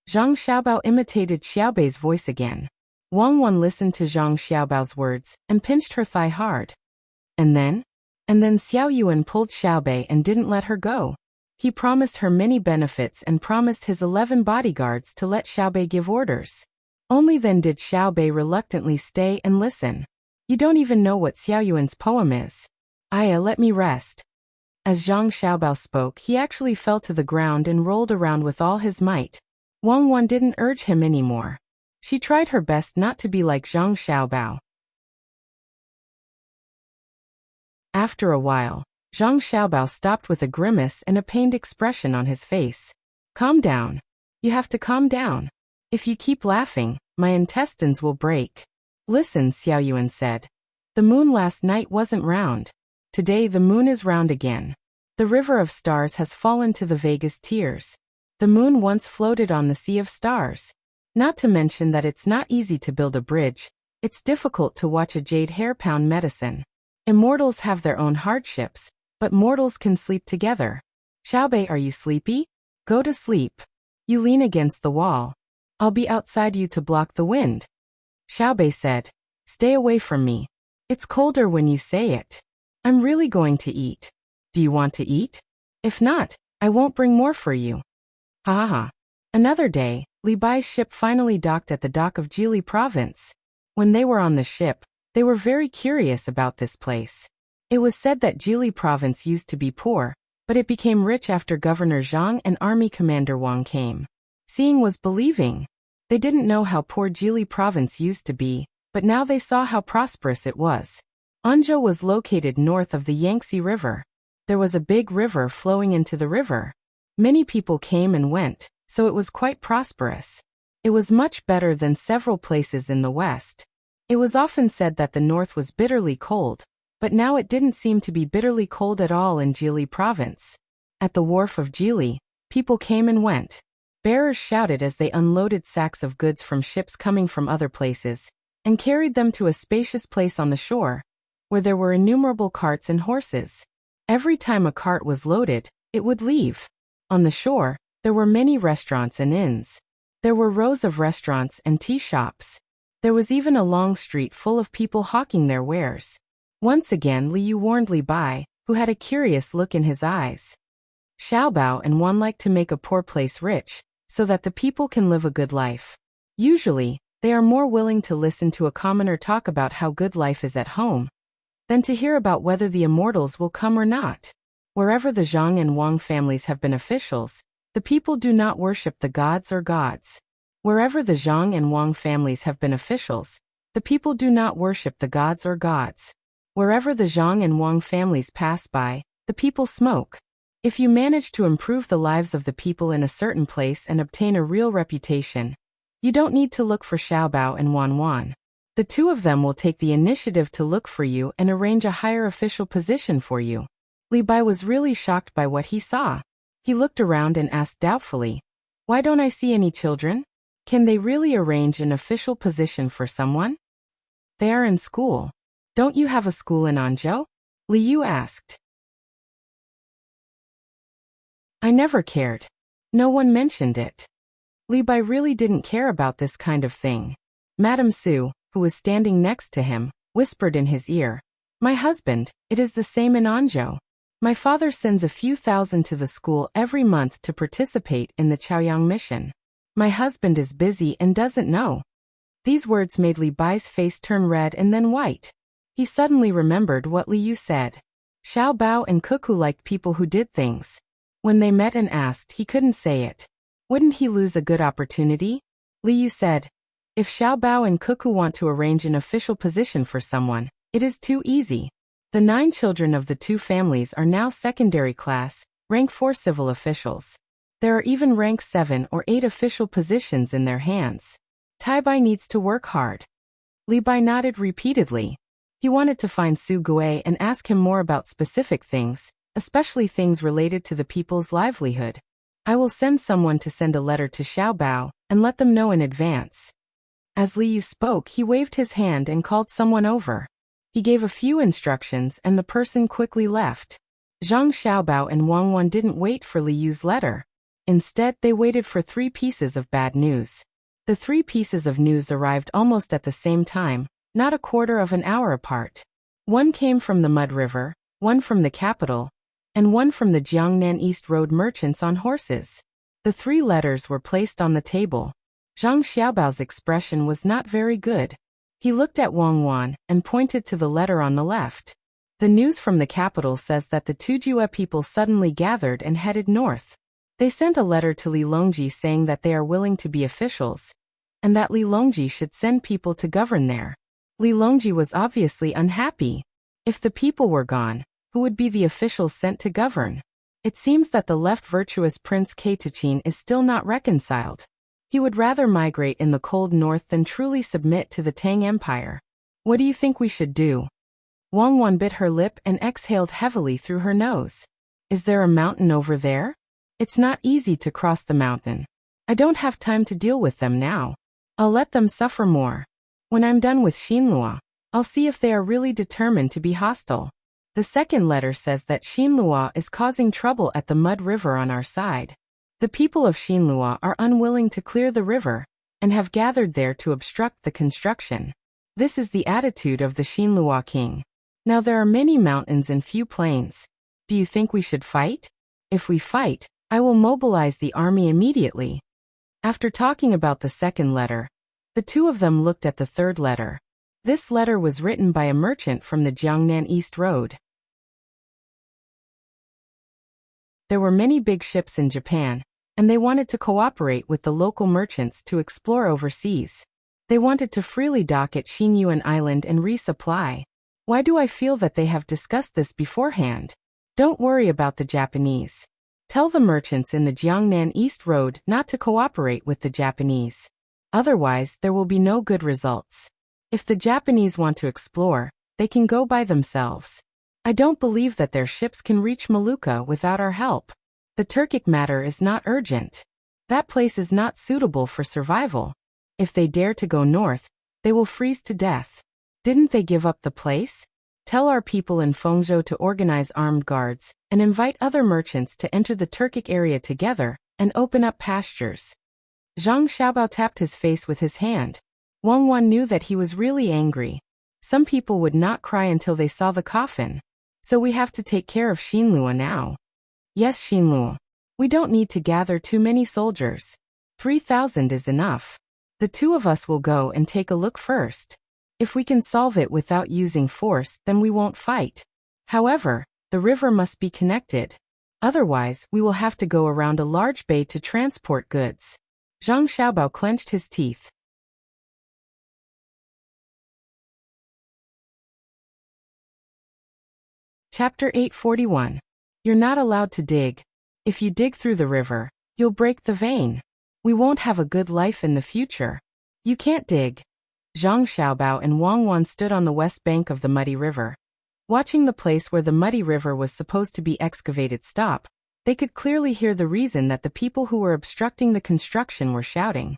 Zhang Xiaobao imitated Xiaobei's voice again. Wang Wan listened to Zhang Xiaobao's words and pinched her thigh hard. And then Xiao Yuan pulled Xiaobei and didn't let her go. He promised her many benefits and promised his 11 bodyguards to let Xiaobei give orders. Only then did Xiaobei reluctantly stay and listen. You don't even know what Xiao Yuan's poem is. Aya, let me rest. As Zhang Xiaobao spoke, he actually fell to the ground and rolled around with all his might. Wang Wan didn't urge him anymore. She tried her best not to be like Zhang Xiaobao. After a while, Zhang Xiaobao stopped with a grimace and a pained expression on his face. Calm down. You have to calm down. If you keep laughing, my intestines will break. Listen, Xiao Yuan said. The moon last night wasn't round. Today the moon is round again. The river of stars has fallen to the vaguest tears. The moon once floated on the sea of stars. Not to mention that it's not easy to build a bridge. It's difficult to watch a jade hair pound medicine. Immortals have their own hardships, but mortals can sleep together. Xiaobei, are you sleepy? Go to sleep. You lean against the wall. I'll be outside you to block the wind. Xiaobei said, stay away from me. It's colder when you say it. I'm really going to eat. Do you want to eat? If not, I won't bring more for you. Ha ha ha. Another day, Li Bai's ship finally docked at the dock of Jili province. When they were on the ship, they were very curious about this place. It was said that Jili province used to be poor, but it became rich after Governor Zhang and Army Commander Wang came. Seeing was believing. They didn't know how poor Jili province used to be, but now they saw how prosperous it was. Anzhou was located north of the Yangtze River. There was a big river flowing into the river. Many people came and went, so it was quite prosperous. It was much better than several places in the west. It was often said that the north was bitterly cold, but now it didn't seem to be bitterly cold at all in Jili province. At the wharf of Jili, people came and went. Bearers shouted as they unloaded sacks of goods from ships coming from other places, and carried them to a spacious place on the shore, where there were innumerable carts and horses. Every time a cart was loaded, it would leave. On the shore, there were many restaurants and inns. There were rows of restaurants and tea shops. There was even a long street full of people hawking their wares. Once again Li Yu warned Li Bai, who had a curious look in his eyes. Xiaobao and Wan like to make a poor place rich, so that the people can live a good life. Usually, they are more willing to listen to a commoner talk about how good life is at home, than to hear about whether the immortals will come or not. Wherever the Zhang and Wang families have been officials, the people do not worship the gods or gods. Wherever the Zhang and Wang families have been officials, the people do not worship the gods or gods. Wherever the Zhang and Wang families pass by, the people smoke. If you manage to improve the lives of the people in a certain place and obtain a real reputation, you don't need to look for Xiaobao and Wan Wan. The two of them will take the initiative to look for you and arrange a higher official position for you. Li Bai was really shocked by what he saw. He looked around and asked doubtfully, "Why don't I see any children? Can they really arrange an official position for someone?" "They are in school. Don't you have a school in Anzhou?" Li Yu asked. "I never cared. No one mentioned it." Li Bai really didn't care about this kind of thing. Madame Su, who was standing next to him, whispered in his ear, "My husband, it is the same in Anzhou. My father sends a few thousand to the school every month to participate in the Chaoyang mission. My husband is busy and doesn't know." These words made Li Bai's face turn red and then white. He suddenly remembered what Li Yu said. Xiao Bao and Cuckoo liked people who did things. When they met and asked, he couldn't say it. Wouldn't he lose a good opportunity? Li Yu said, "If Xiao Bao and Cuckoo want to arrange an official position for someone, it is too easy." The 9 children of the 2 families are now secondary class, rank 4 civil officials. There are even rank 7 or 8 official positions in their hands. Tai Bai needs to work hard. Li Bai nodded repeatedly. He wanted to find Su Gui and ask him more about specific things, especially things related to the people's livelihood. "I will send someone to send a letter to Xiao Bao and let them know in advance." As Li Yu spoke, he waved his hand and called someone over. He gave a few instructions and the person quickly left. Zhang Xiaobao and Wang Wan didn't wait for Li Yu's letter. Instead, they waited for 3 pieces of bad news. The 3 pieces of news arrived almost at the same time, not a quarter of an hour apart. One came from the Mud River, one from the capital, and one from the Jiangnan East Road merchants on horses. The 3 letters were placed on the table. Zhang Xiaobao's expression was not very good. He looked at Wang Wan and pointed to the letter on the left. The news from the capital says that the Tujue people suddenly gathered and headed north. They sent a letter to Li Longji saying that they are willing to be officials, and that Li Longji should send people to govern there. Li Longji was obviously unhappy. If the people were gone, who would be the officials sent to govern? It seems that the left virtuous Prince Keitachin is still not reconciled. He would rather migrate in the cold north than truly submit to the Tang Empire. What do you think we should do? Wang Wan bit her lip and exhaled heavily through her nose. Is there a mountain over there? It's not easy to cross the mountain. I don't have time to deal with them now. I'll let them suffer more. When I'm done with Xinlua, I'll see if they are really determined to be hostile. The second letter says that Xinlua is causing trouble at the Mud River on our side. The people of Xinlua are unwilling to clear the river, and have gathered there to obstruct the construction. This is the attitude of the Xinlua king. Now there are many mountains and few plains. Do you think we should fight? If we fight, I will mobilize the army immediately. After talking about the second letter, the 2 of them looked at the third letter. This letter was written by a merchant from the Jiangnan East Road. There were many big ships in Japan, and they wanted to cooperate with the local merchants to explore overseas. They wanted to freely dock at Xinyuan Island and resupply. Why do I feel that they have discussed this beforehand? Don't worry about the Japanese. Tell the merchants in the Jiangnan East Road not to cooperate with the Japanese. Otherwise, there will be no good results. If the Japanese want to explore, they can go by themselves. I don't believe that their ships can reach Molucca without our help. The Turkic matter is not urgent. That place is not suitable for survival. If they dare to go north, they will freeze to death. Didn't they give up the place? Tell our people in Fengzhou to organize armed guards, and invite other merchants to enter the Turkic area together, and open up pastures. Zhang Xiaobao tapped his face with his hand. Wang Wan knew that he was really angry. Some people would not cry until they saw the coffin. So we have to take care of Xinlua now. Yes, Xinlua. We don't need to gather too many soldiers. 3,000 is enough. The 2 of us will go and take a look first. If we can solve it without using force, then we won't fight. However, the river must be connected. Otherwise, we will have to go around a large bay to transport goods. Zhang Xiaobao clenched his teeth. Chapter 841. You're not allowed to dig. If you dig through the river, you'll break the vein. We won't have a good life in the future. You can't dig. Zhang Xiaobao and Wang Wan stood on the west bank of the muddy river. Watching the place where the muddy river was supposed to be excavated stop, they could clearly hear the reason that the people who were obstructing the construction were shouting.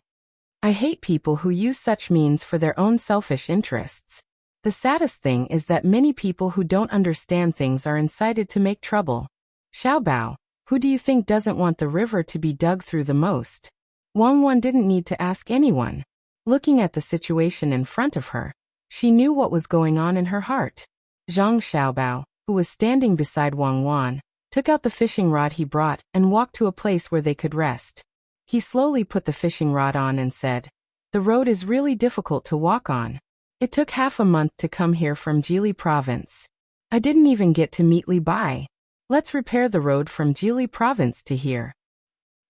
I hate people who use such means for their own selfish interests. The saddest thing is that many people who don't understand things are incited to make trouble. Xiaobao, who do you think doesn't want the river to be dug through the most? Wang Wan didn't need to ask anyone. Looking at the situation in front of her, she knew what was going on in her heart. Zhang Xiaobao, who was standing beside Wang Wan, took out the fishing rod he brought and walked to a place where they could rest. He slowly put the fishing rod on and said, "The road is really difficult to walk on. It took half a month to come here from Jili province. I didn't even get to meet Li Bai. Let's repair the road from Jili province to here."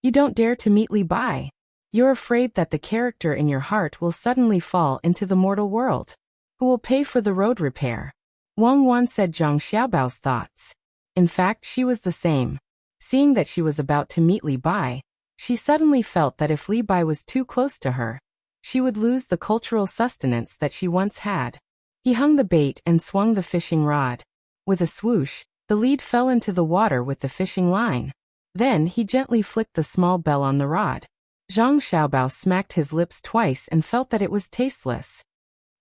You don't dare to meet Li Bai. You're afraid that the character in your heart will suddenly fall into the mortal world. Who will pay for the road repair? Wang Wan said Zhang Xiaobao's thoughts. In fact, she was the same. Seeing that she was about to meet Li Bai, she suddenly felt that if Li Bai was too close to her, she would lose the cultural sustenance that she once had. He hung the bait and swung the fishing rod. With a swoosh, the lead fell into the water with the fishing line. Then he gently flicked the small bell on the rod. Zhang Xiaobao smacked his lips twice and felt that it was tasteless.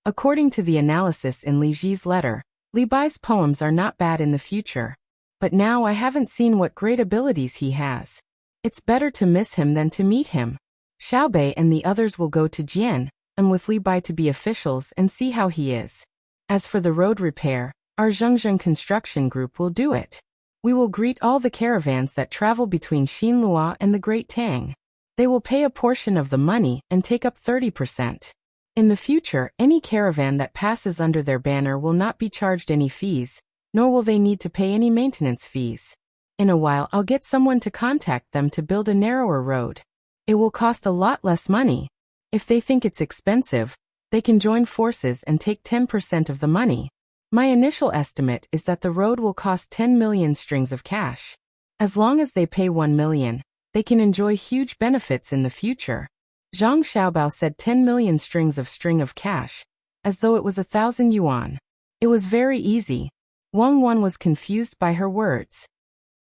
According to the analysis in Li Ji's letter, Li Bai's poems are not bad in the future. But now I haven't seen what great abilities he has. It's better to miss him than to meet him. Xiaobei and the others will go to Jian, and with Li Bai to be officials and see how he is. As for the road repair, our Zhengzheng construction group will do it. We will greet all the caravans that travel between Xinlua and the Great Tang. They will pay a portion of the money and take up 30%. In the future, any caravan that passes under their banner will not be charged any fees, nor will they need to pay any maintenance fees. In a while, I'll get someone to contact them to build a narrower road. It will cost a lot less money. If they think it's expensive, they can join forces and take 10% of the money. My initial estimate is that the road will cost 10 million strings of cash. As long as they pay 1 million, they can enjoy huge benefits in the future. Zhang Xiaobao said 10 million strings of cash, as though it was 1,000 yuan. It was very easy. Wang Wan was confused by her words.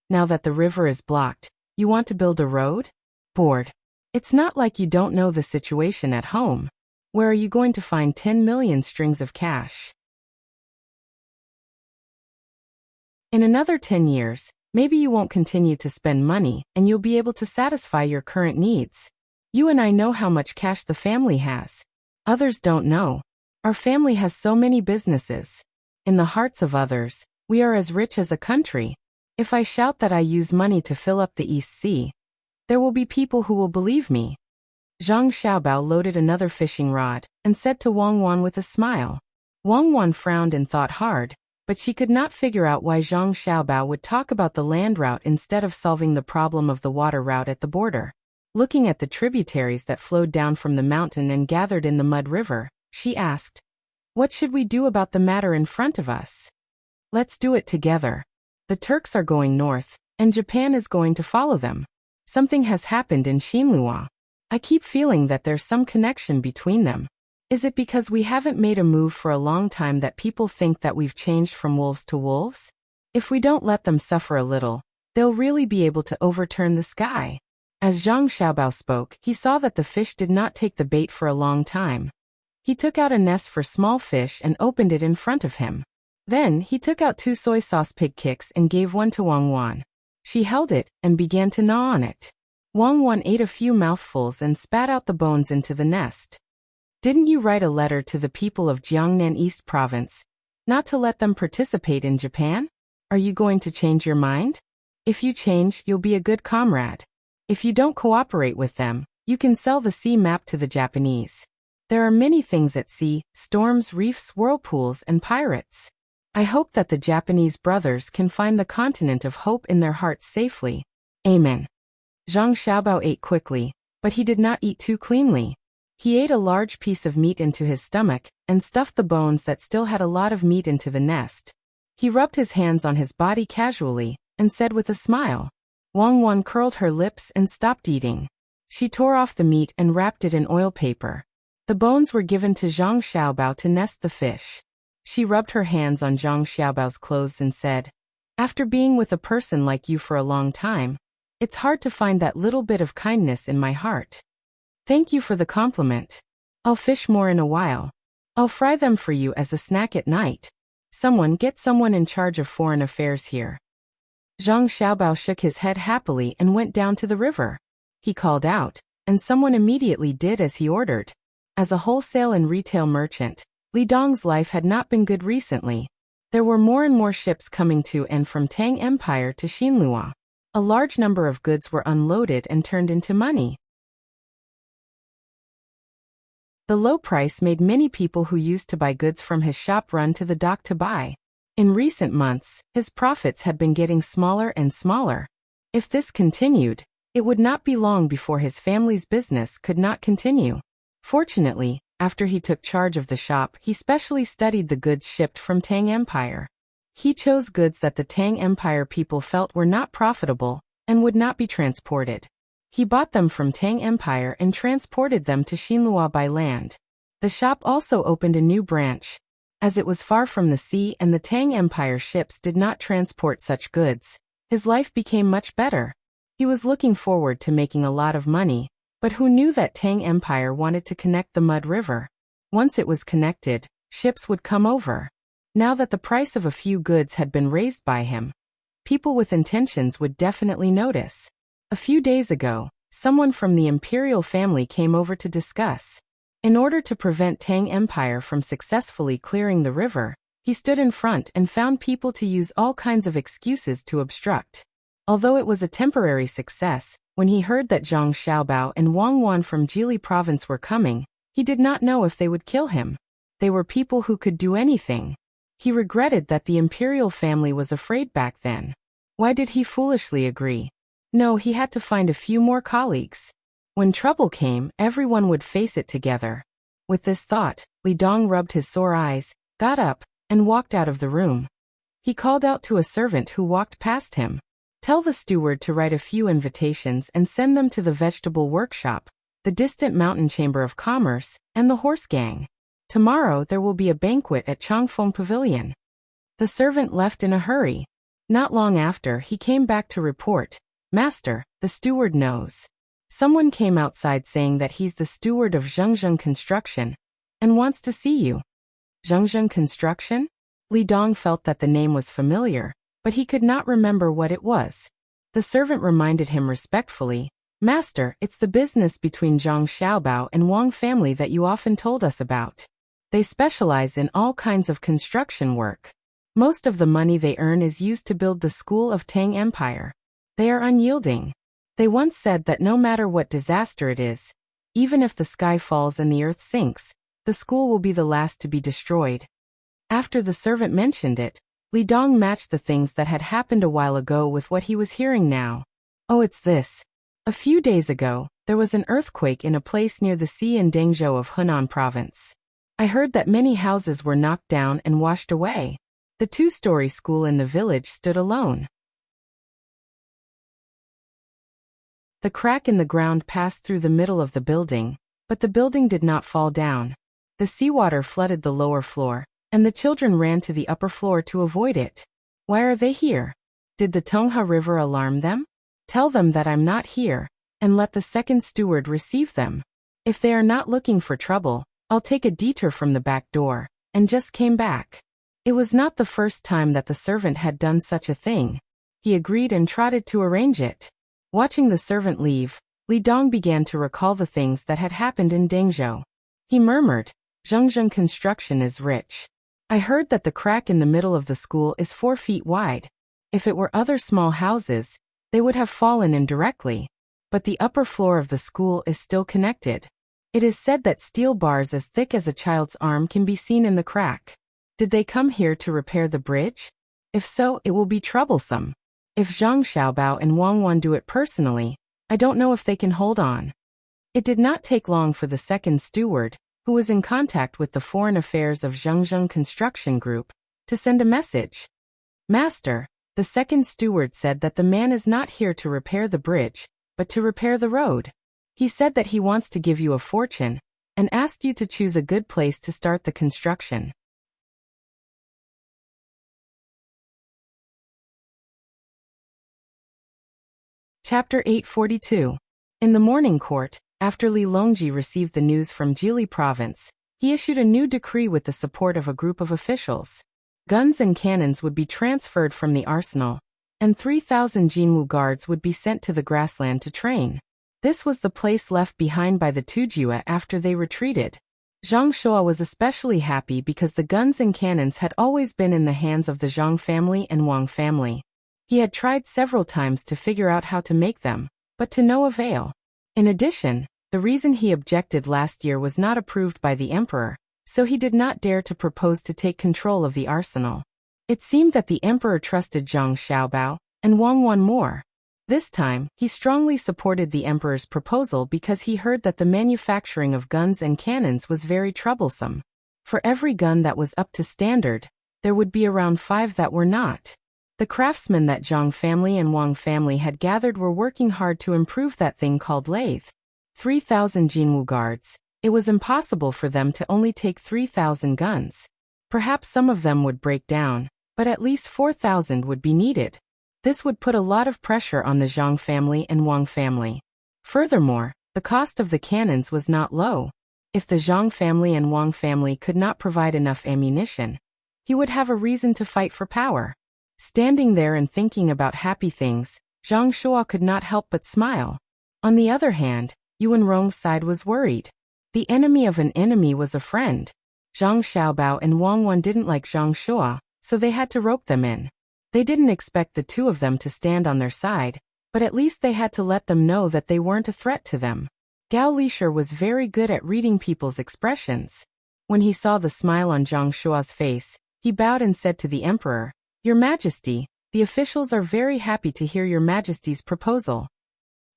Now that the river is blocked, you want to build a road? Bored. It's not like you don't know the situation at home. Where are you going to find 10 million strings of cash? In another 10 years, maybe you won't continue to spend money and you'll be able to satisfy your current needs. You and I know how much cash the family has. Others don't know. Our family has so many businesses. In the hearts of others, we are as rich as a country. If I shout that I use money to fill up the East Sea, there will be people who will believe me. Zhang Xiaobao loaded another fishing rod and said to Wang Wan with a smile. Wang Wan frowned and thought hard, but she could not figure out why Zhang Xiaobao would talk about the land route instead of solving the problem of the water route at the border. Looking at the tributaries that flowed down from the mountain and gathered in the mud river, she asked, "What should we do about the matter in front of us?" "Let's do it together. The Turks are going north, and Japan is going to follow them. Something has happened in Xinlua. I keep feeling that there's some connection between them. Is it because we haven't made a move for a long time that people think that we've changed from wolves to wolves? If we don't let them suffer a little, they'll really be able to overturn the sky." As Zhang Xiaobao spoke, he saw that the fish did not take the bait for a long time. He took out a nest for small fish and opened it in front of him. Then, he took out 2 soy sauce pig kicks and gave one to Wang Wan. She held it and began to gnaw on it. Wang Wan ate a few mouthfuls and spat out the bones into the nest. "Didn't you write a letter to the people of Jiangnan East Province, not to let them participate in Japan? Are you going to change your mind? If you change, you'll be a good comrade. If you don't cooperate with them, you can sell the sea map to the Japanese. There are many things at sea: storms, reefs, whirlpools, and pirates. I hope that the Japanese brothers can find the continent of hope in their hearts safely. Amen." Zhang Xiaobao ate quickly. But he did not eat too cleanly. He ate a large piece of meat into his stomach, and stuffed the bones that still had a lot of meat into the nest. He rubbed his hands on his body casually, and said with a smile. Wang Wan curled her lips and stopped eating. She tore off the meat and wrapped it in oil paper. The bones were given to Zhang Xiaobao to nest the fish. She rubbed her hands on Zhang Xiaobao's clothes and said, "After being with a person like you for a long time, it's hard to find that little bit of kindness in my heart. Thank you for the compliment. I'll fish more in a while. I'll fry them for you as a snack at night. Get someone in charge of foreign affairs here." Zhang Xiaobao shook his head happily and went down to the river. He called out, and someone immediately did as he ordered. As a wholesale and retail merchant, Li Dong's life had not been good recently. There were more and more ships coming to and from Tang Empire to Xinlua. A large number of goods were unloaded and turned into money. The low price made many people who used to buy goods from his shop run to the dock to buy. In recent months, his profits had been getting smaller and smaller. If this continued, it would not be long before his family's business could not continue. Fortunately, after he took charge of the shop, he specially studied the goods shipped from Tang Empire. He chose goods that the Tang Empire people felt were not profitable and would not be transported. He bought them from Tang Empire and transported them to Xinlua by land. The shop also opened a new branch. As it was far from the sea and the Tang Empire ships did not transport such goods, his life became much better. He was looking forward to making a lot of money, but who knew that Tang Empire wanted to connect the Mud River? Once it was connected, ships would come over. Now that the price of a few goods had been raised by him, people with intentions would definitely notice. A few days ago, someone from the imperial family came over to discuss. In order to prevent Tang Empire from successfully clearing the river, he stood in front and found people to use all kinds of excuses to obstruct. Although it was a temporary success, when he heard that Zhang Xiaobao and Wang Wan from Jili province were coming, he did not know if they would kill him. They were people who could do anything. He regretted that the imperial family was afraid back then. Why did he foolishly agree? No, he had to find a few more colleagues. When trouble came, everyone would face it together. With this thought, Li Dong rubbed his sore eyes, got up, and walked out of the room. He called out to a servant who walked past him. "Tell the steward to write a few invitations and send them to the vegetable workshop, the distant mountain chamber of commerce, and the horse gang. Tomorrow there will be a banquet at Changfeng Pavilion." The servant left in a hurry. Not long after, he came back to report, "Master, the steward knows. Someone came outside saying that he's the steward of Zhengzheng Construction and wants to see you." Zhengzheng Construction? Li Dong felt that the name was familiar, but he could not remember what it was. The servant reminded him respectfully, "Master, it's the business between Zhang Xiaobao and Wang family that you often told us about. They specialize in all kinds of construction work. Most of the money they earn is used to build the school of Tang Empire. They are unyielding. They once said that no matter what disaster it is, even if the sky falls and the earth sinks, the school will be the last to be destroyed." After the servant mentioned it, Li Dong matched the things that had happened a while ago with what he was hearing now. "Oh, it's this. A few days ago, there was an earthquake in a place near the sea in Dengzhou of Hunan province. I heard that many houses were knocked down and washed away. The two-story school in the village stood alone. The crack in the ground passed through the middle of the building, but the building did not fall down. The seawater flooded the lower floor, and the children ran to the upper floor to avoid it. Why are they here? Did the Tongha River alarm them? Tell them that I'm not here, and let the second steward receive them. If they are not looking for trouble, I'll take a detour from the back door," and just came back. It was not the first time that the servant had done such a thing. He agreed and trotted to arrange it. Watching the servant leave, Li Dong began to recall the things that had happened in Dengzhou. He murmured, "Zhengzheng Construction is rich. I heard that the crack in the middle of the school is 4 feet wide. If it were other small houses, they would have fallen in directly. But the upper floor of the school is still connected. It is said that steel bars as thick as a child's arm can be seen in the crack. Did they come here to repair the bridge? If so, it will be troublesome. If Zhang Xiaobao and Wang Wan do it personally, I don't know if they can hold on." It did not take long for the second steward, who was in contact with the foreign affairs of Zhengzheng Construction Group, to send a message. Master, the second steward said that the man is not here to repair the bridge, but to repair the road. He said that he wants to give you a fortune, and asked you to choose a good place to start the construction. Chapter 842. In the morning court, after Li Longji received the news from Jili province, he issued a new decree with the support of a group of officials. Guns and cannons would be transferred from the arsenal, and 3,000 Jinwu guards would be sent to the grassland to train. This was the place left behind by the Tujue after they retreated. Zhang Shua was especially happy because the guns and cannons had always been in the hands of the Zhang family and Wang family. He had tried several times to figure out how to make them, but to no avail. In addition, the reason he objected last year was not approved by the emperor, so he did not dare to propose to take control of the arsenal. It seemed that the emperor trusted Zhang Xiaobao, and Wang Wan more. This time, he strongly supported the emperor's proposal because he heard that the manufacturing of guns and cannons was very troublesome. For every gun that was up to standard, there would be around 5 that were not. The craftsmen that Zhang family and Wang family had gathered were working hard to improve that thing called lathe. 3,000 Jinwu guards. It was impossible for them to only take 3,000 guns. Perhaps some of them would break down, but at least 4,000 would be needed. This would put a lot of pressure on the Zhang family and Wang family. Furthermore, the cost of the cannons was not low. If the Zhang family and Wang family could not provide enough ammunition, he would have a reason to fight for power. Standing there and thinking about happy things, Zhang Shua could not help but smile. On the other hand, Yuan Rong's side was worried. The enemy of an enemy was a friend. Zhang Xiaobao and Wang Wan didn't like Zhang Shua, so they had to rope them in. They didn't expect the two of them to stand on their side, but at least they had to let them know that they weren't a threat to them. Gao Lishur was very good at reading people's expressions. When he saw the smile on Zhang Shua's face, he bowed and said to the emperor, "Your Majesty, the officials are very happy to hear Your Majesty's proposal."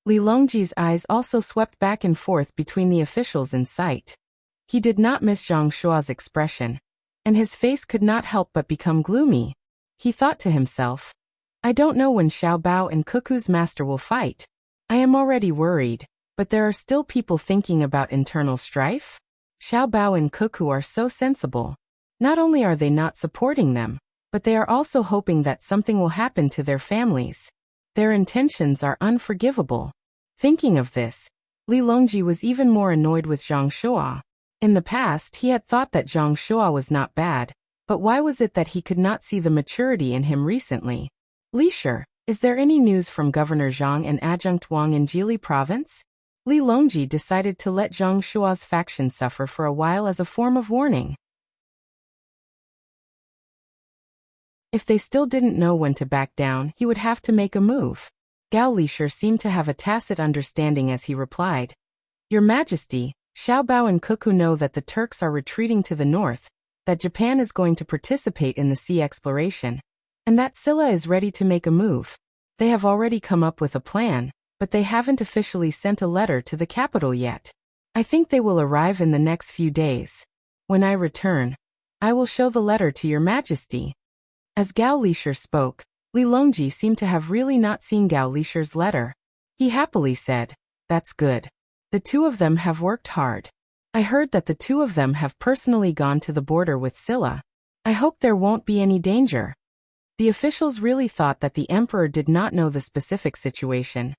Li Longji's eyes also swept back and forth between the officials in sight. He did not miss Zhang Shua's expression, and his face could not help but become gloomy. He thought to himself, "I don't know when Xiao Bao and Cuckoo's master will fight. I am already worried, but there are still people thinking about internal strife? Xiao Bao and Cuckoo are so sensible. Not only are they not supporting them, but they are also hoping that something will happen to their families. Their intentions are unforgivable." Thinking of this, Li Longji was even more annoyed with Zhang Shua. In the past, he had thought that Zhang Shua was not bad, but why was it that he could not see the maturity in him recently? "Lishur, is there any news from Governor Zhang and Adjunct Wang in Jili province?" Li Longji decided to let Zhang Shua's faction suffer for a while as a form of warning. If they still didn't know when to back down, he would have to make a move. Gao Lishur seemed to have a tacit understanding as he replied, "Your Majesty, Xiao Bao and Cuckoo know that the Turks are retreating to the north, that Japan is going to participate in the sea exploration, and that Silla is ready to make a move. They have already come up with a plan, but they haven't officially sent a letter to the capital yet. I think they will arrive in the next few days. When I return, I will show the letter to Your Majesty." As Gao Lishur spoke, Li Longji seemed to have really not seen Gao Lishur's letter. He happily said, "That's good. The two of them have worked hard. I heard that the two of them have personally gone to the border with Silla. I hope there won't be any danger." The officials really thought that the emperor did not know the specific situation.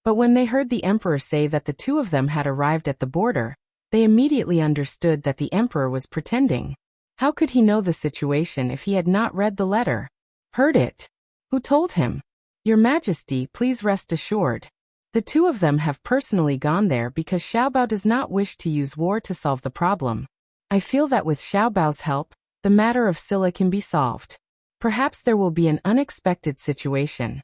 But when they heard the emperor say that the two of them had arrived at the border, they immediately understood that the emperor was pretending. How could he know the situation if he had not read the letter? Heard it? Who told him? "Your Majesty, please rest assured. The two of them have personally gone there because Xiaobao does not wish to use war to solve the problem. I feel that with Xiaobao's help, the matter of Silla can be solved. Perhaps there will be an unexpected situation."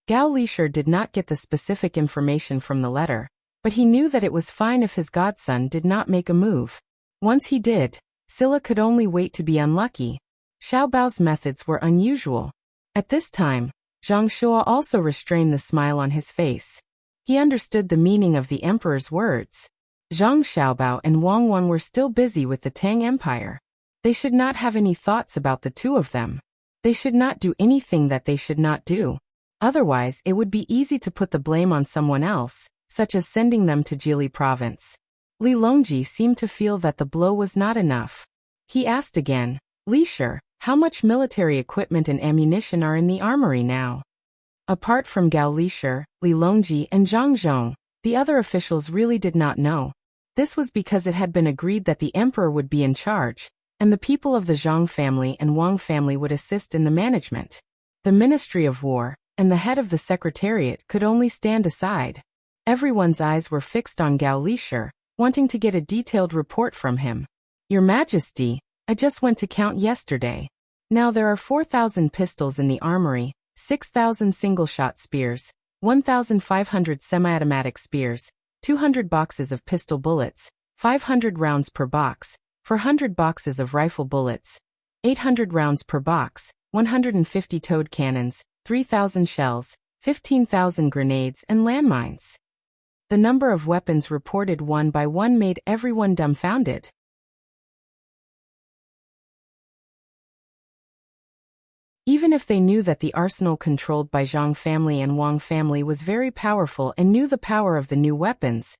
Gao Lishur did not get the specific information from the letter, but he knew that it was fine if his godson did not make a move. Once he did, Silla could only wait to be unlucky. Xiao Bao's methods were unusual. At this time, Zhang Shua also restrained the smile on his face. He understood the meaning of the emperor's words. Zhang Xiaobao and Wang Wan were still busy with the Tang Empire. They should not have any thoughts about the two of them. They should not do anything that they should not do. Otherwise, it would be easy to put the blame on someone else, such as sending them to Jili province. Li Longji seemed to feel that the blow was not enough. He asked again, "Li Shi, how much military equipment and ammunition are in the armory now?" Apart from Gao Lishi, Li Longji, and Zhang Zhong, the other officials really did not know. This was because it had been agreed that the emperor would be in charge, and the people of the Zhang family and Wang family would assist in the management. The Ministry of War and the head of the Secretariat could only stand aside. Everyone's eyes were fixed on Gao Lishi, wanting to get a detailed report from him. "Your Majesty, I just went to count yesterday. Now there are 4,000 pistols in the armory, 6,000 single-shot spears, 1,500 semi-automatic spears, 200 boxes of pistol bullets, 500 rounds per box, 400 boxes of rifle bullets, 800 rounds per box, 150 towed cannons, 3,000 shells, 15,000 grenades and landmines." The number of weapons reported one by one made everyone dumbfounded. Even if they knew that the arsenal controlled by Zhang family and Wang family was very powerful and knew the power of the new weapons,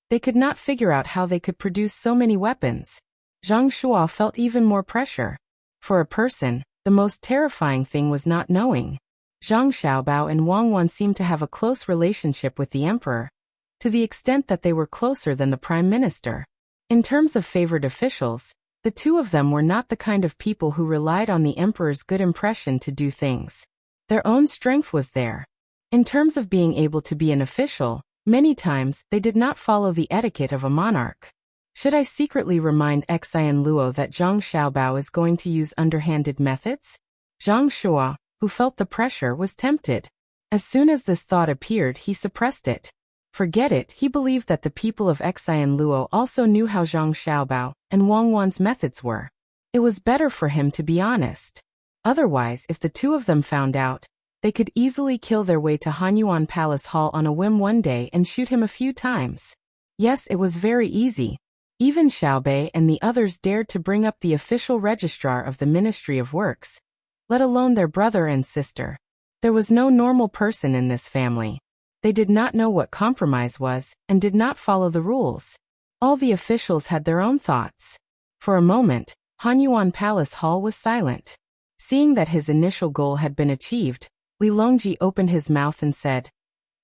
they could not figure out how they could produce so many weapons. Zhang Shuo felt even more pressure. For a person, the most terrifying thing was not knowing. Zhang Xiaobao and Wang Wan seemed to have a close relationship with the emperor, to the extent that they were closer than the prime minister. In terms of favored officials, the two of them were not the kind of people who relied on the emperor's good impression to do things. Their own strength was there. In terms of being able to be an official, many times they did not follow the etiquette of a monarch. Should I secretly remind Xian Luo that Zhang Xiaobao is going to use underhanded methods? Zhang Shuo, who felt the pressure, was tempted. As soon as this thought appeared, he suppressed it. Forget it, he believed that the people of Xian Luo also knew how Zhang Xiaobao and Wang Wan's methods were. It was better for him to be honest. Otherwise, if the two of them found out, they could easily kill their way to Hanyuan Palace Hall on a whim one day and shoot him a few times. Yes, it was very easy. Even Xiaobei and the others dared to bring up the official registrar of the Ministry of Works, let alone their brother and sister. There was no normal person in this family. They did not know what compromise was, and did not follow the rules. All the officials had their own thoughts. For a moment, Hanyuan Palace Hall was silent. Seeing that his initial goal had been achieved, Li Longji opened his mouth and said,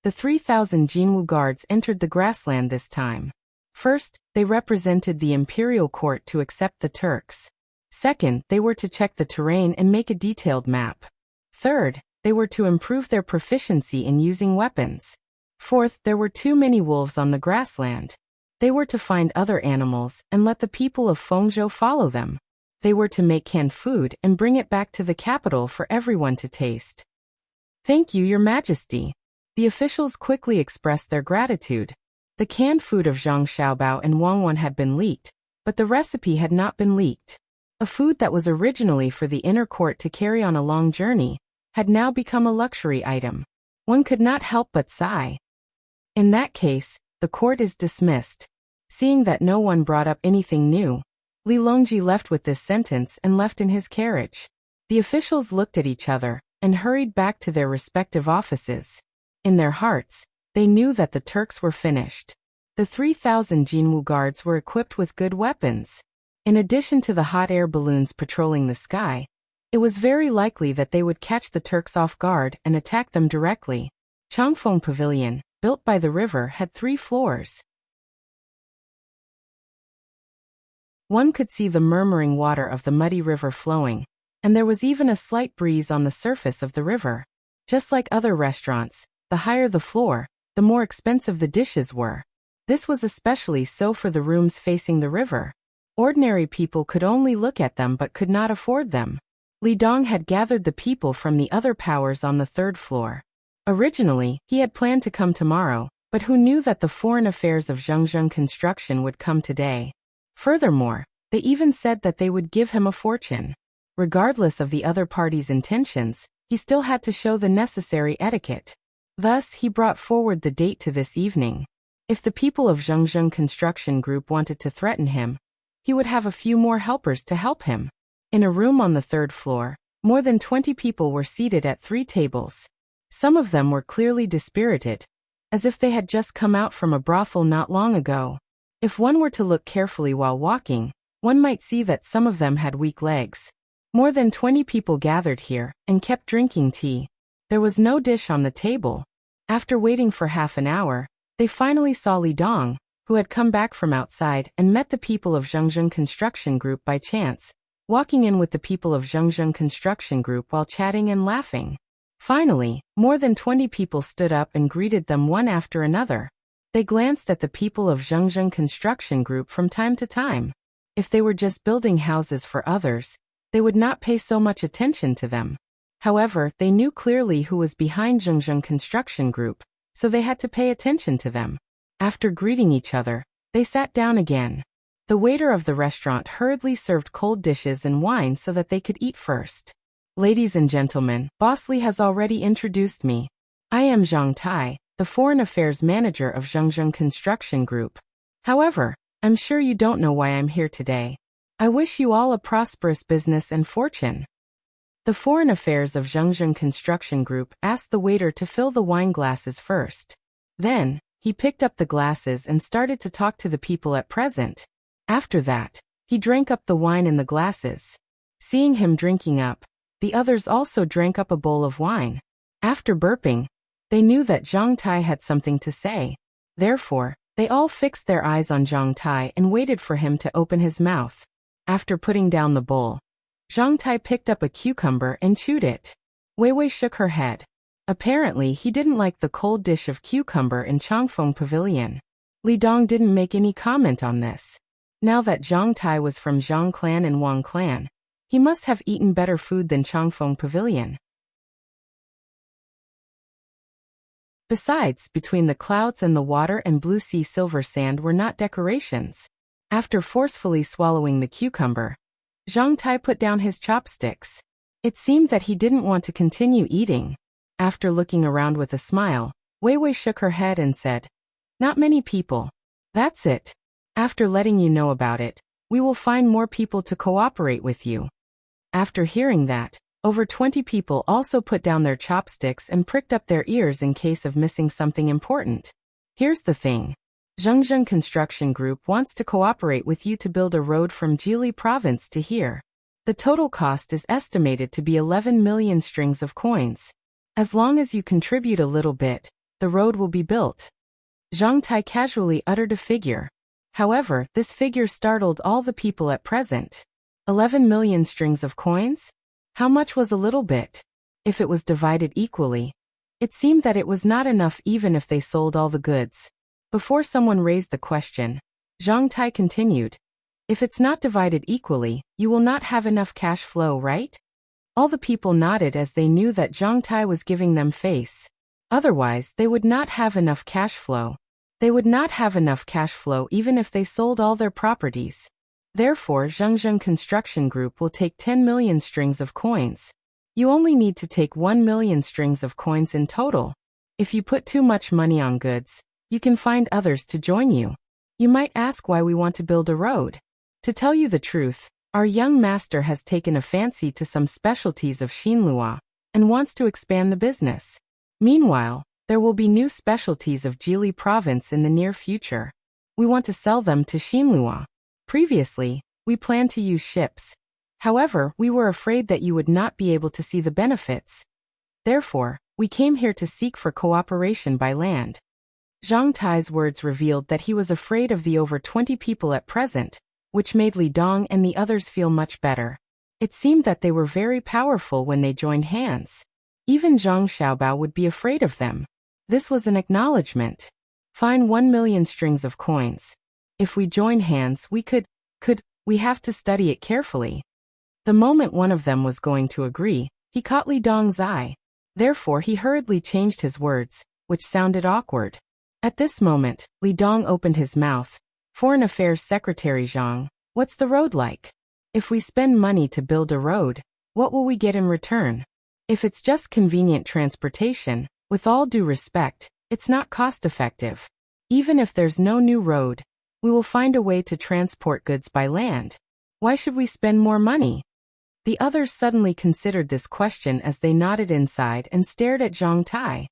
"The 3,000 Jinwu guards entered the grassland this time. First, they represented the imperial court to accept the Turks. Second, they were to check the terrain and make a detailed map. Third, they were to improve their proficiency in using weapons. Fourth, there were too many wolves on the grassland. They were to find other animals and let the people of Fengzhou follow them. They were to make canned food and bring it back to the capital for everyone to taste." "Thank you, Your Majesty." The officials quickly expressed their gratitude. The canned food of Zhang Xiaobao and Wang Wan had been leaked, but the recipe had not been leaked. A food that was originally for the inner court to carry on a long journey had now become a luxury item. One could not help but sigh. In that case, the court is dismissed. Seeing that no one brought up anything new, Li Longji left with this sentence and left in his carriage. The officials looked at each other and hurried back to their respective offices. In their hearts, they knew that the Turks were finished. The 3,000 Jinwu guards were equipped with good weapons. In addition to the hot air balloons patrolling the sky, it was very likely that they would catch the Turks off guard and attack them directly. Changfeng Pavilion, built by the river, had 3 floors. One could see the murmuring water of the muddy river flowing, and there was even a slight breeze on the surface of the river. Just like other restaurants, the higher the floor, the more expensive the dishes were. This was especially so for the rooms facing the river. Ordinary people could only look at them but could not afford them. Li Dong had gathered the people from the other powers on the 3rd floor. Originally, he had planned to come tomorrow, but who knew that the foreign affairs of Zhengzheng construction would come today? Furthermore, they even said that they would give him a fortune. Regardless of the other party's intentions, he still had to show the necessary etiquette. Thus, he brought forward the date to this evening. If the people of Zhengzheng Construction Group wanted to threaten him, he would have a few more helpers to help him. In a room on the 3rd floor, more than 20 people were seated at 3 tables. Some of them were clearly dispirited, as if they had just come out from a brothel not long ago. If one were to look carefully while walking, one might see that some of them had weak legs. More than 20 people gathered here and kept drinking tea. There was no dish on the table. After waiting for half an hour, they finally saw Li Dong, who had come back from outside and met the people of Zhengzheng Construction Group by chance, walking in with the people of Zhengzheng Construction Group while chatting and laughing. Finally, more than 20 people stood up and greeted them one after another. They glanced at the people of Zhengzheng Construction Group from time to time. If they were just building houses for others, they would not pay so much attention to them. However, they knew clearly who was behind Zhengzheng Construction Group, so they had to pay attention to them. After greeting each other, they sat down again. The waiter of the restaurant hurriedly served cold dishes and wine so that they could eat first. Ladies and gentlemen, Boss Li has already introduced me. I am Zhang Tai, the Foreign Affairs Manager of Zhengzheng Construction Group. However, I'm sure you don't know why I'm here today. I wish you all a prosperous business and fortune. The Foreign Affairs of Zhengzheng Construction Group asked the waiter to fill the wine glasses first. Then, he picked up the glasses and started to talk to the people at present. After that, he drank up the wine in the glasses. Seeing him drinking up, the others also drank up a bowl of wine. After burping, they knew that Zhang Tai had something to say. Therefore, they all fixed their eyes on Zhang Tai and waited for him to open his mouth. After putting down the bowl, Zhang Tai picked up a cucumber and chewed it. Wei Wei shook her head. Apparently, he didn't like the cold dish of cucumber in Changfeng Pavilion. Li Dong didn't make any comment on this. Now that Zhang Tai was from Zhang clan and Wang clan, he must have eaten better food than Changfeng Pavilion. Besides, between the clouds and the water and blue sea silver sand were not decorations. After forcefully swallowing the cucumber, Zhang Tai put down his chopsticks. It seemed that he didn't want to continue eating. After looking around with a smile, Wei Wei shook her head and said, "Not many people. That's it. After letting you know about it, we will find more people to cooperate with you." After hearing that, over 20 people also put down their chopsticks and pricked up their ears in case of missing something important. Here's the thing. Zhengzheng Construction Group wants to cooperate with you to build a road from Jili province to here. The total cost is estimated to be 11 million strings of coins. As long as you contribute a little bit, the road will be built. Zhang Tai casually uttered a figure. However, this figure startled all the people at present. 11 million strings of coins? How much was a little bit? If it was divided equally, it seemed that it was not enough even if they sold all the goods. Before someone raised the question, Zhang Tai continued, "If it's not divided equally, you will not have enough cash flow, right?" All the people nodded as they knew that Zhang Tai was giving them face. Otherwise, they would not have enough cash flow. They would not have enough cash flow even if they sold all their properties. Therefore, Zhengzheng Construction Group will take 10 million strings of coins. You only need to take 1 million strings of coins in total. If you put too much money on goods, you can find others to join you. You might ask why we want to build a road. To tell you the truth, our young master has taken a fancy to some specialties of Xinlua and wants to expand the business. Meanwhile, there will be new specialties of Jili province in the near future. We want to sell them to Xinlua. Previously, we planned to use ships. However, we were afraid that you would not be able to see the benefits. Therefore, we came here to seek for cooperation by land. Zhang Tai's words revealed that he was afraid of the over 20 people at present, which made Li Dong and the others feel much better. It seemed that they were very powerful when they joined hands. Even Zhang Xiaobao would be afraid of them. This was an acknowledgement. Fine 1 million strings of coins. If we join hands, we we have to study it carefully. The moment one of them was going to agree, he caught Li Dong's eye. Therefore, he hurriedly changed his words, which sounded awkward. At this moment, Li Dong opened his mouth. "Foreign Affairs Secretary Zhang, what's the road like? If we spend money to build a road, what will we get in return? If it's just convenient transportation, With all due respect, it's not cost-effective. Even if there's no new road, we will find a way to transport goods by land. Why should we spend more money? The others suddenly considered this question as they nodded inside and stared at Zhang Tai.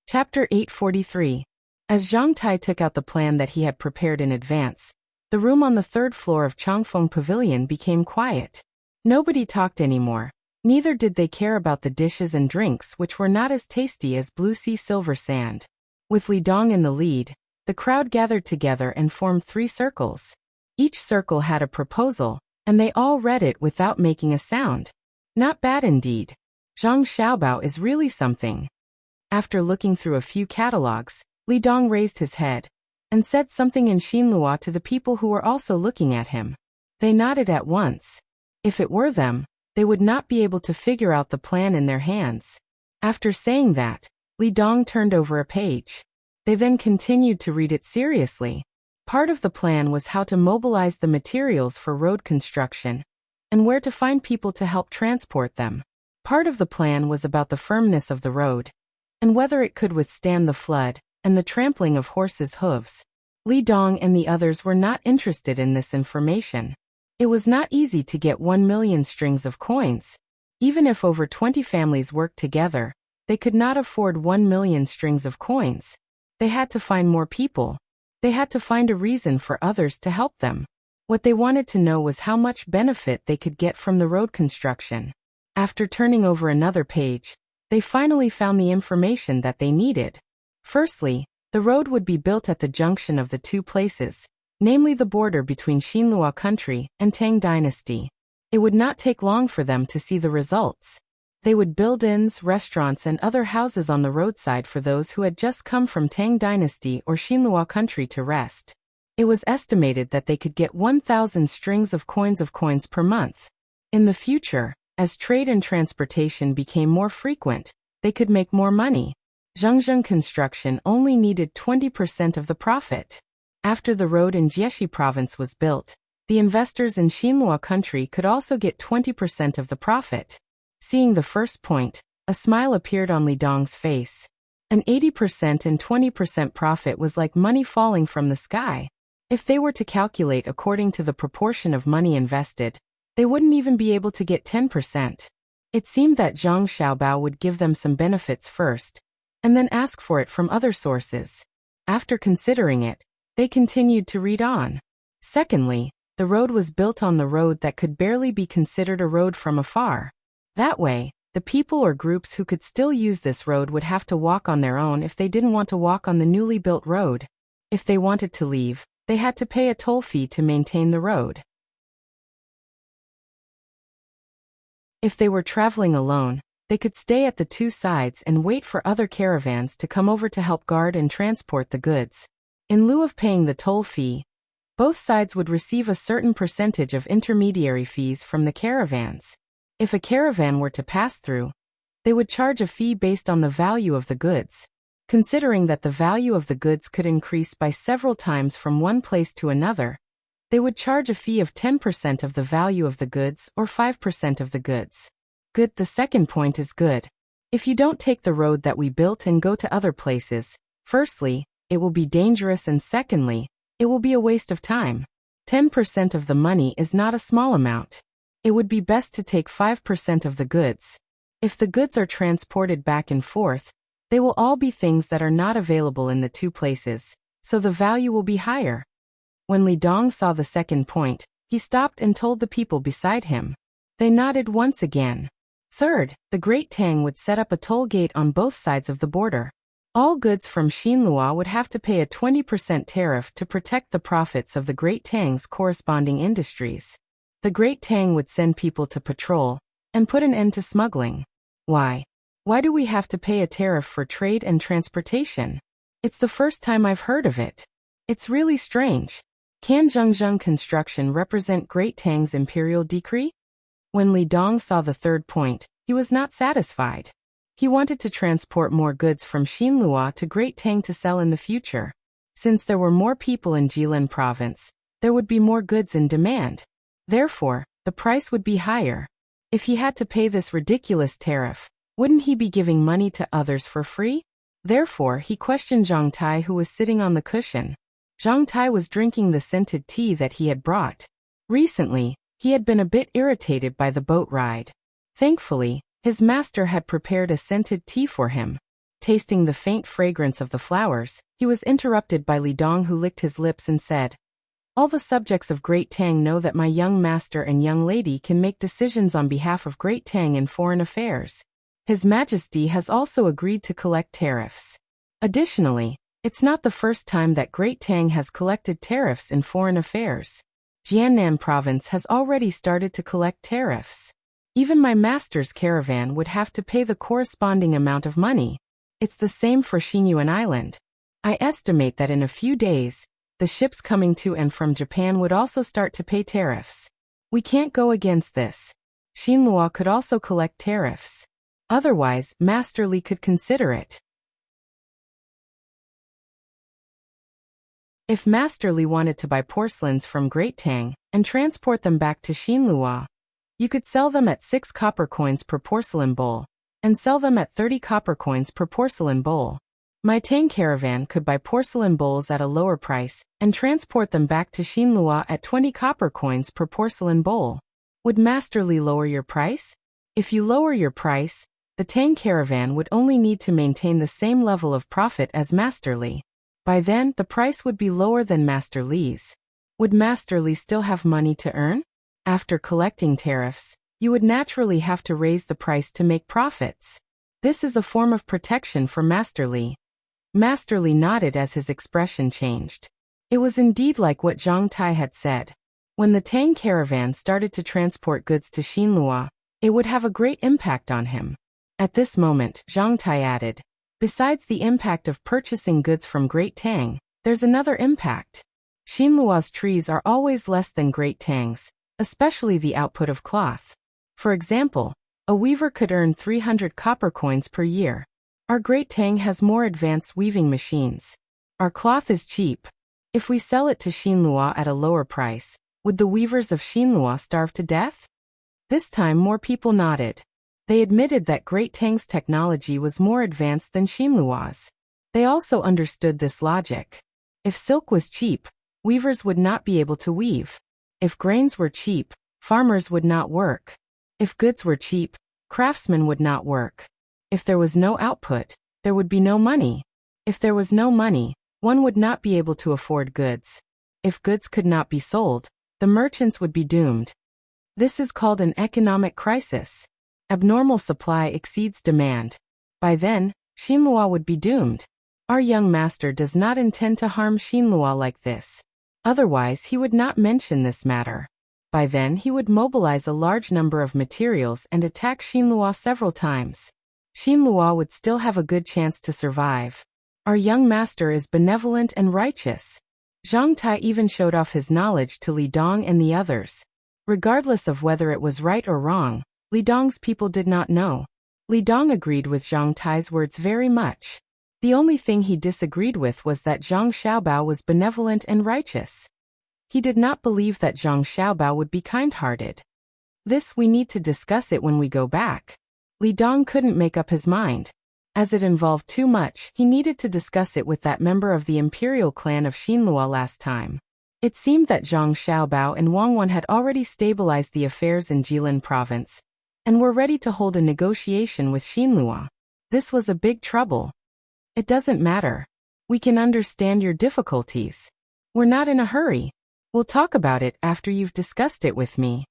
Chapter 843. As Zhang Tai took out the plan that he had prepared in advance, the room on the third floor of Changfeng Pavilion became quiet. Nobody talked anymore. Neither did they care about the dishes and drinks, which were not as tasty as blue sea silver sand. With Li Dong in the lead, the crowd gathered together and formed 3 circles. Each circle had a proposal, and they all read it without making a sound. Not bad indeed. Zhang Xiaobao is really something. After looking through a few catalogs, Li Dong raised his head and said something in Xinhua to the people who were also looking at him. They nodded at once. If it were them, they would not be able to figure out the plan in their hands. After saying that, Li Dong turned over a page. They then continued to read it seriously. Part of the plan was how to mobilize the materials for road construction and where to find people to help transport them. Part of the plan was about the firmness of the road and whether it could withstand the flood and the trampling of horses' hooves. Li Dong and the others were not interested in this information. It was not easy to get 1 million strings of coins. Even if over 20 families worked together, they could not afford 1 million strings of coins. They had to find more people. They had to find a reason for others to help them. What they wanted to know was how much benefit they could get from the road construction. After turning over another page, they finally found the information that they needed. Firstly, the road would be built at the junction of the 2 places, namely the border between Xinhua country and Tang Dynasty. It would not take long for them to see the results. They would build inns, restaurants and other houses on the roadside for those who had just come from Tang Dynasty or Xinhua country to rest. It was estimated that they could get 1,000 strings of coins per month. In the future, as trade and transportation became more frequent, they could make more money. Zhangzheng construction only needed 20% of the profit. After the road in Jieshi province was built, the investors in Xinhua country could also get 20% of the profit. Seeing the first point, a smile appeared on Li Dong's face. An 80% and 20% profit was like money falling from the sky. If they were to calculate according to the proportion of money invested, they wouldn't even be able to get 10%. It seemed that Zhang Xiaobao would give them some benefits first, and then ask for it from other sources. After considering it, they continued to read on. Secondly, the road was built on the road that could barely be considered a road from afar. That way, the people or groups who could still use this road would have to walk on their own if they didn't want to walk on the newly built road. If they wanted to leave, they had to pay a toll fee to maintain the road. If they were traveling alone, they could stay at the 2 sides and wait for other caravans to come over to help guard and transport the goods. In lieu of paying the toll fee, both sides would receive a certain percentage of intermediary fees from the caravans. If a caravan were to pass through, they would charge a fee based on the value of the goods. Considering that the value of the goods could increase by several times from one place to another, they would charge a fee of 10% of the value of the goods or 5% of the goods. Good. The second point is good. If you don't take the road that we built and go to other places, firstly, it will be dangerous and secondly, it will be a waste of time. 10% of the money is not a small amount. It would be best to take 5% of the goods. If the goods are transported back and forth, they will all be things that are not available in the 2 places, so the value will be higher. When Li Dong saw the second point, he stopped and told the people beside him. They nodded once again. Third, the Great Tang would set up a toll gate on both sides of the border. All goods from Xinhua would have to pay a 20% tariff to protect the profits of the Great Tang's corresponding industries. The Great Tang would send people to patrol and put an end to smuggling. Why? Why do we have to pay a tariff for trade and transportation? It's the first time I've heard of it. It's really strange. Can Zhangzheng construction represent Great Tang's imperial decree? When Li Dong saw the third point, he was not satisfied. He wanted to transport more goods from Xinhua to Great Tang to sell in the future. Since there were more people in Jilin province, there would be more goods in demand. Therefore, the price would be higher. If he had to pay this ridiculous tariff, wouldn't he be giving money to others for free? Therefore, he questioned Zhang Tai, who was sitting on the cushion. Zhang Tai was drinking the scented tea that he had brought. Recently, he had been a bit irritated by the boat ride. Thankfully, his master had prepared a scented tea for him. Tasting the faint fragrance of the flowers, he was interrupted by Li Dong, who licked his lips and said, "All the subjects of Great Tang know that my young master and young lady can make decisions on behalf of Great Tang in foreign affairs. His Majesty has also agreed to collect tariffs. Additionally, it's not the first time that Great Tang has collected tariffs in foreign affairs. Jiannan province has already started to collect tariffs. Even my master's caravan would have to pay the corresponding amount of money. It's the same for Xinyuan Island. I estimate that in a few days, the ships coming to and from Japan would also start to pay tariffs. We can't go against this. Xinlua could also collect tariffs. Otherwise, Master Li could consider it. If Master Li wanted to buy porcelains from Great Tang and transport them back to Xinlua, you could sell them at 6 copper coins per porcelain bowl, and sell them at 30 copper coins per porcelain bowl. My Tang caravan could buy porcelain bowls at a lower price and transport them back to Xinlua at 20 copper coins per porcelain bowl. Would Master Li lower your price? If you lower your price, the Tang caravan would only need to maintain the same level of profit as Master Li. By then, the price would be lower than Master Li's. Would Master Li still have money to earn? After collecting tariffs, you would naturally have to raise the price to make profits. This is a form of protection for Master Li. Master Li nodded as his expression changed. It was indeed like what Zhang Tai had said. When the Tang caravan started to transport goods to Xinlua, it would have a great impact on him. At this moment, Zhang Tai added, "Besides the impact of purchasing goods from Great Tang, there's another impact. Xinlua's trees are always less than Great Tang's, especially the output of cloth. For example, a weaver could earn 300 copper coins per year. Our Great Tang has more advanced weaving machines. Our cloth is cheap. If we sell it to Xinlua at a lower price, would the weavers of Xinlua starve to death?" This time more people nodded. They admitted that Great Tang's technology was more advanced than Xinlua's. They also understood this logic. If silk was cheap, weavers would not be able to weave. If grains were cheap, farmers would not work. If goods were cheap, craftsmen would not work. If there was no output, there would be no money. If there was no money, one would not be able to afford goods. If goods could not be sold, the merchants would be doomed. This is called an economic crisis. Abnormal supply exceeds demand. By then, Xinlua would be doomed. Our young master does not intend to harm Xinlua like this. Otherwise, he would not mention this matter. By then, he would mobilize a large number of materials and attack Xinlua several times. Xinlua would still have a good chance to survive. Our young master is benevolent and righteous. Zhang Tai even showed off his knowledge to Li Dong and the others. Regardless of whether it was right or wrong, Li Dong's people did not know. Li Dong agreed with Zhang Tai's words very much. The only thing he disagreed with was that Zhang Xiaobao was benevolent and righteous. He did not believe that Zhang Xiaobao would be kind-hearted. This we need to discuss it when we go back. Li Dong couldn't make up his mind. As it involved too much, he needed to discuss it with that member of the imperial clan of Xinlua last time. It seemed that Zhang Xiaobao and Wang Wan had already stabilized the affairs in Jilin province, and were ready to hold a negotiation with Xinlua. This was a big trouble. It doesn't matter. We can understand your difficulties. We're not in a hurry. We'll talk about it after you've discussed it with me.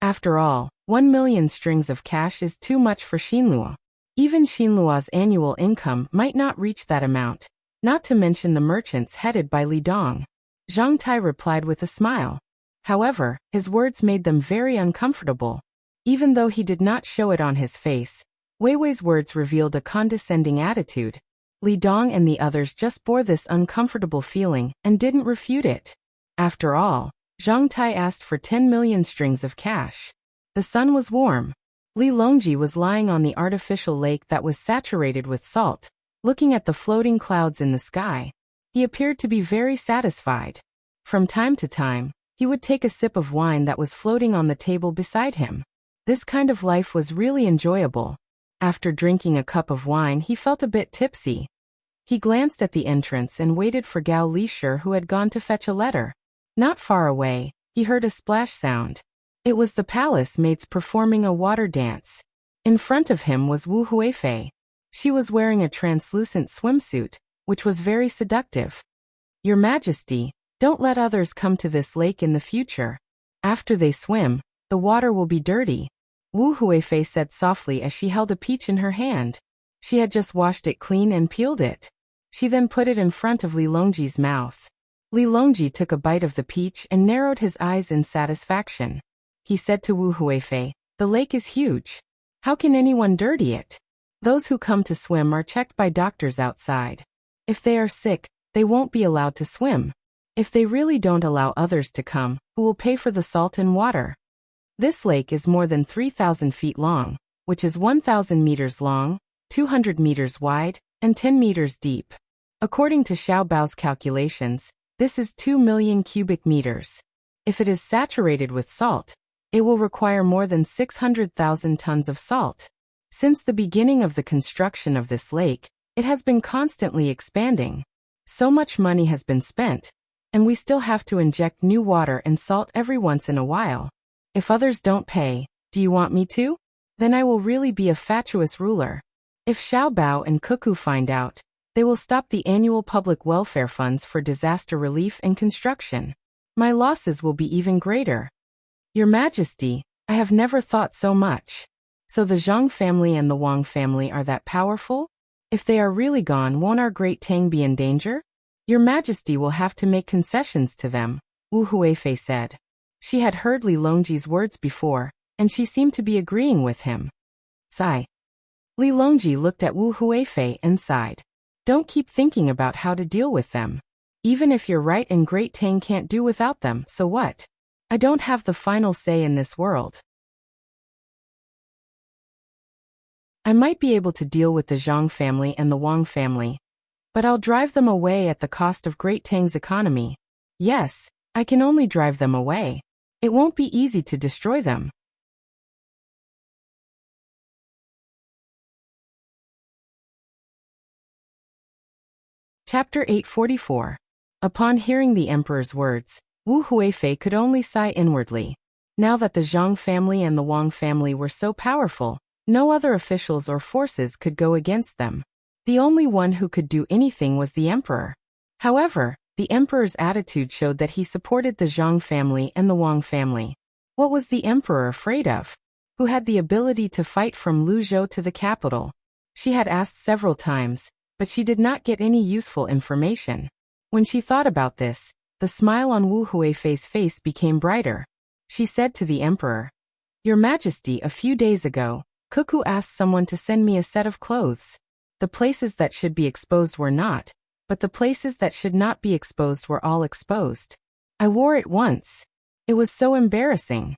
After all, 1 million strings of cash is too much for Xinlua. Even Xinlua's annual income might not reach that amount, not to mention the merchants headed by Li Dong. Zhang Tai replied with a smile. However, his words made them very uncomfortable. Even though he did not show it on his face, Wei Wei's words revealed a condescending attitude. Li Dong and the others just bore this uncomfortable feeling and didn't refute it. After all, Zhang Tai asked for 10 million strings of cash. The sun was warm. Li Longji was lying on the artificial lake that was saturated with salt, looking at the floating clouds in the sky. He appeared to be very satisfied. From time to time, he would take a sip of wine that was floating on the table beside him. This kind of life was really enjoyable. After drinking a cup of wine, he felt a bit tipsy. He glanced at the entrance and waited for Gao Lisher, who had gone to fetch a letter. Not far away, he heard a splash sound. It was the palace maids performing a water dance. In front of him was Wu Huifei. She was wearing a translucent swimsuit, which was very seductive. Your Majesty, don't let others come to this lake in the future. After they swim, the water will be dirty. Wu Huifei said softly as she held a peach in her hand. She had just washed it clean and peeled it. She then put it in front of Li Longji's mouth. Li Longji took a bite of the peach and narrowed his eyes in satisfaction. He said to Wu Huifei, "The lake is huge. How can anyone dirty it? Those who come to swim are checked by doctors outside. If they are sick, they won't be allowed to swim. If they really don't allow others to come, who will pay for the salt and water?" This lake is more than 3,000 feet long, which is 1,000 meters long, 200 meters wide, and 10 meters deep. According to Xiao Bao's calculations, this is 2 million cubic meters. If it is saturated with salt, it will require more than 600,000 tons of salt. Since the beginning of the construction of this lake, it has been constantly expanding. So much money has been spent, and we still have to inject new water and salt every once in a while. If others don't pay, do you want me to? Then I will really be a fatuous ruler. If Xiao Bao and Cuckoo find out, they will stop the annual public welfare funds for disaster relief and construction. My losses will be even greater. Your Majesty, I have never thought so much. So the Zhang family and the Wang family are that powerful? If they are really gone, won't our great Tang be in danger? Your Majesty will have to make concessions to them, Wu Huifei said. She had heard Li Longji's words before, and she seemed to be agreeing with him. Sigh. Li Longji looked at Wu Huifei and sighed. Don't keep thinking about how to deal with them. Even if you're right and Great Tang can't do without them, so what? I don't have the final say in this world. I might be able to deal with the Zhang family and the Wang family, but I'll drive them away at the cost of Great Tang's economy. Yes, I can only drive them away. It won't be easy to destroy them. Chapter 844. Upon hearing the emperor's words, Wu Huifei could only sigh inwardly. Now that the Zhang family and the Wang family were so powerful, no other officials or forces could go against them. The only one who could do anything was the emperor. However, the emperor's attitude showed that he supported the Zhang family and the Wang family. What was the emperor afraid of? Who had the ability to fight from Luzhou to the capital? She had asked several times, but she did not get any useful information. When she thought about this, the smile on Wu Huifei's face became brighter. She said to the emperor, "Your Majesty, a few days ago, Cuckoo asked someone to send me a set of clothes. The places that should be exposed were not, but the places that should not be exposed were all exposed. I wore it once. It was so embarrassing."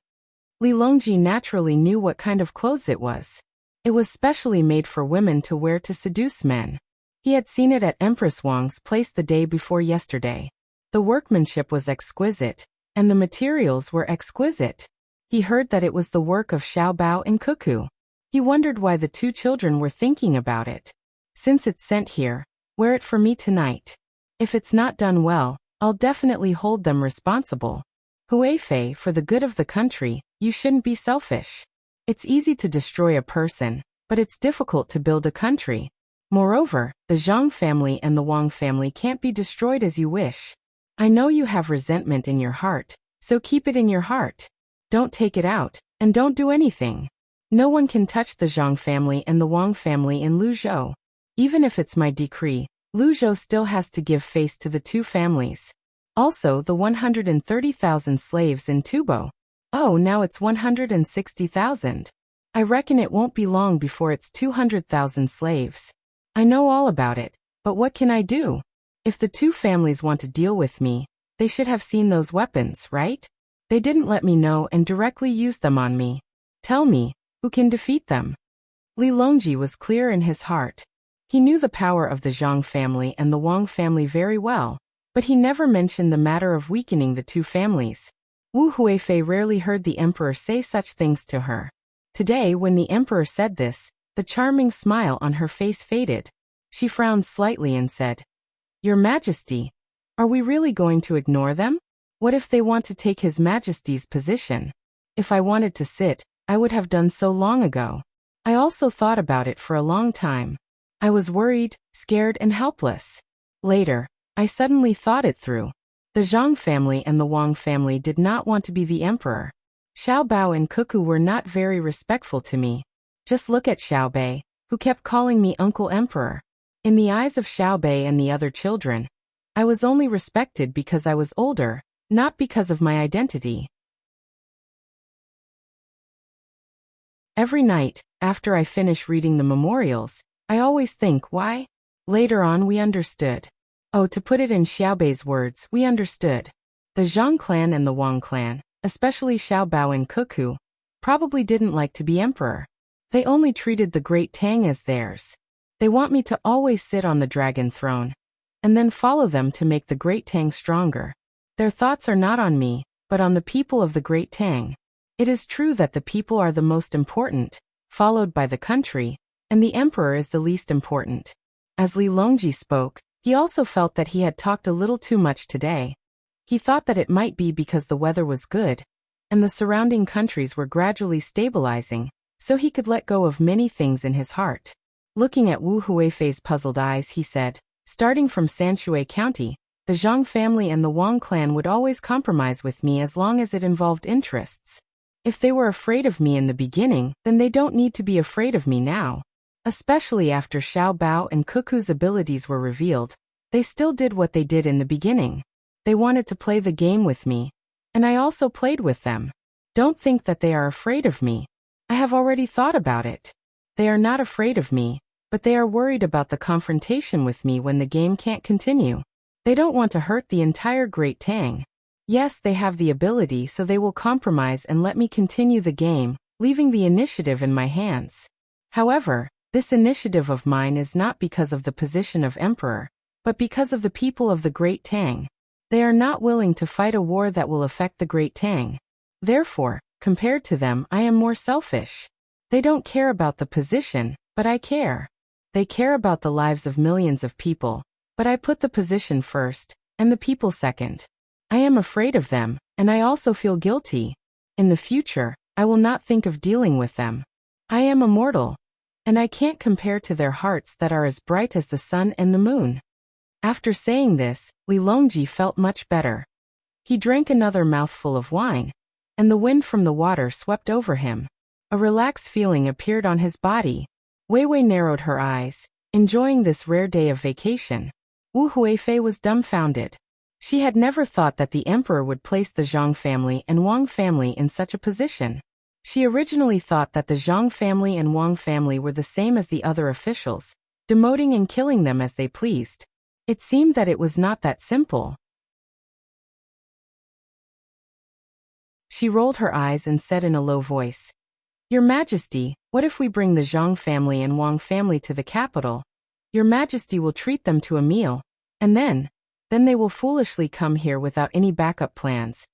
Li Longji naturally knew what kind of clothes it was. It was specially made for women to wear to seduce men. He had seen it at Empress Wang's place the day before yesterday. The workmanship was exquisite, and the materials were exquisite. He heard that it was the work of Xiao Bao and Cuckoo. He wondered why the two children were thinking about it. Since it's sent here, wear it for me tonight. If it's not done well, I'll definitely hold them responsible. Huifei, for the good of the country, you shouldn't be selfish. It's easy to destroy a person, but it's difficult to build a country. Moreover, the Zhang family and the Wang family can't be destroyed as you wish. I know you have resentment in your heart, so keep it in your heart. Don't take it out, and don't do anything. No one can touch the Zhang family and the Wang family in Luzhou. Even if it's my decree, Luzhou still has to give face to the two families. Also the 130,000 slaves in Tubo. Oh, now it's 160,000. I reckon it won't be long before it's 200,000 slaves. I know all about it, but what can I do? If the two families want to deal with me, they should have seen those weapons, right? They didn't let me know and directly used them on me. Tell me, who can defeat them? Li Longji was clear in his heart. He knew the power of the Zhang family and the Wang family very well, but he never mentioned the matter of weakening the two families. Wu Huifei rarely heard the emperor say such things to her. Today, when the emperor said this, the charming smile on her face faded. She frowned slightly and said, "Your Majesty, are we really going to ignore them? What if they want to take His Majesty's position? If I wanted to sit, I would have done so long ago. I also thought about it for a long time. I was worried, scared, and helpless. Later, I suddenly thought it through. The Zhang family and the Wang family did not want to be the emperor. Xiao Bao and Cuckoo were not very respectful to me. Just look at Xiao Bei, who kept calling me Uncle Emperor. In the eyes of Xiao Bei and the other children, I was only respected because I was older, not because of my identity." Every night, after I finish reading the memorials, I always think, why? Later on we understood. Oh, to put it in Xiaobei's words, we understood. The Zhang clan and the Wang clan, especially Xiao Bao and Cuckoo, probably didn't like to be emperor. They only treated the great Tang as theirs. They want me to always sit on the dragon throne, and then follow them to make the great Tang stronger. Their thoughts are not on me, but on the people of the great Tang. It is true that the people are the most important, followed by the country, and the emperor is the least important. As Li Longji spoke, he also felt that he had talked a little too much today. He thought that it might be because the weather was good, and the surrounding countries were gradually stabilizing, so he could let go of many things in his heart. Looking at Wu Huifei's puzzled eyes, he said, "Starting from Sanshui County, the Zhang family and the Wang clan would always compromise with me as long as it involved interests. If they were afraid of me in the beginning, then they don't need to be afraid of me now. Especially after Xiao Bao and Cuckoo's abilities were revealed, they still did what they did in the beginning. They wanted to play the game with me, and I also played with them. Don't think that they are afraid of me. I have already thought about it. They are not afraid of me, but they are worried about the confrontation with me when the game can't continue. They don't want to hurt the entire Great Tang. Yes, they have the ability, so they will compromise and let me continue the game, leaving the initiative in my hands. However, this initiative of mine is not because of the position of emperor, but because of the people of the Great Tang. They are not willing to fight a war that will affect the Great Tang. Therefore, compared to them, I am more selfish. They don't care about the position, but I care. They care about the lives of millions of people, but I put the position first, and the people second. I am afraid of them, and I also feel guilty. In the future, I will not think of dealing with them. I am immortal, and I can't compare to their hearts that are as bright as the sun and the moon." After saying this, Li Longji felt much better. He drank another mouthful of wine, and the wind from the water swept over him. A relaxed feeling appeared on his body. Wei Wei narrowed her eyes, enjoying this rare day of vacation. Wu Huifei was dumbfounded. She had never thought that the emperor would place the Zhang family and Wang family in such a position. She originally thought that the Zhang family and Wang family were the same as the other officials, demoting and killing them as they pleased. It seemed that it was not that simple. She rolled her eyes and said in a low voice, "Your Majesty, what if we bring the Zhang family and Wang family to the capital? Your Majesty will treat them to a meal, and then they will foolishly come here without any backup plans,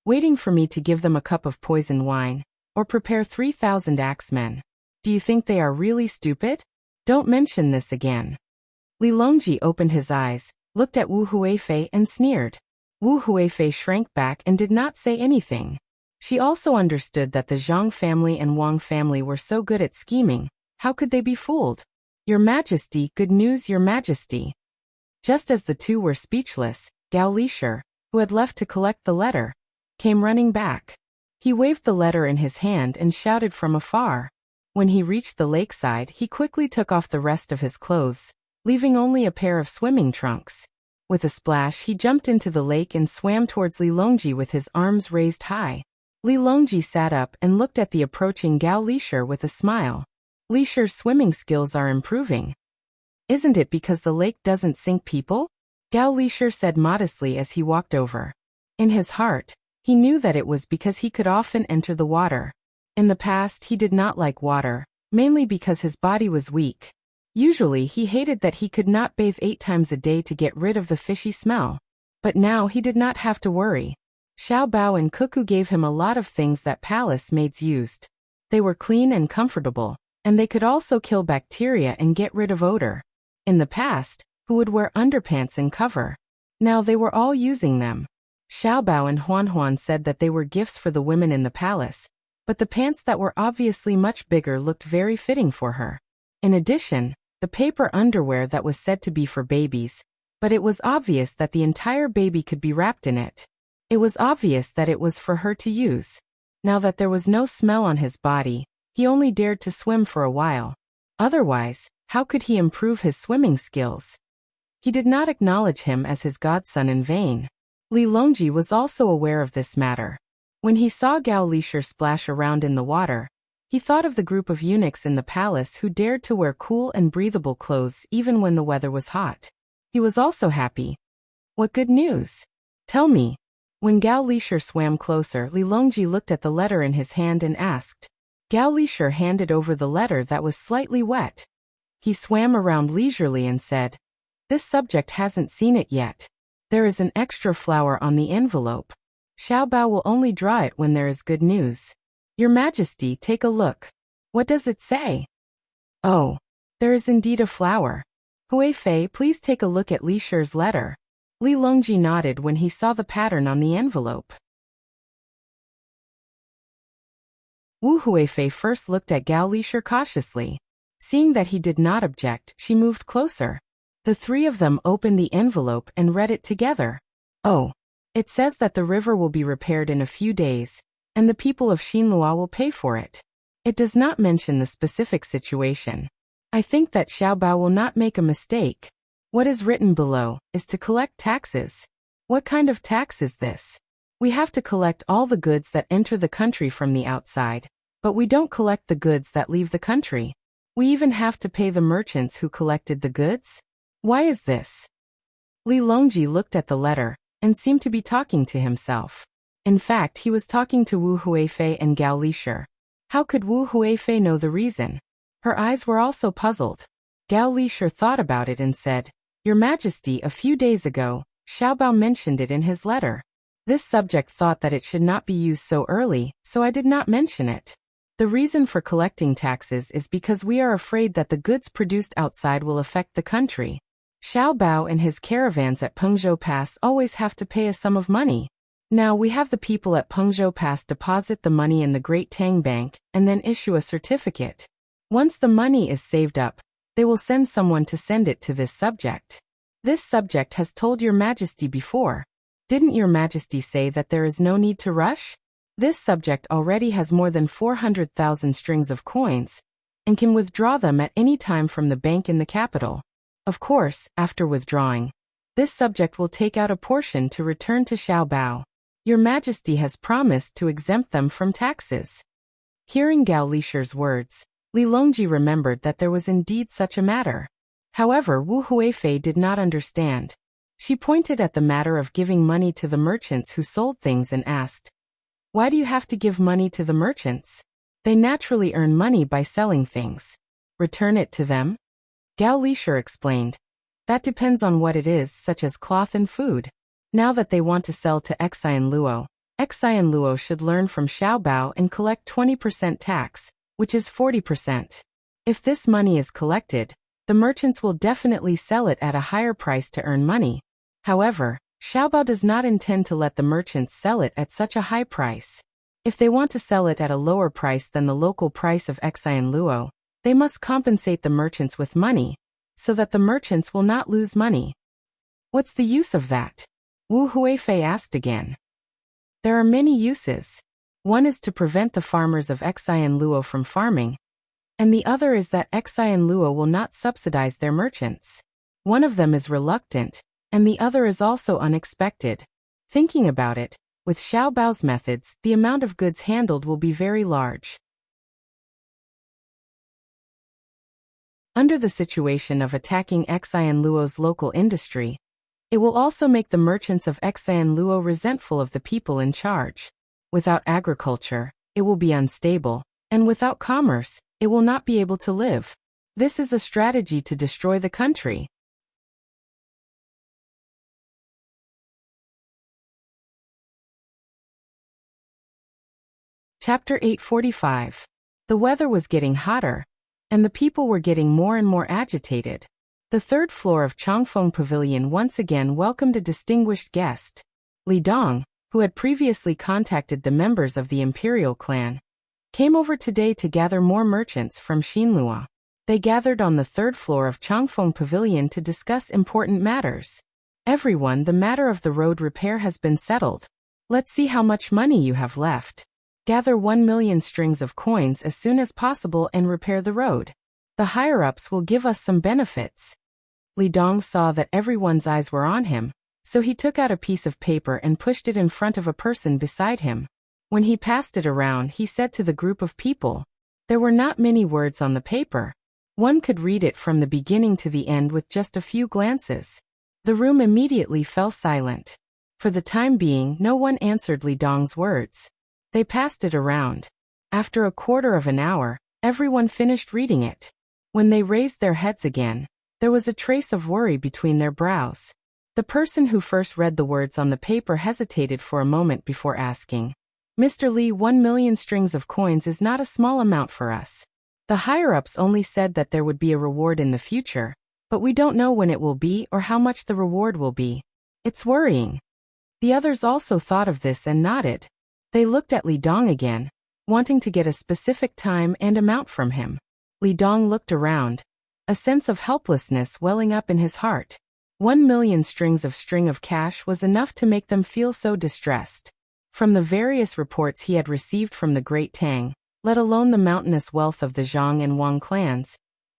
waiting for me to give them a cup of poisoned wine, or prepare 3,000 axemen. Do you think they are really stupid? Don't mention this again." Li Longji opened his eyes, looked at Wu Huifei and sneered. Wu Huifei shrank back and did not say anything. She also understood that the Zhang family and Wang family were so good at scheming. How could they be fooled? "Your Majesty, good news, Your Majesty." Just as the two were speechless, Gao Lisher, who had left to collect the letter, came running back. He waved the letter in his hand and shouted from afar. When he reached the lakeside, he quickly took off the rest of his clothes, leaving only a pair of swimming trunks. With a splash, he jumped into the lake and swam towards Li Longji with his arms raised high. Li Longji sat up and looked at the approaching Gao Lisher with a smile. Lisher's swimming skills are improving. "Isn't it because the lake doesn't sink people?" Gao Lisher said modestly as he walked over. In his heart, he knew that it was because he could often enter the water. In the past, he did not like water, mainly because his body was weak. Usually, he hated that he could not bathe 8 times a day to get rid of the fishy smell. But now he did not have to worry. Xiao Bao and Cuckoo gave him a lot of things that palace maids used. They were clean and comfortable, and they could also kill bacteria and get rid of odor. In the past, who would wear underpants and cover? Now they were all using them. Xiao Bao and Huan Huan said that they were gifts for the women in the palace, but the pants that were obviously much bigger looked very fitting for her. In addition, the paper underwear that was said to be for babies, but it was obvious that the entire baby could be wrapped in it. It was obvious that it was for her to use. Now that there was no smell on his body, he only dared to swim for a while. Otherwise, how could he improve his swimming skills? He did not acknowledge him as his godson in vain. Li Longji was also aware of this matter. When he saw Gao Lisher splash around in the water, he thought of the group of eunuchs in the palace who dared to wear cool and breathable clothes even when the weather was hot. He was also happy. What good news? Tell me. When Gao Lisher swam closer, Li Longji looked at the letter in his hand and asked. Gao Lisher handed over the letter that was slightly wet. He swam around leisurely and said, "This subject hasn't seen it yet. There is an extra flower on the envelope. Xiao Bao will only draw it when there is good news. Your Majesty, take a look. What does it say?" "Oh, there is indeed a flower. Hui Fei, please take a look at Li Shi's letter." Li Longji nodded when he saw the pattern on the envelope. Wu Huifei first looked at Gao Lisher cautiously. Seeing that he did not object, she moved closer. The three of them opened the envelope and read it together. "Oh, it says that the river will be repaired in a few days, and the people of Xinlua will pay for it. It does not mention the specific situation. I think that Xiao Bao will not make a mistake. What is written below is to collect taxes. What kind of tax is this? We have to collect all the goods that enter the country from the outside, but we don't collect the goods that leave the country. We even have to pay the merchants who collected the goods? Why is this?" Li Longji looked at the letter and seemed to be talking to himself. In fact, he was talking to Wu Huifei and Gao Lisher. How could Wu Huifei know the reason? Her eyes were also puzzled. Gao Lisher thought about it and said, "Your Majesty, a few days ago, Xiao Bao mentioned it in his letter. This subject thought that it should not be used so early, so I did not mention it. The reason for collecting taxes is because we are afraid that the goods produced outside will affect the country. Xiao Bao and his caravans at Pengzhou Pass always have to pay a sum of money. Now we have the people at Pengzhou Pass deposit the money in the Great Tang Bank and then issue a certificate. Once the money is saved up, they will send someone to send it to this subject. This subject has told Your Majesty before. Didn't Your Majesty say that there is no need to rush? This subject already has more than 400,000 strings of coins, and can withdraw them at any time from the bank in the capital. Of course, after withdrawing, this subject will take out a portion to return to Xiao Bao. Your Majesty has promised to exempt them from taxes." Hearing Gao Lisher's words, Li Longji remembered that there was indeed such a matter. However, Wu Huifei did not understand. She pointed at the matter of giving money to the merchants who sold things and asked, "Why do you have to give money to the merchants? They naturally earn money by selling things. Return it to them?" Gao Lisher explained, "That depends on what it is, such as cloth and food. Now that they want to sell to Xian Luo should learn from Xiao Bao and collect 20% tax, which is 40%. If this money is collected, the merchants will definitely sell it at a higher price to earn money. However, Xiao Bao does not intend to let the merchants sell it at such a high price. If they want to sell it at a lower price than the local price of Xian Luo, they must compensate the merchants with money, so that the merchants will not lose money." "What's the use of that?" Wu Huifei asked again. "There are many uses. One is to prevent the farmers of Xian Luo from farming, and the other is that Xian Luo will not subsidize their merchants. One of them is reluctant, and the other is also unexpected. Thinking about it, with Xiao Bao's methods, the amount of goods handled will be very large. Under the situation of attacking Xian Luo's local industry, it will also make the merchants of Xian Luo resentful of the people in charge. Without agriculture, it will be unstable, and without commerce, it will not be able to live. This is a strategy to destroy the country. Chapter 845. The weather was getting hotter, and the people were getting more and more agitated. The third floor of Changfeng Pavilion once again welcomed a distinguished guest. Li Dong, who had previously contacted the members of the imperial clan, came over today to gather more merchants from Xinlua. They gathered on the third floor of Changfeng Pavilion to discuss important matters. Everyone, the matter of the road repair has been settled. Let's see how much money you have left. Gather 1 million strings of coins as soon as possible and repair the road. The higher-ups will give us some benefits. Li Dong saw that everyone's eyes were on him, so he took out a piece of paper and pushed it in front of a person beside him. When he passed it around, he said to the group of people, there were not many words on the paper. One could read it from the beginning to the end with just a few glances. The room immediately fell silent. For the time being, no one answered Li Dong's words. They passed it around. After a quarter of an hour, everyone finished reading it. When they raised their heads again, there was a trace of worry between their brows. The person who first read the words on the paper hesitated for a moment before asking, Mr. Li, 1 million strings of coins is not a small amount for us. The higher-ups only said that there would be a reward in the future, but we don't know when it will be or how much the reward will be. It's worrying. The others also thought of this and nodded. They looked at Li Dong again, wanting to get a specific time and amount from him. Li Dong looked around, a sense of helplessness welling up in his heart. 1 million strings of cash was enough to make them feel so distressed. From the various reports he had received from the great Tang, let alone the mountainous wealth of the Zhang and Wang clans,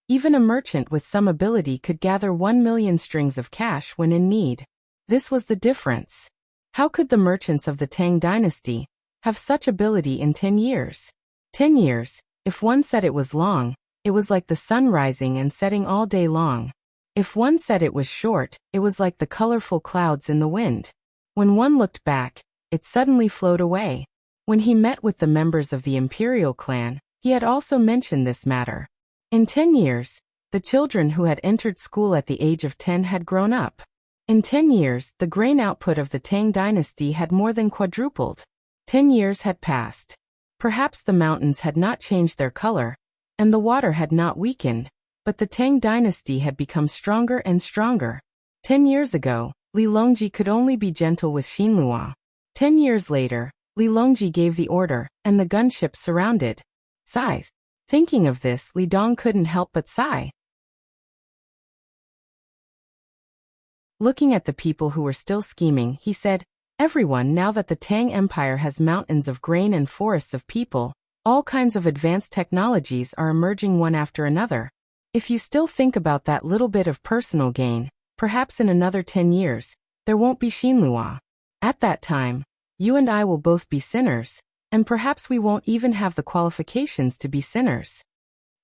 even a merchant with some ability could gather 1 million strings of cash when in need. This was the difference. How could the merchants of the Tang Dynasty have such ability in 10 years? 10 years, if one said it was long, it was like the sun rising and setting all day long. If one said it was short, it was like the colorful clouds in the wind. When one looked back, it suddenly flowed away. When he met with the members of the imperial clan, he had also mentioned this matter. In 10 years, the children who had entered school at the age of 10 had grown up. In 10 years, the grain output of the Tang Dynasty had more than quadrupled. 10 years had passed. Perhaps the mountains had not changed their color, and the water had not weakened, but the Tang Dynasty had become stronger and stronger. 10 years ago, Li Longji could only be gentle with Xinlua. 10 years later, Li Longji gave the order, and the gunships surrounded. Sighs. Thinking of this, Li Dong couldn't help but sigh. Looking at the people who were still scheming, he said, everyone, now that the Tang Empire has mountains of grain and forests of people, all kinds of advanced technologies are emerging one after another. If you still think about that little bit of personal gain, perhaps in another 10 years, there won't be Xinlua. At that time, you and I will both be sinners, and perhaps we won't even have the qualifications to be sinners.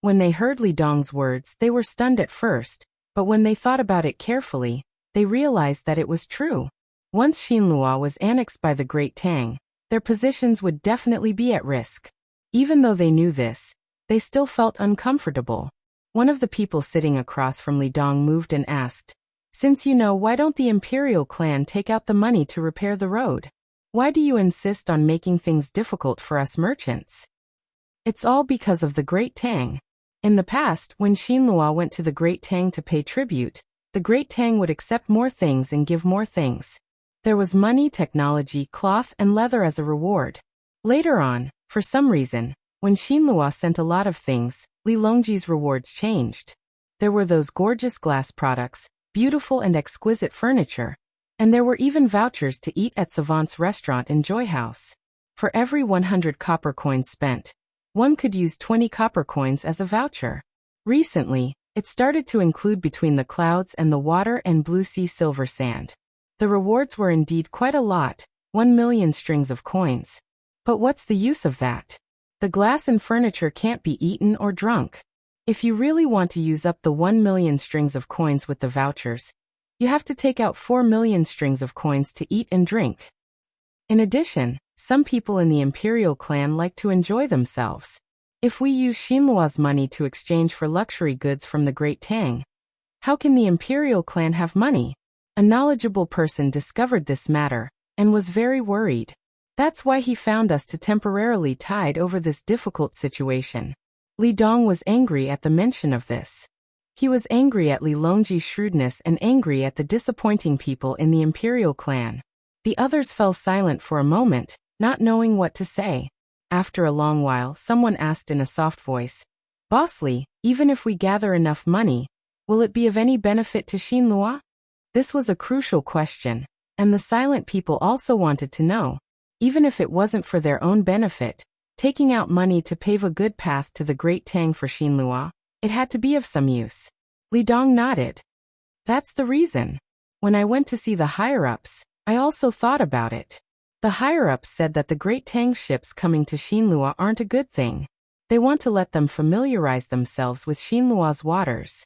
When they heard Li Dong's words, they were stunned at first, but when they thought about it carefully, they realized that it was true. Once Xinlua was annexed by the Great Tang, their positions would definitely be at risk. Even though they knew this, they still felt uncomfortable. One of the people sitting across from Li Dong moved and asked, since you know, why don't the imperial clan take out the money to repair the road? Why do you insist on making things difficult for us merchants? It's all because of the Great Tang. In the past, when Xinlua went to the Great Tang to pay tribute, the Great Tang would accept more things and give more things. There was money, technology, cloth, and leather as a reward. Later on, for some reason, when Xinlua sent a lot of things, Li Longji's rewards changed. There were those gorgeous glass products, beautiful and exquisite furniture, and there were even vouchers to eat at Savant's restaurant in Joy House. For every 100 copper coins spent, one could use 20 copper coins as a voucher. Recently, it started to include between the clouds and the water and blue sea silver sand. The rewards were indeed quite a lot, 1 million strings of coins. But what's the use of that? The glass and furniture can't be eaten or drunk. If you really want to use up the 1 million strings of coins with the vouchers, you have to take out 4 million strings of coins to eat and drink. In addition, some people in the imperial clan like to enjoy themselves. If we use Xinlua's money to exchange for luxury goods from the Great Tang, how can the imperial clan have money? A knowledgeable person discovered this matter, and was very worried. That's why he found us to temporarily tide over this difficult situation. Li Dong was angry at the mention of this. He was angry at Li Longji's shrewdness and angry at the disappointing people in the imperial clan. The others fell silent for a moment, not knowing what to say. After a long while, someone asked in a soft voice, "Boss Li, even if we gather enough money, will it be of any benefit to Xinlua?" This was a crucial question, and the silent people also wanted to know. Even if it wasn't for their own benefit, taking out money to pave a good path to the Great Tang for Xinlua, it had to be of some use. Li Dong nodded. That's the reason. When I went to see the higher-ups, I also thought about it. The higher-ups said that the Great Tang ships coming to Xinlua aren't a good thing. They want to let them familiarize themselves with Xinlua's waters.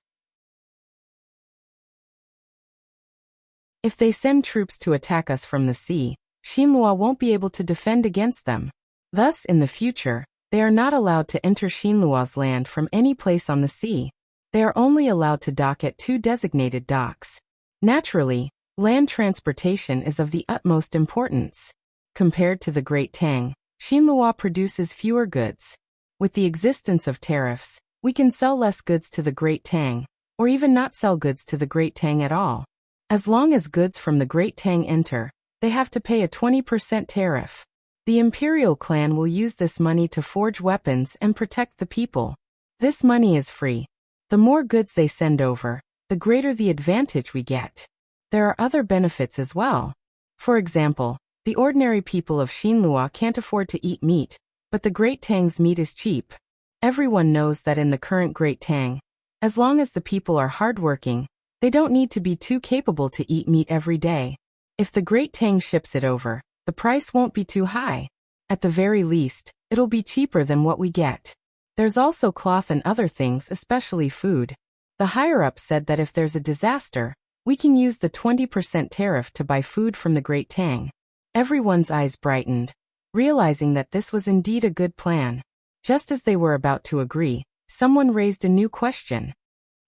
If they send troops to attack us from the sea, Xinlua won't be able to defend against them. Thus, in the future, they are not allowed to enter Xinlua's land from any place on the sea. They are only allowed to dock at 2 designated docks. Naturally, land transportation is of the utmost importance. Compared to the Great Tang, Xinlua produces fewer goods. With the existence of tariffs, we can sell less goods to the Great Tang, or even not sell goods to the Great Tang at all. As long as goods from the Great Tang enter, they have to pay a 20% tariff. The imperial clan will use this money to forge weapons and protect the people. This money is free. The more goods they send over, the greater the advantage we get. There are other benefits as well. For example, the ordinary people of Xinlua can't afford to eat meat, but the Great Tang's meat is cheap. Everyone knows that in the current Great Tang, as long as the people are hardworking, they don't need to be too capable to eat meat every day. If the Great Tang ships it over, the price won't be too high. At the very least, it'll be cheaper than what we get. There's also cloth and other things, especially food. The higher-ups said that if there's a disaster, we can use the 20% tariff to buy food from the Great Tang. Everyone's eyes brightened, realizing that this was indeed a good plan. Just as they were about to agree, someone raised a new question.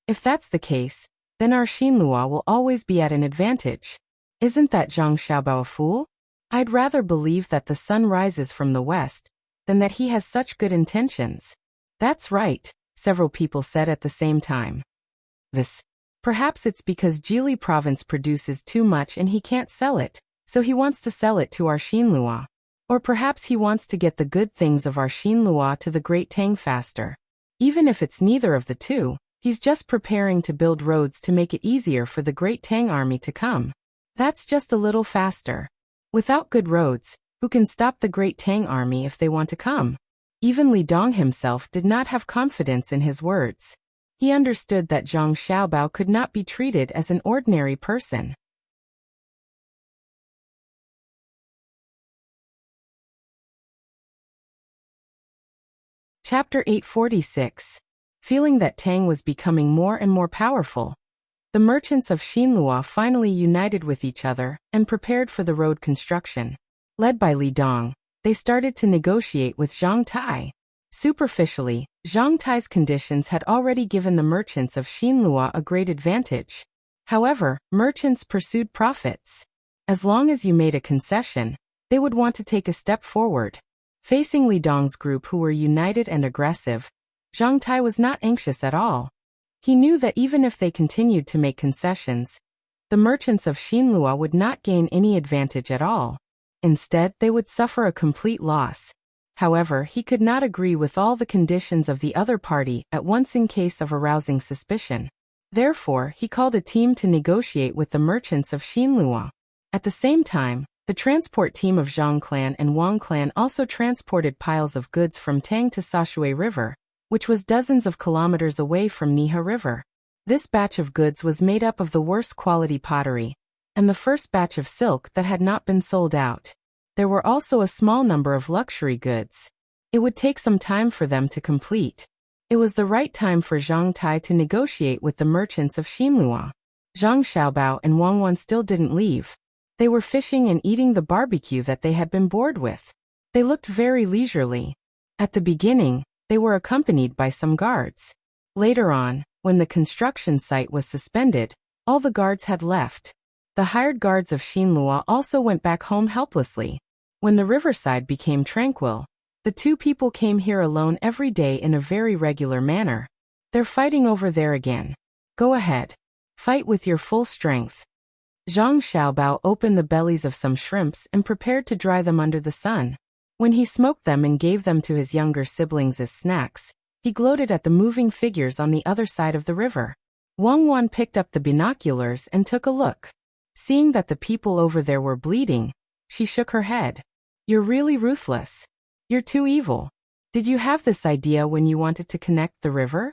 If that's the case, then our Xinlua will always be at an advantage. Isn't that Zhang Xiaobao a fool? I'd rather believe that the sun rises from the west than that he has such good intentions. That's right, several people said at the same time. Perhaps it's because Jili province produces too much and he can't sell it, so he wants to sell it to our Xinlua. Or perhaps he wants to get the good things of our Xinlua to the Great Tang faster. Even if it's neither of the two, he's just preparing to build roads to make it easier for the Great Tang army to come. That's just a little faster. Without good roads, who can stop the Great Tang army if they want to come? Even Li Dong himself did not have confidence in his words. He understood that Zhang Xiaobao could not be treated as an ordinary person. Chapter 846. Feeling that Tang was becoming more and more powerful, the merchants of Xinlua finally united with each other and prepared for the road construction. Led by Li Dong, they started to negotiate with Zhang Tai. Superficially, Zhang Tai's conditions had already given the merchants of Xinlua a great advantage. However, merchants pursued profits. As long as you made a concession, they would want to take a step forward. Facing Li Dong's group who were united and aggressive, Zhang Tai was not anxious at all. He knew that even if they continued to make concessions, the merchants of Xinlua would not gain any advantage at all. Instead, they would suffer a complete loss. However, he could not agree with all the conditions of the other party at once in case of arousing suspicion. Therefore, he called a team to negotiate with the merchants of Xinlua. At the same time, the transport team of Zhang clan and Wang clan also transported piles of goods from Tang to Sashui River, which was dozens of kilometers away from Niha River. This batch of goods was made up of the worst quality pottery, and the first batch of silk that had not been sold out. There were also a small number of luxury goods. It would take some time for them to complete. It was the right time for Zhang Tai to negotiate with the merchants of Xinlua. Zhang Xiaobao and Wang Wan still didn't leave. They were fishing and eating the barbecue that they had been bored with. They looked very leisurely. At the beginning, they were accompanied by some guards. Later on, when the construction site was suspended, all the guards had left. The hired guards of Xinlua also went back home helplessly. When the riverside became tranquil, the two people came here alone every day in a very regular manner. They're fighting over there again. Go ahead. Fight with your full strength. Zhang Xiaobao opened the bellies of some shrimps and prepared to dry them under the sun. When he smoked them and gave them to his younger siblings as snacks, he gloated at the moving figures on the other side of the river. Wang Wan picked up the binoculars and took a look. Seeing that the people over there were bleeding, she shook her head. You're really ruthless. You're too evil. Did you have this idea when you wanted to connect the river?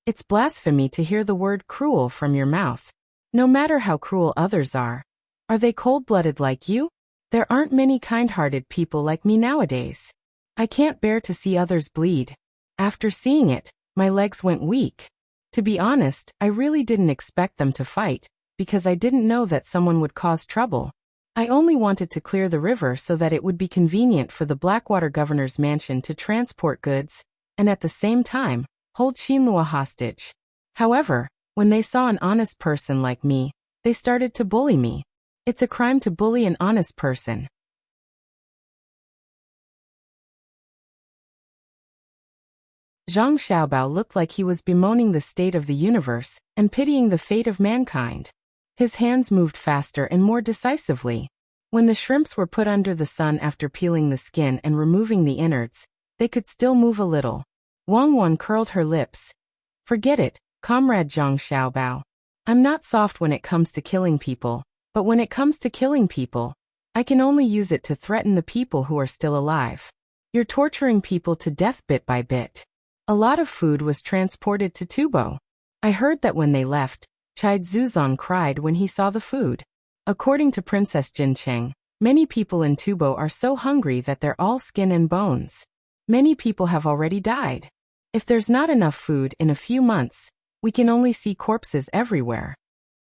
It's blasphemy to hear the word cruel from your mouth. No matter how cruel others are. Are they cold-blooded like you? There aren't many kind-hearted people like me nowadays. I can't bear to see others bleed. After seeing it, my legs went weak. To be honest, I really didn't expect them to fight, because I didn't know that someone would cause trouble. I only wanted to clear the river so that it would be convenient for the Blackwater governor's mansion to transport goods, and at the same time, hold Xinlua hostage. However, when they saw an honest person like me, they started to bully me. It's a crime to bully an honest person. Zhang Xiaobao looked like he was bemoaning the state of the universe and pitying the fate of mankind. His hands moved faster and more decisively. When the shrimps were put under the sun after peeling the skin and removing the innards, they could still move a little. Wang Wan curled her lips. Forget it, Comrade Zhang Xiaobao. I'm not soft when it comes to killing people, but when it comes to killing people, I can only use it to threaten the people who are still alive. You're torturing people to death bit by bit. A lot of food was transported to Tubo. I heard that when they left, Chai Zuzan cried when he saw the food. According to Princess Jincheng, many people in Tubo are so hungry that they're all skin and bones. Many people have already died. If there's not enough food in a few months, we can only see corpses everywhere.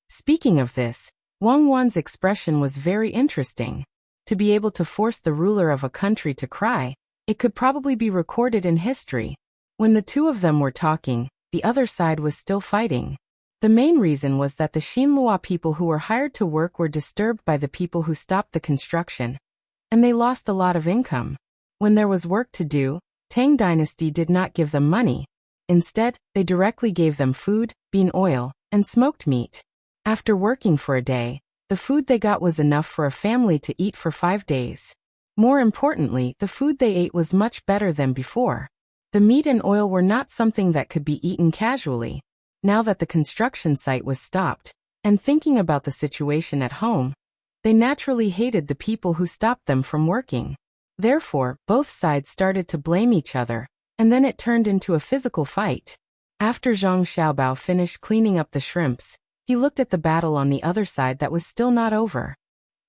Speaking of this, Wang Wan's expression was very interesting. To be able to force the ruler of a country to cry, it could probably be recorded in history. When the two of them were talking, the other side was still fighting. The main reason was that the Xinlua people who were hired to work were disturbed by the people who stopped the construction, and they lost a lot of income. When there was work to do, Tang Dynasty did not give them money. Instead, they directly gave them food, bean oil, and smoked meat. After working for a day, the food they got was enough for a family to eat for 5 days. More importantly, the food they ate was much better than before. The meat and oil were not something that could be eaten casually. Now that the construction site was stopped, and thinking about the situation at home, they naturally hated the people who stopped them from working. Therefore, both sides started to blame each other, and then it turned into a physical fight. After Zhang Xiaobao finished cleaning up the shrimps, he looked at the battle on the other side that was still not over.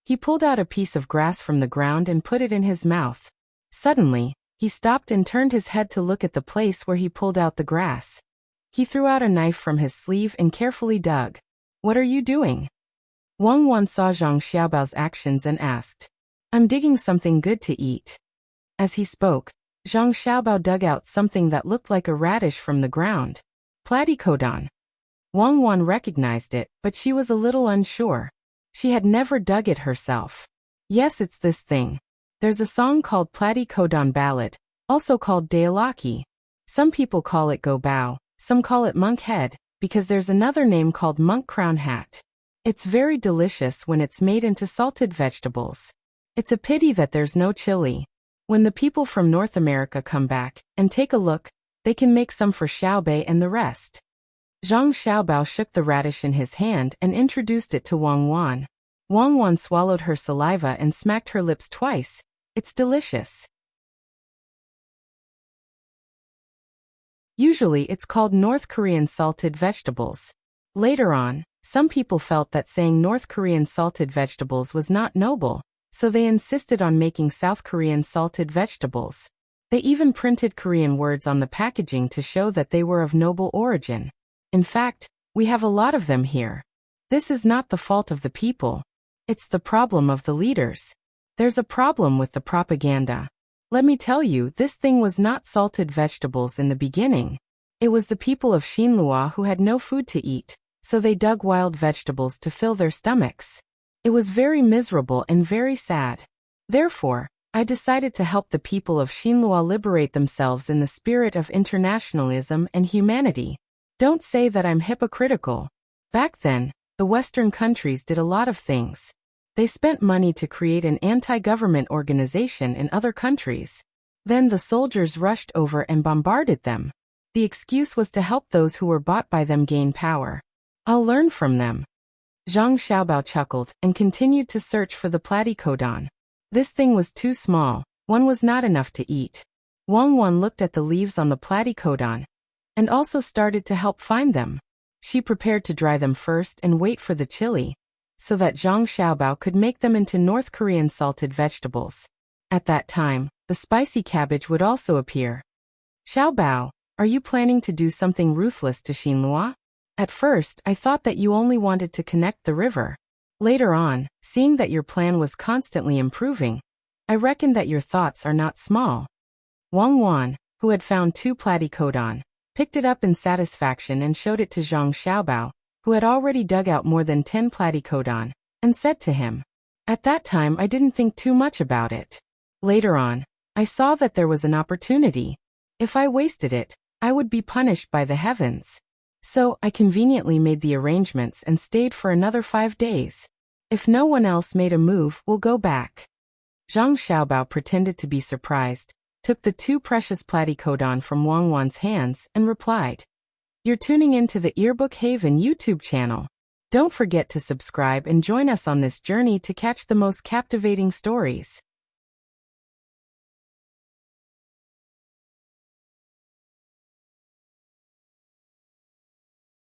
He pulled out a piece of grass from the ground and put it in his mouth. Suddenly, he stopped and turned his head to look at the place where he pulled out the grass. He threw out a knife from his sleeve and carefully dug. What are you doing? Wang Wan saw Zhang Xiaobao's actions and asked. I'm digging something good to eat. As he spoke, Zhang Xiaobao dug out something that looked like a radish from the ground. Platycodon. Wang Wan recognized it, but she was a little unsure. She had never dug it herself. Yes, it's this thing. There's a song called Platycodon Ballad, also called Dailaki. Some people call it Go Bao, some call it Monk Head, because there's another name called Monk Crown Hat. It's very delicious when it's made into salted vegetables. It's a pity that there's no chili. When the people from North America come back and take a look, they can make some for Xiaobei and the rest. Zhang Xiaobao shook the radish in his hand and introduced it to Wang Wan. Wang Wan swallowed her saliva and smacked her lips twice. It's delicious. Usually it's called North Korean salted vegetables. Later on, some people felt that saying North Korean salted vegetables was not noble, so they insisted on making South Korean salted vegetables. They even printed Korean words on the packaging to show that they were of noble origin. In fact, we have a lot of them here. This is not the fault of the people. It's the problem of the leaders. There's a problem with the propaganda. Let me tell you, this thing was not salted vegetables in the beginning. It was the people of Xinlua who had no food to eat, so they dug wild vegetables to fill their stomachs. It was very miserable and very sad. Therefore, I decided to help the people of Xinhua liberate themselves in the spirit of internationalism and humanity. Don't say that I'm hypocritical. Back then, the Western countries did a lot of things. They spent money to create an anti-government organization in other countries. Then the soldiers rushed over and bombarded them. The excuse was to help those who were bought by them gain power. I'll learn from them. Zhang Xiaobao chuckled and continued to search for the platycodon. This thing was too small, one was not enough to eat. Wang Wan looked at the leaves on the platycodon and also started to help find them. She prepared to dry them first and wait for the chili, so that Zhang Xiaobao could make them into North Korean salted vegetables. At that time, the spicy cabbage would also appear. Xiaobao, are you planning to do something ruthless to Xinhua? At first, I thought that you only wanted to connect the river. Later on, seeing that your plan was constantly improving, I reckon that your thoughts are not small. Wang Wan, who had found 2 platycodon, picked it up in satisfaction and showed it to Zhang Xiaobao, who had already dug out more than 10 platycodon, and said to him, "At that time I didn't think too much about it. Later on, I saw that there was an opportunity. If I wasted it, I would be punished by the heavens. So I conveniently made the arrangements and stayed for another 5 days. If no one else made a move, we'll go back." Zhang Xiaobao pretended to be surprised, took the 2 precious platycodon from Wang Wan's hands, and replied, "You're tuning into the Earbook Haven YouTube channel. Don't forget to subscribe and join us on this journey to catch the most captivating stories."